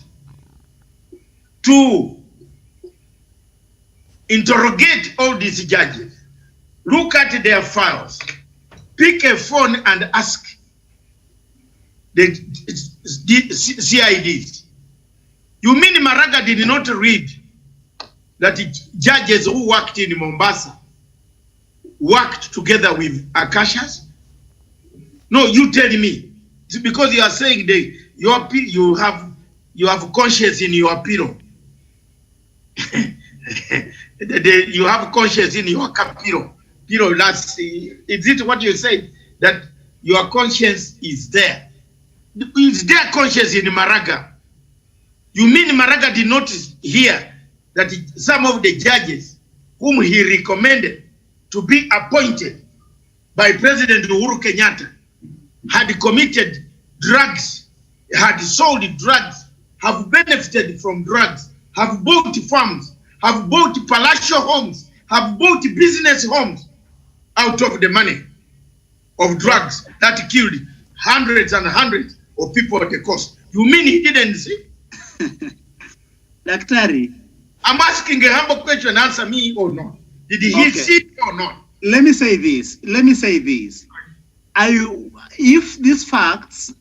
to interrogate all these judges, look at their files, pick a phone and ask the CIDs. You mean Maraga did not read that the judges who worked in Mombasa worked together with Akashas? No, you tell me. It's because you are saying you have conscience in your pillow. You have conscience in your pillow. Is it what you said? That your conscience is there? Is there conscience in Maraga? You mean Maraga did not hear that some of the judges whom he recommended to be appointed by President Uhuru Kenyatta had committed drugs, had sold drugs, have benefited from drugs, have bought farms, have bought palatial homes, have bought business homes out of the money of drugs that killed hundreds and hundreds of people at the coast? You mean he didn't see? Daktari, I'm asking a humble question, answer me or not. Did he see or not? Let me say this. If these facts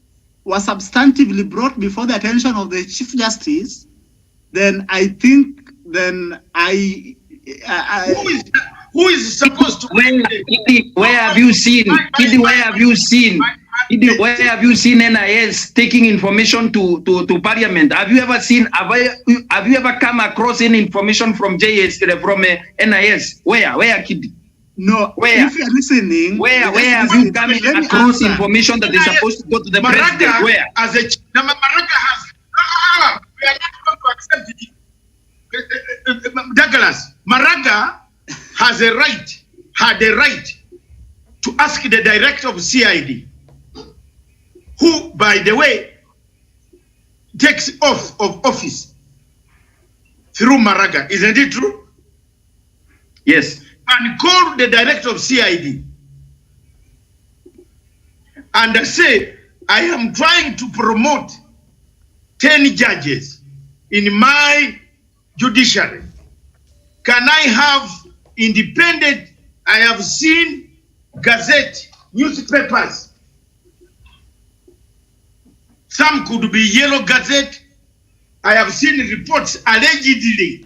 were substantively brought before the attention of the Chief Justice, then I think who is supposed to where have you seen NIS taking information to Parliament? Have you ever come across any information from NIS? Where Kidi? No, where? If you're listening, where have you come across information that is supposed to go to the president? Where? Maraga has we are not going to accept it. Douglas, Maraga had a right to ask the director of CID, who, by the way, takes oath of office through Maraga. Isn't it true? Yes. And call the director of CID and say, I am trying to promote 10 judges in my judiciary. Can I have independent? I have seen gazette, newspapers. Some could be Yellow Gazette. I have seen reports allegedly,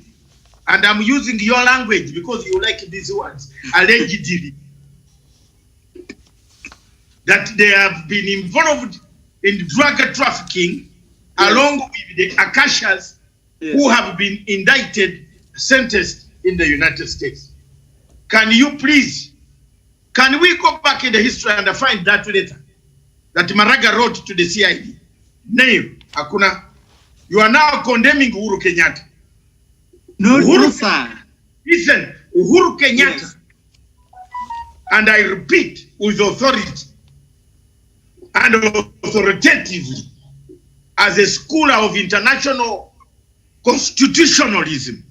and I'm using your language because you like these words, allegedly, that they have been involved in drug trafficking, yes, along with the Akashas, yes, who have been indicted, sentenced in the United States. Can you please, can we go back in the history and find that letter that Maraga wrote to the CID? Name, Akuna. You are now condemning Uhuru Kenyatta. No, Uhuru, sir. Listen, Uhuru Kenyatta, yes, and I repeat with authority and authoritatively, as a scholar of international constitutionalism.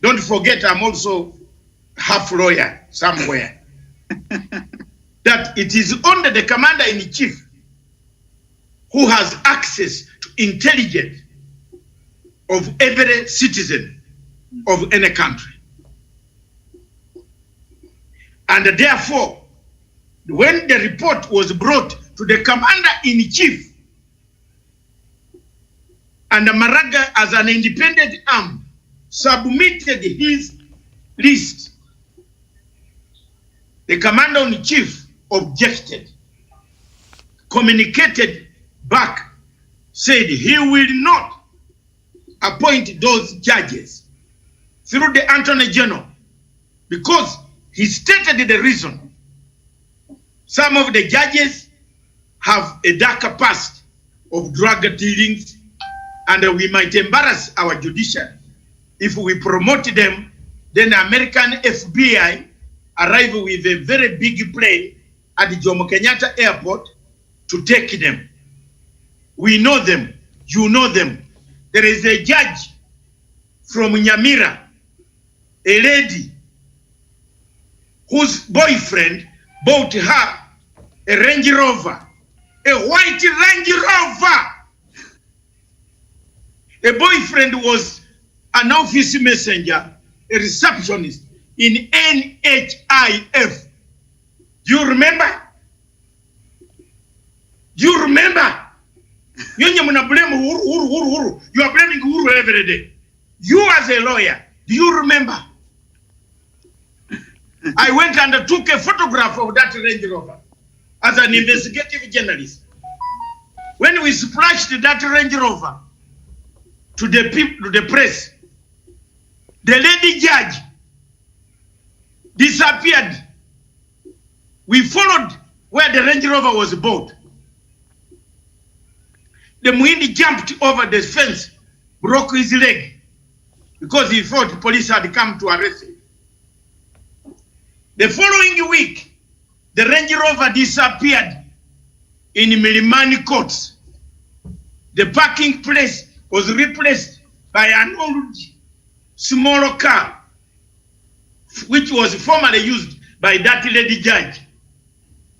Don't forget, I'm also half lawyer somewhere. That it is only the commander-in-chief who has access to intelligence of every citizen of any country. And therefore, when the report was brought to the commander-in-chief, and Maraga, as an independent arm, submitted his list, the commander-in-chief objected communicated back, said he will not appoint those judges through the Attorney General because he stated the reason. Some of the judges have a darker past of drug dealings, and we might embarrass our judiciary. If we promote them, then the American FBI arrive with a very big plane at the Jomo Kenyatta Airport to take them. We know them. You know them. There is a judge from Nyamira, a lady whose boyfriend bought her a Range Rover, a white Range Rover. A boyfriend was an office messenger, a receptionist in NHIF. Do you remember? Do you remember? You are blaming Uhuru every day. You as a lawyer, do you remember? I went and took a photograph of that Range Rover as an investigative journalist. When we splashed that Range Rover to the people, to the press, the lady judge disappeared. We followed where the Range Rover was bought. The Muhindi jumped over the fence, broke his leg because he thought police had come to arrest him. The following week, the Range Rover disappeared in Milimani courts. The parking place was replaced by an old smaller car, which was formerly used by that lady judge.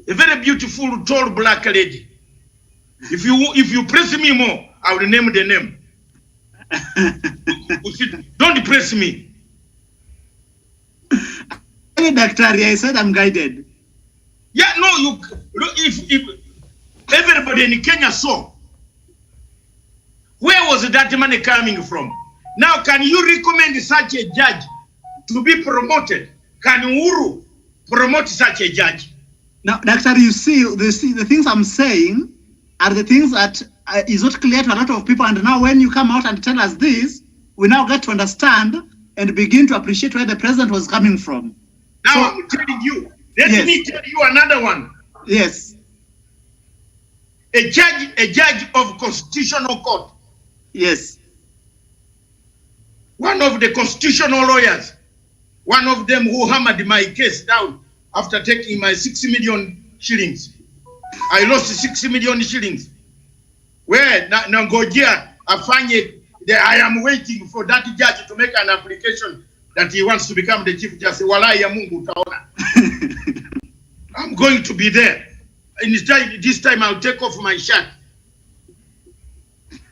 A very beautiful, tall, black lady. If you press me more, I will name the name. Don't press me. Hey, Doctor, I said I'm guided. Yeah, no, if everybody in Kenya saw, where was that money coming from? Now, can you recommend such a judge to be promoted? Can Uhuru promote such a judge? Now, Doctor, you see the things I'm saying are the things that is not clear to a lot of people. And now when you come out and tell us this, we now get to understand and begin to appreciate where the president was coming from. Now so, I'm telling you, let me tell you another one. Yes. A judge of Constitutional Court. Yes. One of the constitutional lawyers, one of them who hammered my case down after taking my 6 million shillings. I lost 6 million shillings. Where Nangojia Afanye, I am waiting for that judge to make an application that he wants to become the Chief Justice. Walai ya Mungu utaona. I'm going to be there. And this time I'll take off my shirt.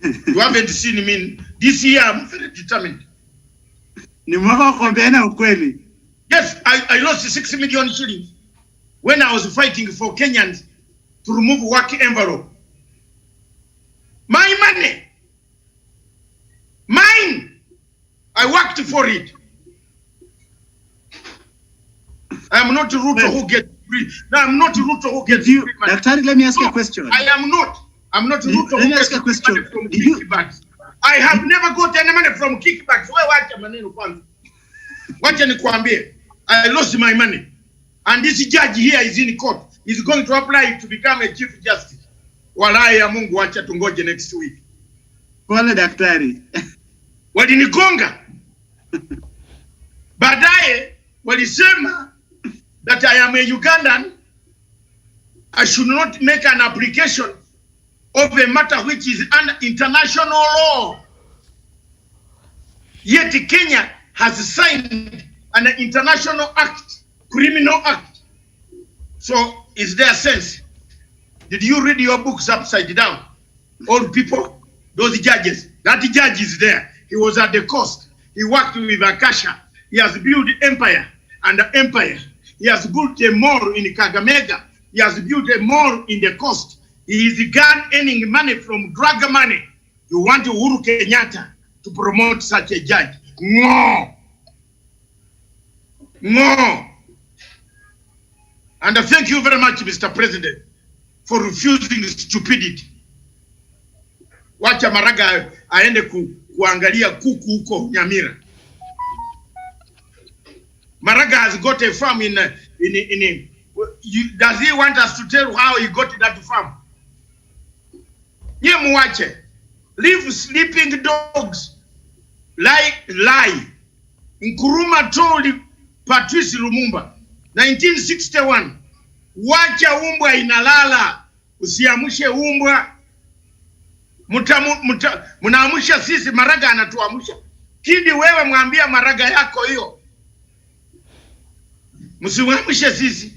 You haven't seen me. This year I'm very determined. Yes, I lost 6 million shillings when I was fighting for Kenyans to remove work envelope. My money. Mine. I worked for it. I am not Ruto who gets free. No, I'm not Ruto who gets free money. Doctor, let me ask you a question. I am not. I'm not Ruto who gets money from kickbacks. I have never got any money from kickbacks. I lost my money. And this judge here is in court. He's going to apply to become a Chief Justice. Walai ya Mungu wacha tungoje next week. Pole daktari. Walinigonga. Baadaye walisema that I am a Ugandan. I should not make an application of a matter which is under international law. Yet Kenya has signed an international act, criminal act. So is there sense? Did you read your books upside down? Old people, those judges. That judge is there. He was at the coast. He worked with Akasha. He has built empire and empire. He has built a mall in Kagamega. He has built a mall in the coast. He is earning money from drug money. You want Uhuru Kenyatta to promote such a judge? No. No. And thank you very much, Mr. President. for refusing stupidity. Wacha Maraga aende kuangalia kuku huko Nyamira. Maraga has got a farm in does he want us to tell how he got that farm? Ye muache. Leave sleeping dogs. Lie. Nkuruma told Patrice Lumumba 1961, wacha umbwa inalala, usiamushe umbwa. Mnaamusha sisi, Maraga anatuamusha. Kidi wewe mwambia Maraga yako hiyo. Msiwamushe sisi.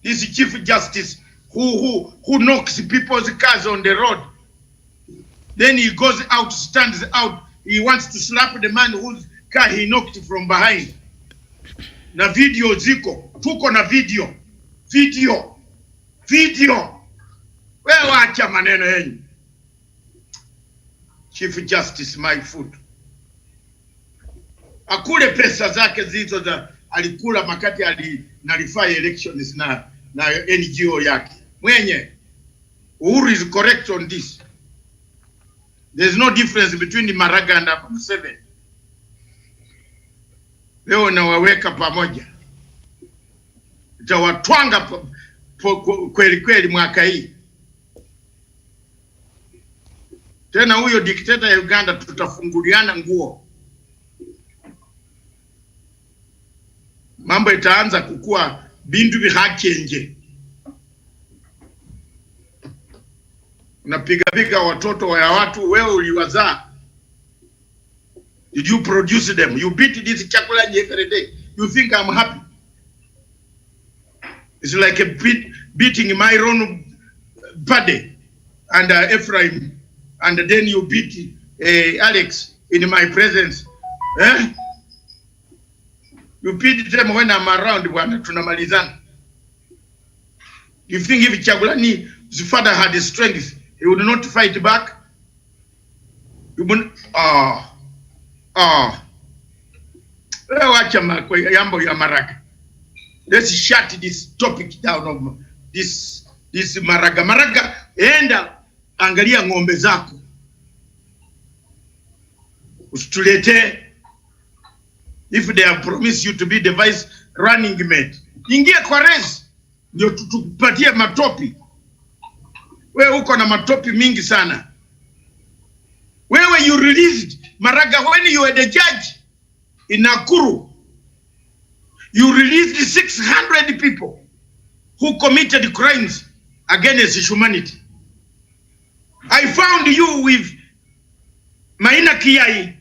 This Chief Justice who knocks people's cars on the road. Then he goes out, stands out. He wants to slap the man whose car he knocked from behind. Na video ziko. Tuko na video. Wewe acha maneno yenu. Chief Justice my foot. Akule pesa zake zizo za alikula makati nalify elections na NGO yake. Mwenye Uhuru is correct on this. There's no difference between the Maraga and Museveni. Leo nawaweka pamoja. Itawatwanga kweli mwaka hii. Tena huyo dikteta ya Uganda tutafunguliana nguo. Mambo itaanza kukua bindu bihachenje. Unapiga watoto wa watu, wewe uliwazaa. Did you produce them? You beat this chakula every day. You think I'm happy? It's like a beating my own body and Ephraim, and then you beat Alex in my presence. Eh? You beat them when I'm around, bwana, tunamalizana. You think if Chagulani, his father had the strength, he would not fight back? You would, Yambo ya Maraga. Let's shut this topic down of this Maraga. Maraga, enda angalia ngombe zako. Usitulete. If they have promised you to be the vice running mate, ingia kwa race ndio tukupatie matopi. Wewe uko na matopi mingi sana. Wewe you released Maraga when you were the judge in Nakuru. You released 600 people who committed crimes against humanity. I found you with Maina Kiai,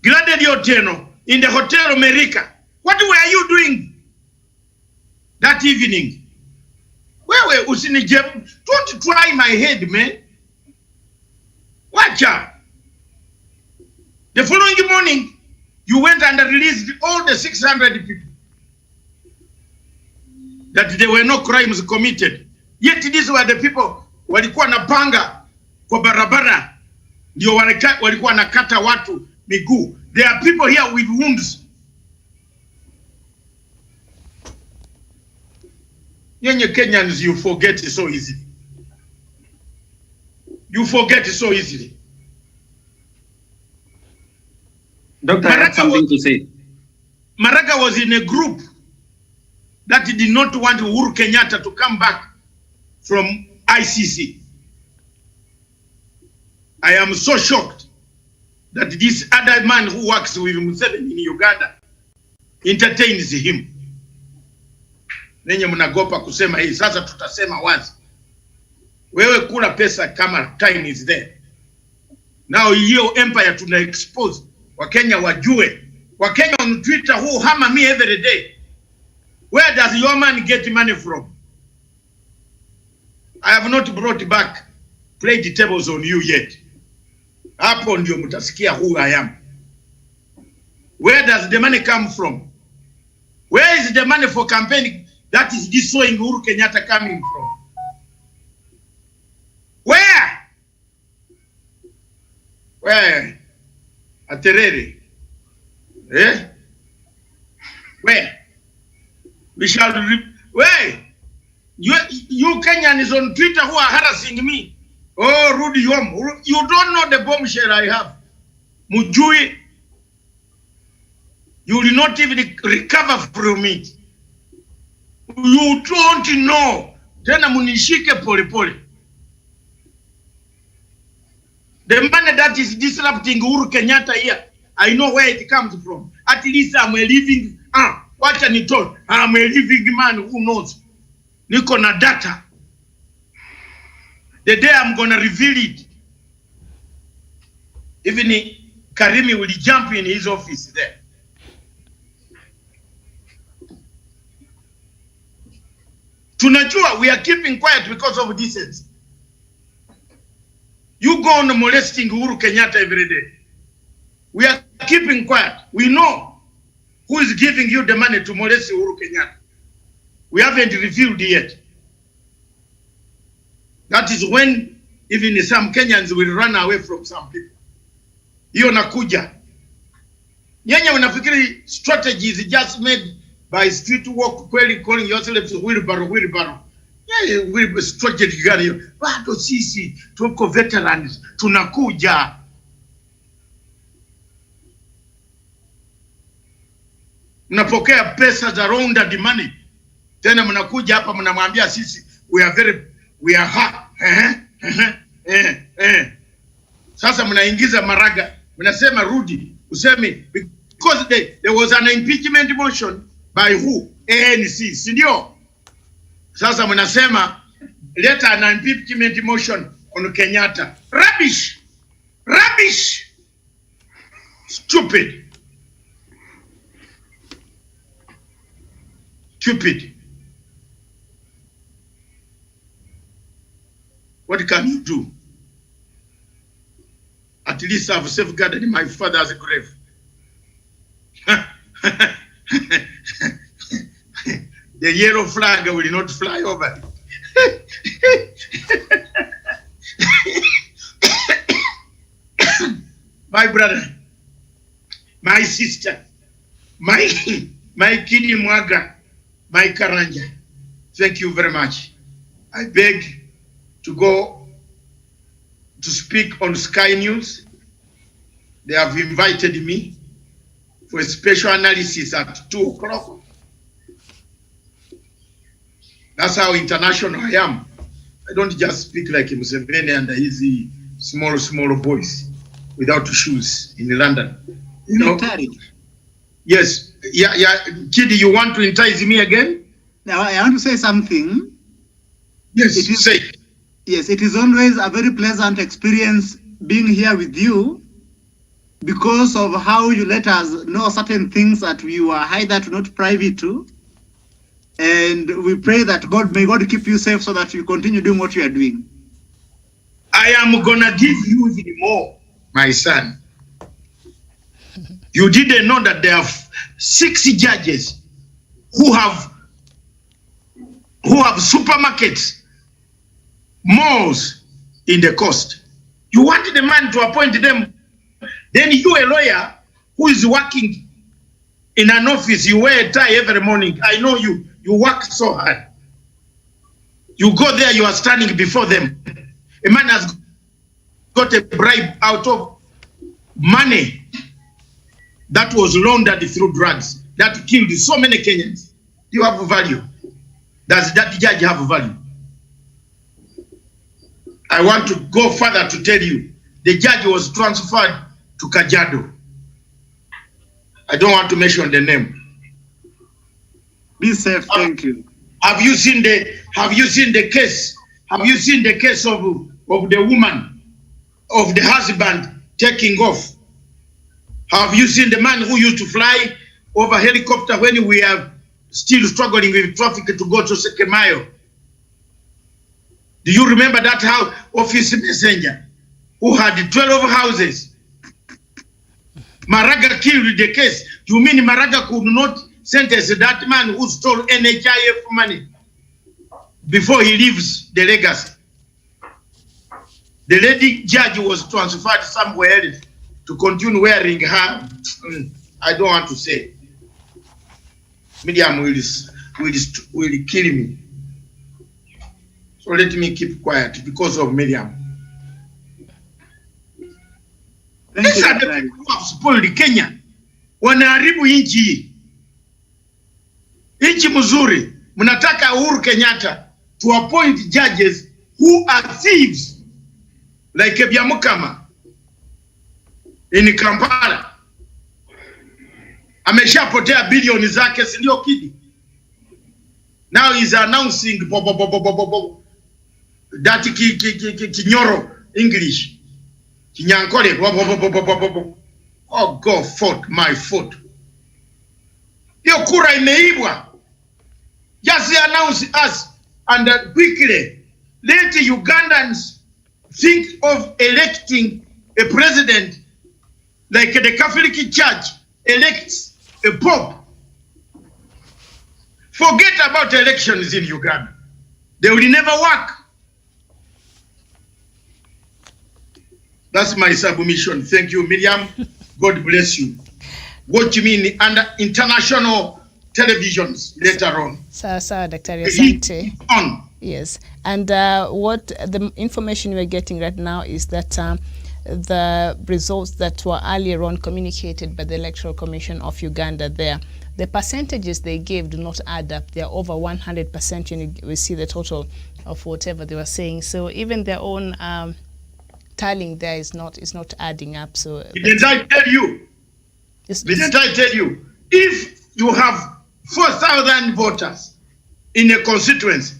Gladed Otieno in the Hotel America. What were you doing that evening? Wewe usinijem, don't try my head, man. Watcha. The following morning, you went and released all the 600 people. That there were no crimes committed. Yet these were the people walikuwa napanga kwa barabara. Ndio walikuwa nakata watu miguu. There are people here with wounds. Yenye Kenyans, you forget so easily. You forget so easily. Doctor, I have something to say. Maraga was in a group that did not want Uhuru Kenyatta to come back from ICC. I am so shocked that this other man who works with Museveni in Uganda entertains him. Nenye mnagopa kusema hii, sasa tutasema wazi. Wewe kula pesa kama time is there. Now hiyo empire tuna expose. Wakenya wajue. Wakenya on Twitter who hammer me every day. Where does your man get money from? I have not brought back played tables on you yet. Hapo ndio mtasikia who I am. Where does the money come from? Where is the money for campaigning that is destroying Uhuru Kenyatta coming from? Where? Where? Aterere. Eh? Where? We shall where? You Kenyans on Twitter who are harassing me. Oh, Rudy Yom, you don't know the bombshell I have. Mujui, you will not even recover from it. You don't know. Tena munishike pole pole. The money that is disrupting Uhuru Kenyatta here, I know where it comes from. At least I'm a living, what can you talk? I'm a living man who knows. Niko na data. The day I'm going to reveal it, even Karimi will jump in his office there. Tunajua, we are keeping quiet because of decency. You go on molesting Uhuru Kenyatta every day. We are keeping quiet. We know who is giving you the money to molest Uhuru Kenyatta. We haven't revealed yet. That is when even some Kenyans will run away from some people. Hiyo nakuja. Nyenye unafikiri strategy is just made by street walk, kweli calling yourself wheelbarrow. Yeah, strategy gani hiyo? Bado sisi tuko veterans, tunakuja. Mnapokea pesa za rounded money. Tena mnakuja hapa mnamwambia sisi we are hot. Sasa mnaingiza Maraga, mnasema Rudy, useme because there was an impeachment motion by who? ANC, si ndio? Sasa mnasema let an impeachment motion on Kenyatta. Rubbish. Stupid. What can you do? At least I've safeguarded my father's grave. The yellow flag will not fly over. My brother, my sister, my Kidi Mwaga, my Karanja, thank you very much. I beg to go to speak on Sky News. They have invited me for a special analysis at 2 o'clock. That's how international I am. I don't just speak like Museveni and his small boys without shoes in London. You know? Yes. Yeah. Kid, you want to entice me again? Now, I want to say something. Yes, say. Yes, it is always a very pleasant experience being here with you because of how you let us know certain things that we were either not privy to. And we pray that may God keep you safe so that you continue doing what you are doing. I am going to give you even more, my son. You didn't know that there are 6 judges who have supermarkets, malls in the coast. You want the man to appoint them. Then you, a lawyer who is working in an office, you wear a tie every morning. I know you work so hard. You go there, you are standing before them. A man has got a bribe out of money that was laundered through drugs, that killed so many Kenyans. You have value. Does that judge have value? I want to go further to tell you, the judge was transferred to Kajiado. I don't want to mention the name. Be safe, thank you. Have you seen the case? Have you seen the case of the woman, of the husband taking off? Have you seen the man who used to fly over helicopter when we are still struggling with traffic to go to Sekemayo? Do you remember that house office messenger who had 12 houses? Maraga killed the case. You mean Maraga could not sentence that man who stole NHIF money before he leaves the legacy? The lady judge was transferred somewhere else to continue wearing her. I don't want to say. Medium will kill me. So let me keep quiet because of Miriam. These are the people who have spoiled Kenya. Wanaharibu nchi hii. Nchi mzuri. Mnataka Uhuru Kenyatta to appoint judges who are thieves like Ebyamukama in Kampala. Ameshapotea bilioni zake, si ndio kidi? Now he's announcing that Kinyoro English. Kinyankole. Oh, God fought my foot. Hiyo kura imeibwa. Just announce us and quickly let the Ugandans think of electing a president like the Catholic Church elects a pope. Forget about elections in Uganda. They will never work. That's my submission. Thank you, Miriam. God bless you. Watch me under international televisions later on. Sir, Dr. Asante. On. Yes. And what the information we're getting right now is that the results that were earlier on communicated by the Electoral Commission of Uganda there, the percentages they gave do not add up. They're over 100%, and we see the total of whatever they were saying. So even their own tallying there is not adding up. So didn't I tell you? Didn't I tell you? If you have 4,000 voters in a constituency,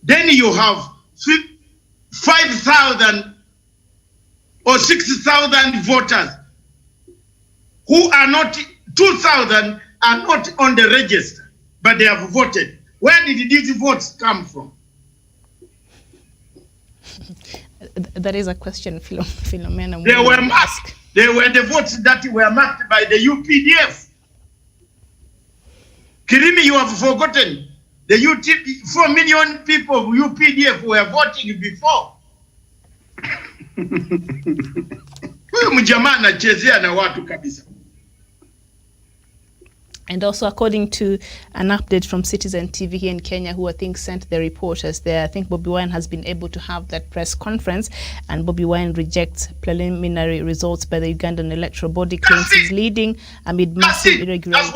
then you have 5,000 or 6,000 voters who are not, 2,000 are not on the register, but they have voted. Where did these votes come from? That is a question, Philomena. They were marked. They were the votes that were marked by the UPDF. Kirimi, you have forgotten. The 4 million people of UPDF were voting before. Huyu mjamaa anachezea na watu kabisa. And also, according to an update from Citizen TV here in Kenya, who I think sent the reporters there, I think Bobi Wine has been able to have that press conference, and Bobi Wine rejects preliminary results by the Ugandan electoral body, claims he's leading amid massive irregularities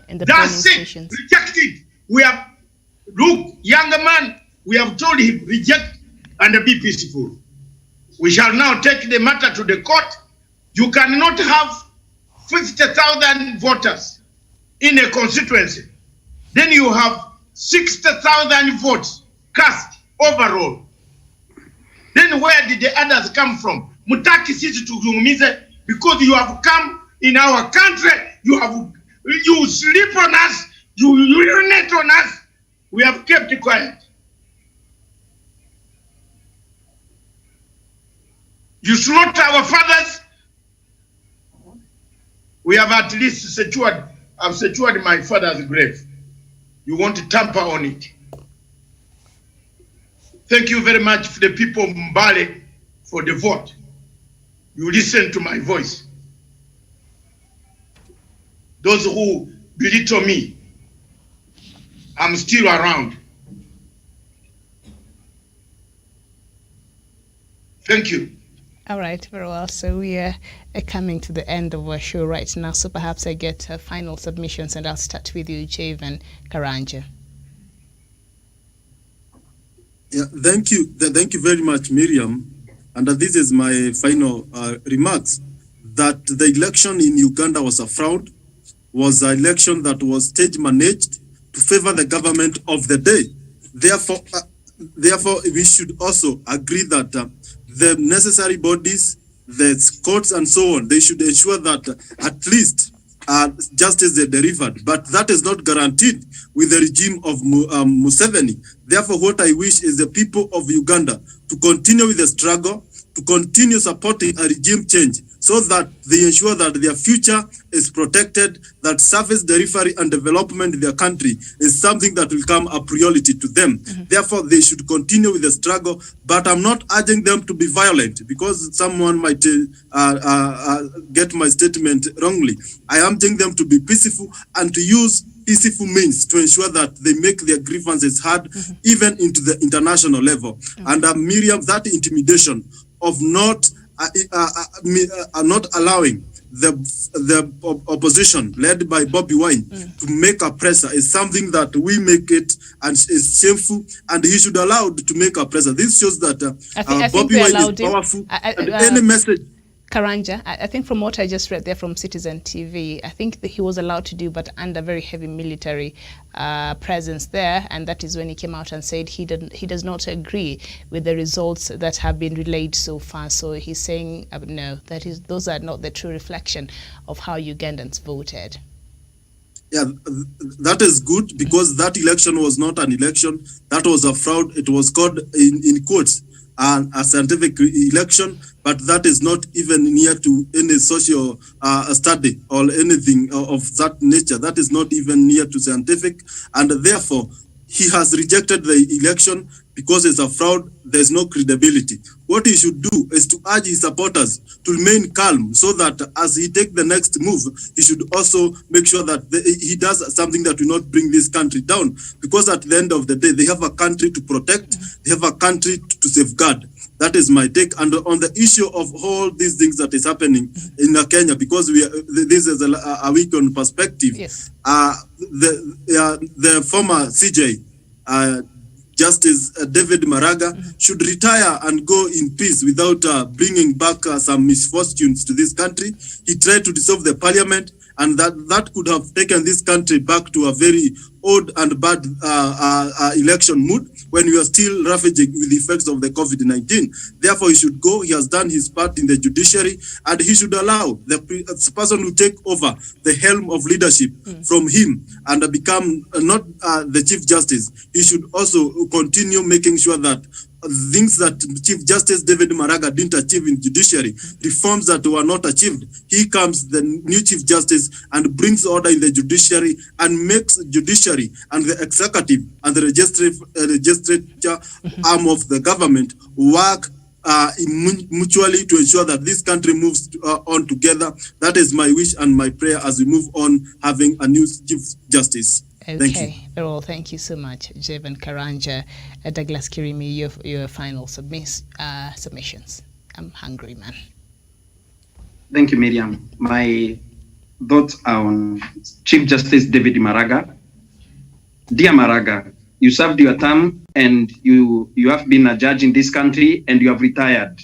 in the polling stations. Rejected. We have, look, younger man, we have told him, reject and be peaceful. We shall now take the matter to the court. You cannot have 50,000 voters in a constituency. Then you have 60,000 votes cast overall. Then where did the others come from? Mutaki sisi tuzungumze because you have come in our country, you sleep on us, you urinate on us. We have kept quiet. You slaughter our fathers. We have at least secured, I've secured my father's grave. You want to tamper on it. Thank you very much for the people of Mbale for the vote. You listen to my voice. Those who belittle me, I'm still around. Thank you. All right, very well. So we are coming to the end of our show right now. So perhaps I get final submissions, and I'll start with you, Javan Karanja. Yeah, thank you. Thank you very much, Miriam. And this is my final remarks, that the election in Uganda was a fraud, was an election that was stage managed to favor the government of the day. Therefore, we should also agree that the necessary bodies, the courts and so on, they should ensure that at least justice is delivered. But that is not guaranteed with the regime of Museveni. Therefore, what I wish is the people of Uganda to continue with the struggle, to continue supporting a regime change, so that they ensure that their future is protected, that service delivery and development in their country is something that will come a priority to them. Mm-hmm. Therefore, they should continue with the struggle, but I'm not urging them to be violent, because someone might get my statement wrongly. I am urging them to be peaceful and to use peaceful means to ensure that they make their grievances heard, even into the international level. And Miriam, that intimidation of not allowing the opposition led by Bobby Wine to make a presser is something that we make it, and is shameful, and he should allow to make a presser. This shows that Bobby Wine is powerful, and any message. Karanja, I think from what I just read there from Citizen TV, I think that he was allowed to do, but under very heavy military presence there, and that is when he came out and said he does not agree with the results that have been relayed so far. So he's saying no, those are not the true reflection of how Ugandans voted. Yeah, that is good, because that election was not an election. That was a fraud. It was called in quotes a scientific election, but that is not even near to any social study or anything of that nature. That is not even near to scientific, and therefore he has rejected the election because it's a fraud. There's no credibility. What he should do is to urge his supporters to remain calm, so that as he takes the next move, he should also make sure that he does something that will not bring this country down, because at the end of the day, they have a country to protect, they have a country to safeguard. That is my take. And on the issue of all these things that is happening in Kenya, because this is a week on perspective, yes. The former CJ, Justice David Maraga, should retire and go in peace without bringing back some misfortunes to this country. He tried to dissolve the parliament, and that could have taken this country back to a very odd and bad election mood, when we are still ravaging with the effects of the COVID-19. Therefore, he should go. He has done his part in the judiciary, and he should allow the person who take over the helm of leadership from him and become not the Chief Justice. He should also continue making sure that things that Chief Justice David Maraga didn't achieve in judiciary, reforms that were not achieved, he comes, the new Chief Justice, and brings order in the judiciary and makes judiciary and the executive and the legislature arm of the government work mutually to ensure that this country moves on together. That is my wish and my prayer as we move on having a new Chief Justice. Okay, thank you. very well. Thank you so much, Jevan Karanja. Douglas Kirimi, your final submissions. I'm hungry, man. Thank you, Miriam. My thoughts on Chief Justice David Maraga. Dear Maraga, you served your term, and you have been a judge in this country, and you have retired.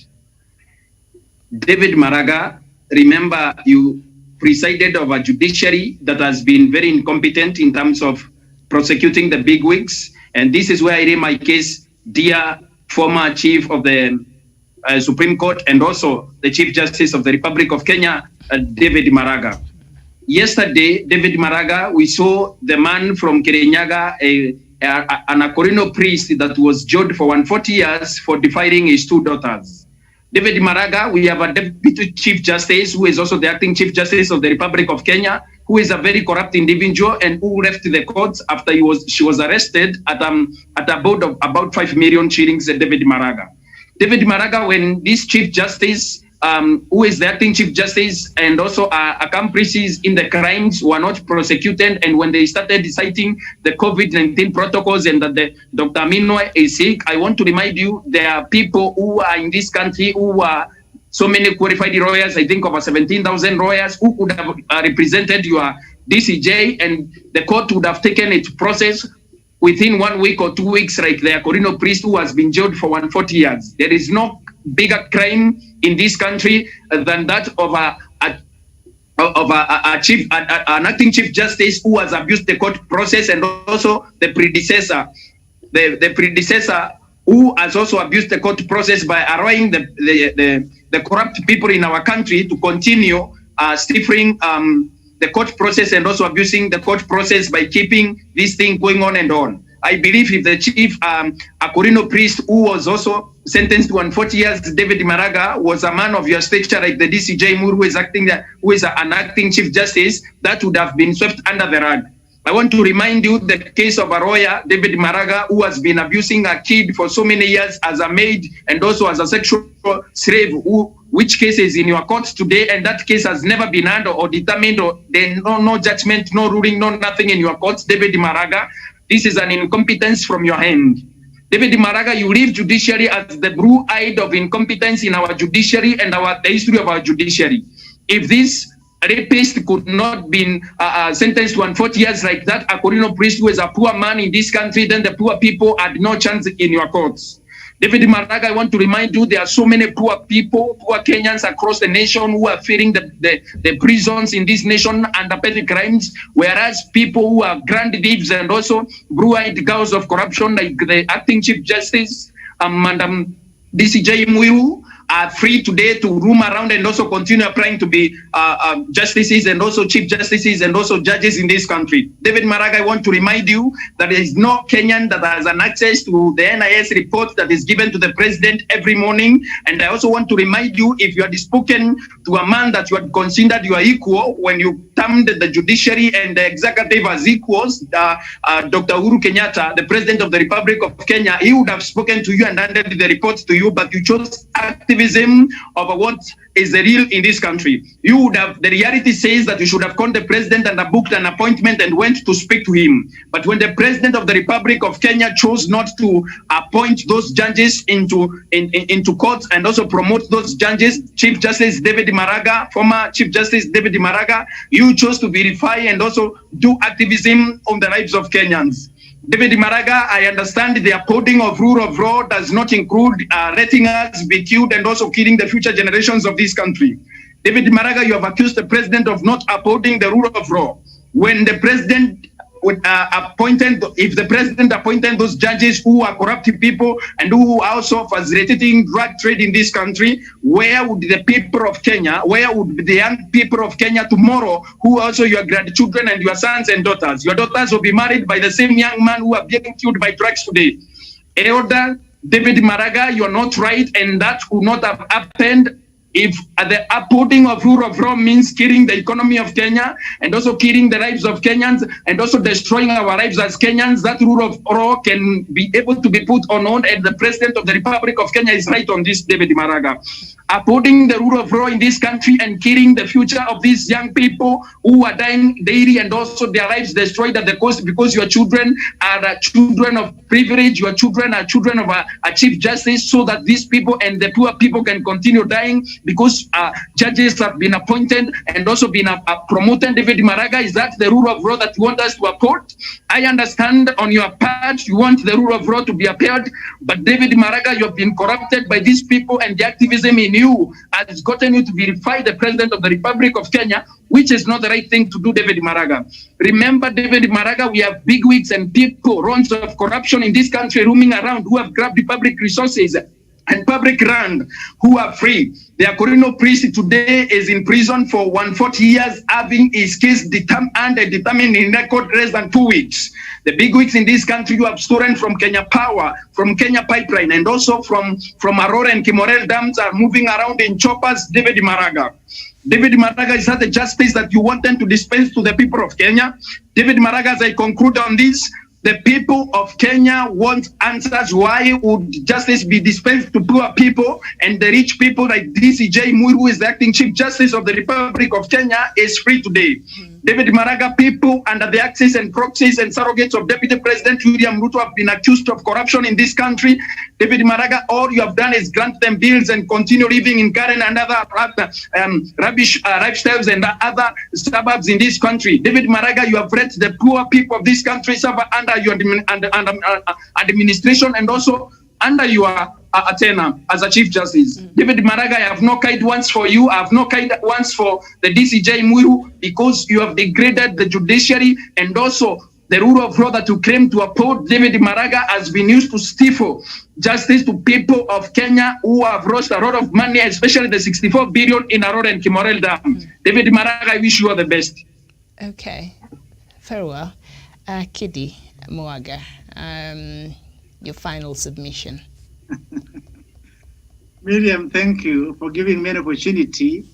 David Maraga, remember, you presided over a judiciary that has been very incompetent in terms of prosecuting the bigwigs. And this is where I raise my case, dear former Chief of the Supreme Court, and also the Chief Justice of the Republic of Kenya, David Maraga. Yesterday, David Maraga, we saw the man from Kirinyaga, an Akorino priest that was jailed for 140 years for defiling his two daughters. David Maraga, we have a Deputy Chief Justice who is also the Acting Chief Justice of the Republic of Kenya, who is a very corrupt individual and who left the courts after she was arrested at a board of about 5 million shillings. David Maraga. David Maraga, when this Chief Justice, who is the Acting Chief Justice and also accomplices in the crimes, were not prosecuted, and when they started citing the COVID-19 protocols and that Dr. Minwe is sick, I want to remind you, there are people who are in this country who are so many qualified lawyers, I think over 17,000 lawyers, who could have represented your DCJ, and the court would have taken its process within 1 week or 2 weeks, like the Akorino priest who has been jailed for 140 years. There is no bigger crime in this country than that of an acting Chief Justice who has abused the court process, and also the predecessor, the predecessor who has also abused the court process by allowing the corrupt people in our country to continue stifling the court process and also abusing the court process by keeping this thing going on and on. I believe if the Chief Akorino priest, who was also sentenced to 140 years, David Maraga, was a man of your stature like the DCJ Moore, who is an acting Chief Justice, that would have been swept under the rug. I want to remind you the case of a lawyer, David Maraga, who has been abusing a kid for so many years as a maid and also as a sexual slave, who which case is in your court today, and that case has never been heard or determined, or there no judgment, no ruling, no nothing in your courts. David Maraga, this is an incompetence from your hand. David Maraga, you leave judiciary as the blue-eyed of incompetence in our judiciary and the history of our judiciary. If this rapist could not be sentenced to 140 years like that, a Corino priest who is a poor man in this country, then the poor people had no chance in your courts. David Maraga, I want to remind you, there are so many poor people, poor Kenyans across the nation who are fearing the prisons in this nation under petty crimes, whereas people who are grand thieves and also blue-eyed girls of corruption, like the acting Chief Justice, Madam DCJ Muiru, are free today to roam around and also continue applying to be justices and also chief justices and also judges in this country. David Maraga, I want to remind you that there is no Kenyan that has an access to the NIS report that is given to the president every morning. And I also want to remind you, if you had spoken to a man that you had considered your equal when you termed the judiciary and the executive as equals, Dr. Uhuru Kenyatta, the president of the Republic of Kenya, he would have spoken to you and handed the report to you, but you chose activism of what is the real in this country. You would have, the reality says that you should have called the president and booked an appointment and went to speak to him. But when the president of the Republic of Kenya chose not to appoint those judges into courts and also promote those judges, Chief Justice David Maraga, former Chief Justice David Maraga, you chose to verify and also do activism on the lives of Kenyans. David Maraga, I understand the upholding of rule of law does not include letting us be killed and also killing the future generations of this country. David Maraga, you have accused the president of not upholding the rule of law. When the president if the president appointed those judges who are corrupt people and who are also facilitating drug trade in this country, where would the people of Kenya, where would the young people of Kenya tomorrow, who also your grandchildren and your sons and daughters? Your daughters will be married by the same young man who are being killed by drugs today. Elder David Maraga, you're not right, and that would not have happened if the upholding of rule of law means killing the economy of Kenya and also killing the lives of Kenyans and also destroying our lives as Kenyans. That rule of law can be able to be put on hold, and the president of the Republic of Kenya is right on this, David Maraga. Upholding the rule of law in this country and killing the future of these young people who are dying daily and also their lives destroyed at the cost because your children are children of privilege, your children are children of a chief justice, so that these people and the poor people can continue dying because judges have been appointed and also been promoted. David Maraga, is that the rule of law that you want us to uphold? I understand on your part you want the rule of law to be upheld, but David Maraga, you have been corrupted by these people, and the activism in you has gotten you to verify the president of the Republic of Kenya, which is not the right thing to do, David Maraga. Remember, David Maraga, we have bigwigs and people, runs of corruption in this country roaming around who have grabbed the public resources and public land, who are free. The Akorino priest today is in prison for 140 years, having his case determined in record less than 2 weeks. The bigwigs in this country who have stolen from Kenya Power, from Kenya Pipeline, and also from Aurora and Kimorel dams are moving around in choppers. David Maraga. David Maraga, is that the justice that you want them to dispense to the people of Kenya? David Maraga, as I conclude on this, the people of Kenya want answers. Why would justice be dispensed to poor people and the rich people like DCJ Muiru, who is the acting Chief Justice of the Republic of Kenya, is free today? David Maraga, people under the axis and proxies and surrogates of Deputy President William Ruto have been accused of corruption in this country. David Maraga, all you have done is grant them bills and continue living in Karen and other rubbish lifestyles and other suburbs in this country. David Maraga, you have let the poor people of this country suffer under your administration and also under your tenure as a Chief Justice. David Maraga, I have no kind words for you. I have no kind words for the DCJ Muiru, because you have degraded the judiciary and also the rule of law that you claim to uphold. David Maraga has been used to stifle justice to people of Kenya who have lost a lot of money, especially the 64 billion in Aurora and Kimorel dam. David Maraga, I wish you all the best. Okay, very well. Kidi Mwaga, your final submission. Miriam, thank you for giving me an opportunity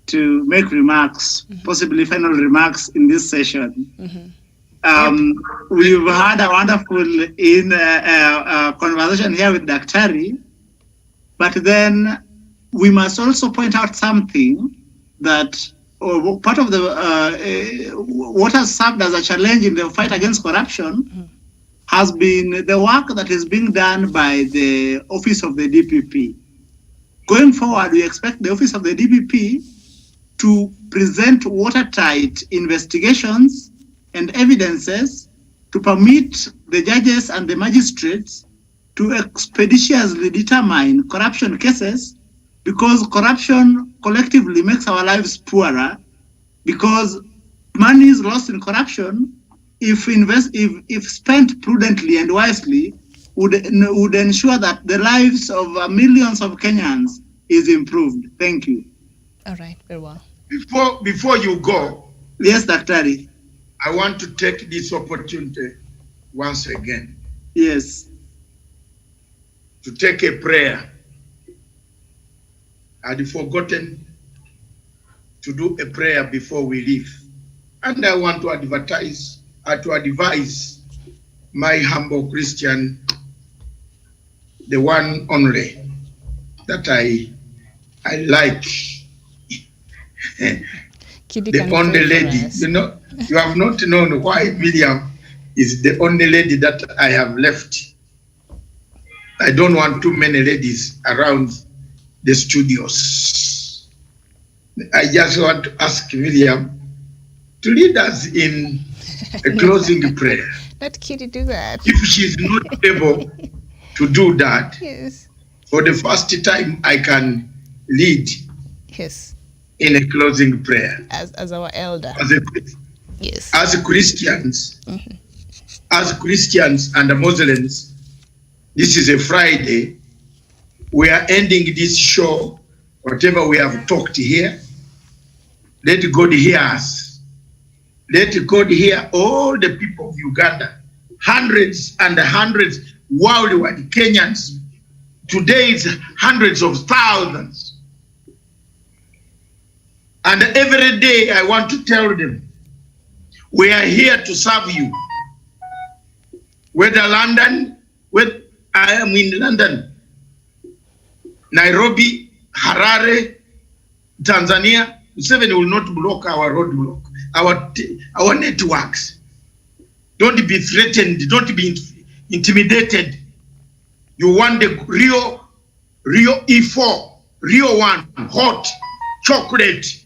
to make remarks, possibly final remarks in this session. We've had a wonderful conversation here with Daktari, but then we must also point out something that part of the what has served as a challenge in the fight against corruption has been the work that is being done by the office of the DPP. Going forward, we expect the office of the DPP to present watertight investigations and evidences to permit the judges and the magistrates to expeditiously determine corruption cases, because corruption collectively makes our lives poorer, because money is lost in corruption if spent prudently and wisely would ensure that the lives of millions of Kenyans is improved. Thank you. All right, very well. Before you go, yes, Daktari, I want to take this opportunity once again. Yes. To take a prayer. I'd forgotten to do a prayer before we leave. And I want to advise my humble Christian, the one only that I like, the only lady. You know, you have not known why Miriam is the only lady that I have left. I don't want too many ladies around the studios. I just want to ask Miriam to lead us in a closing prayer. Let Kitty do that. If she's not able to do that, yes, for the first time I can lead yes, in a closing prayer. As our elder. Yes. As Christians, as Christians and Muslims, this is a Friday. We are ending this show, whatever we have talked here. Let God hear us. Let God hear all the people of Uganda, hundreds and hundreds, worldwide Kenyans. Today is hundreds of thousands. And every day I want to tell them, we are here to serve you. Whether London, I am in London, Nairobi, Harare, Tanzania, Museveni will not block our roadblock, our networks. Don't be threatened, don't be intimidated. You want the real E4, real one, hot chocolate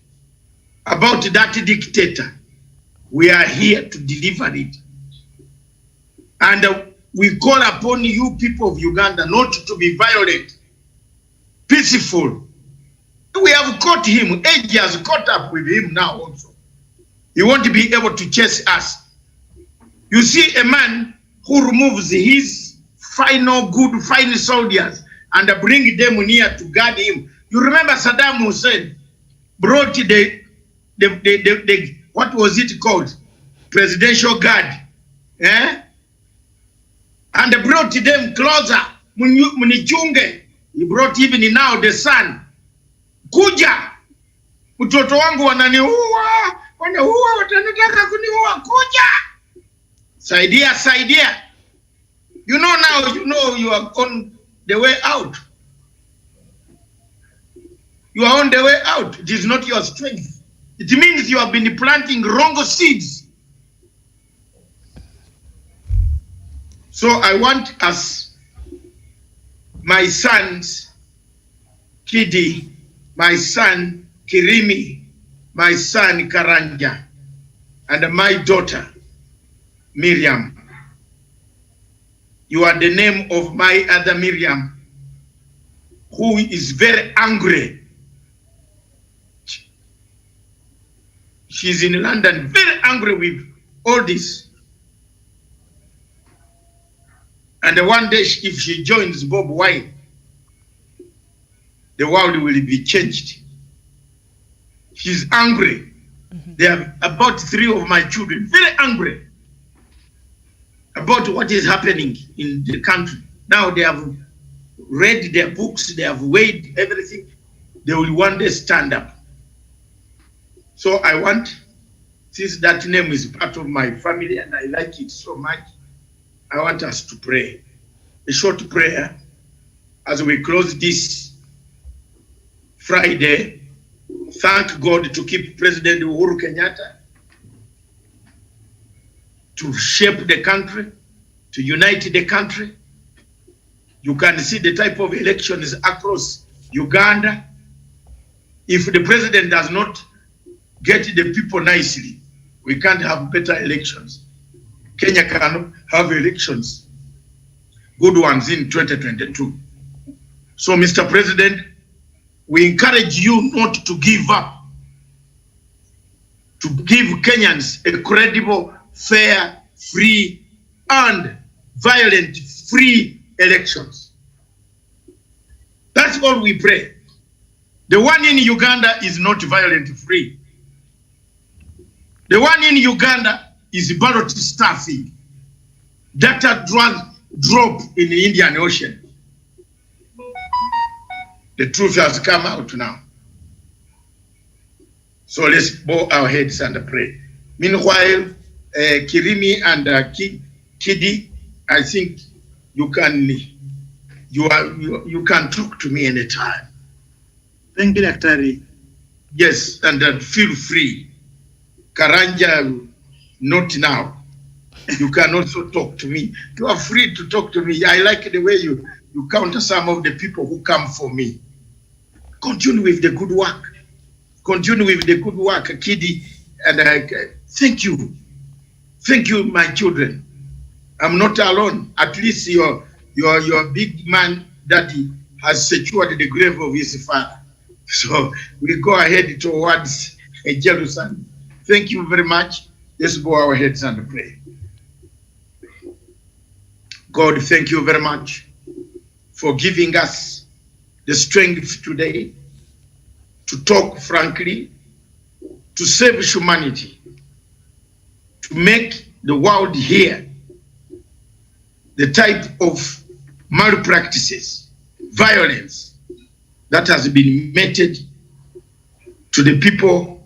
about that dictator. We are here to deliver it. And we call upon you people of Uganda not to be violent, peaceful. We have caught him. Age has caught up with him now also. He won't be able to chase us. You see a man who removes his fine soldiers and bring them near to guard him. You remember Saddam Hussein brought the what was it called? Presidential guard. Eh? And brought them closer. Munichunge. He brought even now the son. Kuja. Mtoto wangu wananiua. Wanaua, watanitaka kuniua. Kuja. Saidia. You know now, you are on the way out. You are on the way out. It is not your strength. It means you have been planting wrong seeds. So I want us, my sons, Kidi, my son, Kirimi, my son, Karanja, and my daughter, Miriam. You are the name of my other Miriam, who is very angry. She's in London, very angry with all this. And one day, if she joins Bob Wine, the world will be changed. She's angry. There are about 3 of my children, very angry about what is happening in the country. Now they have read their books, they have weighed everything. They will one day stand up. So I want, since that name is part of my family and I like it so much, I want us to pray. A short prayer as we close this Friday, thank God to keep President Uhuru Kenyatta, to shape the country, to unite the country. You can see the type of elections across Uganda. If the president does not get the people nicely, we can't have better elections. Kenya can have elections, good ones in 2022. So, Mr. President, we encourage you not to give up, to give Kenyans a credible, fair, free, and violent-free elections. That's all we pray. The one in Uganda is not violent-free. The one in Uganda is ballot stuffing. Data drop in the Indian Ocean. The truth has come out now. So let's bow our heads and pray. Meanwhile, Kirimi and Kidi, I think you can talk to me anytime. Thank you, Daktari. Yes, and feel free. Karanja, not now. You can also talk to me. You are free to talk to me. I like the way you counter some of the people who come for me. Continue with the good work. Continue with the good work, Kidi. And thank you. Thank you, my children. I'm not alone. At least your big man daddy has secured the grave of his father. So we go ahead towards Jerusalem. Thank you very much. Let's bow our heads and pray. God, thank you very much for giving us the strength today to talk frankly, to save humanity, to make the world hear the type of malpractices, violence that has been meted to the people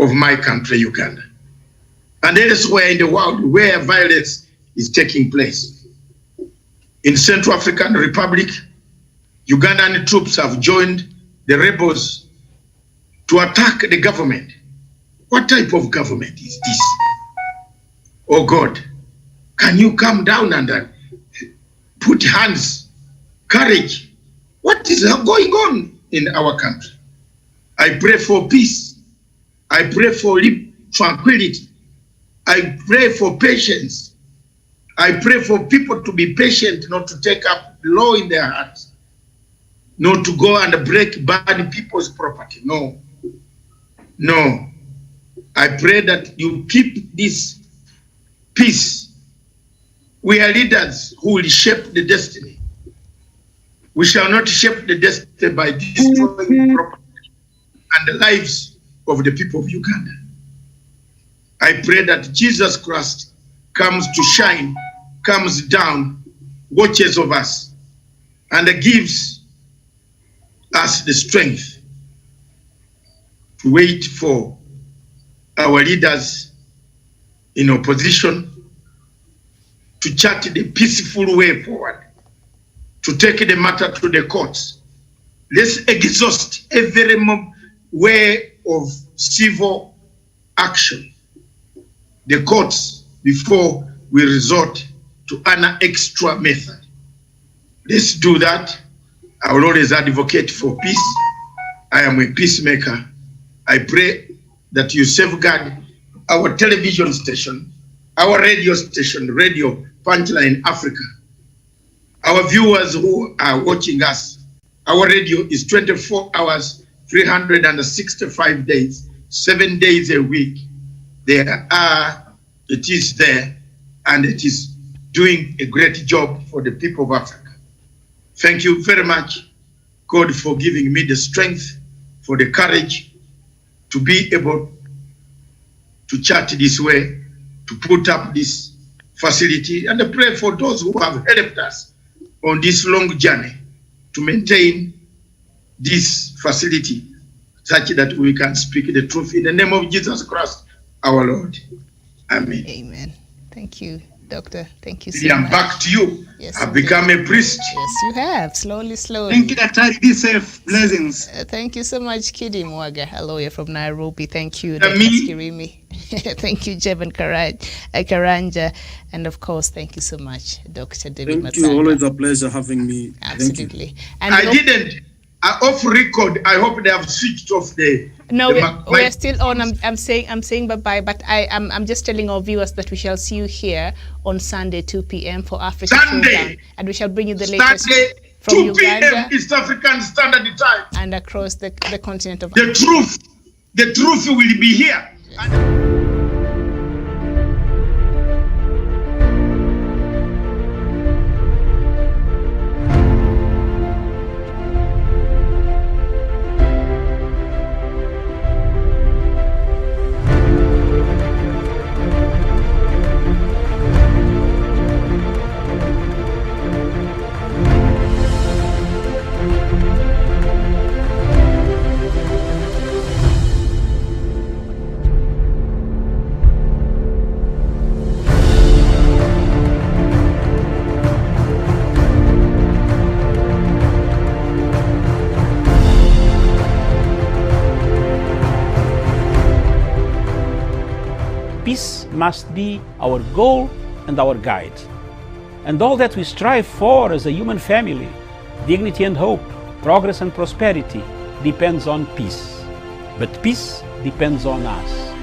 of my country, Uganda, and elsewhere in the world where violence is taking place. In Central African Republic, Ugandan troops have joined the rebels to attack the government. What type of government is this? Oh God, can you come down and put hands, courage? What is going on in our country? I pray for peace. I pray for tranquility. I pray for patience. I pray for people to be patient, not to take up law in their hands, not to go and break bad people's property. No. No. I pray that you keep this peace. We are leaders who will shape the destiny. We shall not shape the destiny by destroying property and the lives of the people of Uganda. I pray that Jesus Christ comes to shine, comes down, watches over us, and gives us the strength to wait for our leaders in opposition to chart the peaceful way forward, to take the matter to the courts. Let's exhaust every way of civil action, the courts, before we resort to an extra method. Let's do that. I will always advocate for peace. I am a peacemaker. I pray that you safeguard our television station, our radio station, Radio Punchline Africa. Our viewers who are watching us, our radio is 24 hours, 365 days, 7 days a week. It is there, and it is doing a great job for the people of Africa. Thank you very much, God, for giving me the strength, for the courage to be able to chart this way, to put up this facility, and I pray for those who have helped us on this long journey to maintain this facility such that we can speak the truth in the name of Jesus Christ, our Lord. Amen. Amen. Thank you. Doctor. Thank you so Miriam, much. back to you. Yes, I've become a priest. Yes, you have. Slowly. Thank you, Daktari. Be safe. Blessings. Thank you so much, Kidi Mwaga, a lawyer from Nairobi. Thank you, And Dr. me. Skirimi. Thank you, Jevan Karanja. And of course, thank you so much, Dr. David Thank Matsanga. you. Always a pleasure having me. Absolutely. And I didn't. Off record. I hope they have switched off the. No, we're still on. I'm saying bye-bye, but I'm just telling our viewers that we shall see you here on Sunday 2 p.m. for Africa Showdown, and we shall bring you the latest Sunday, from 2 Uganda p.m. East African Standard Time and across the continent of the truth. The truth will be here. Peace must be our goal and our guide. And all that we strive for as a human family, dignity and hope, progress and prosperity, depends on peace. But peace depends on us.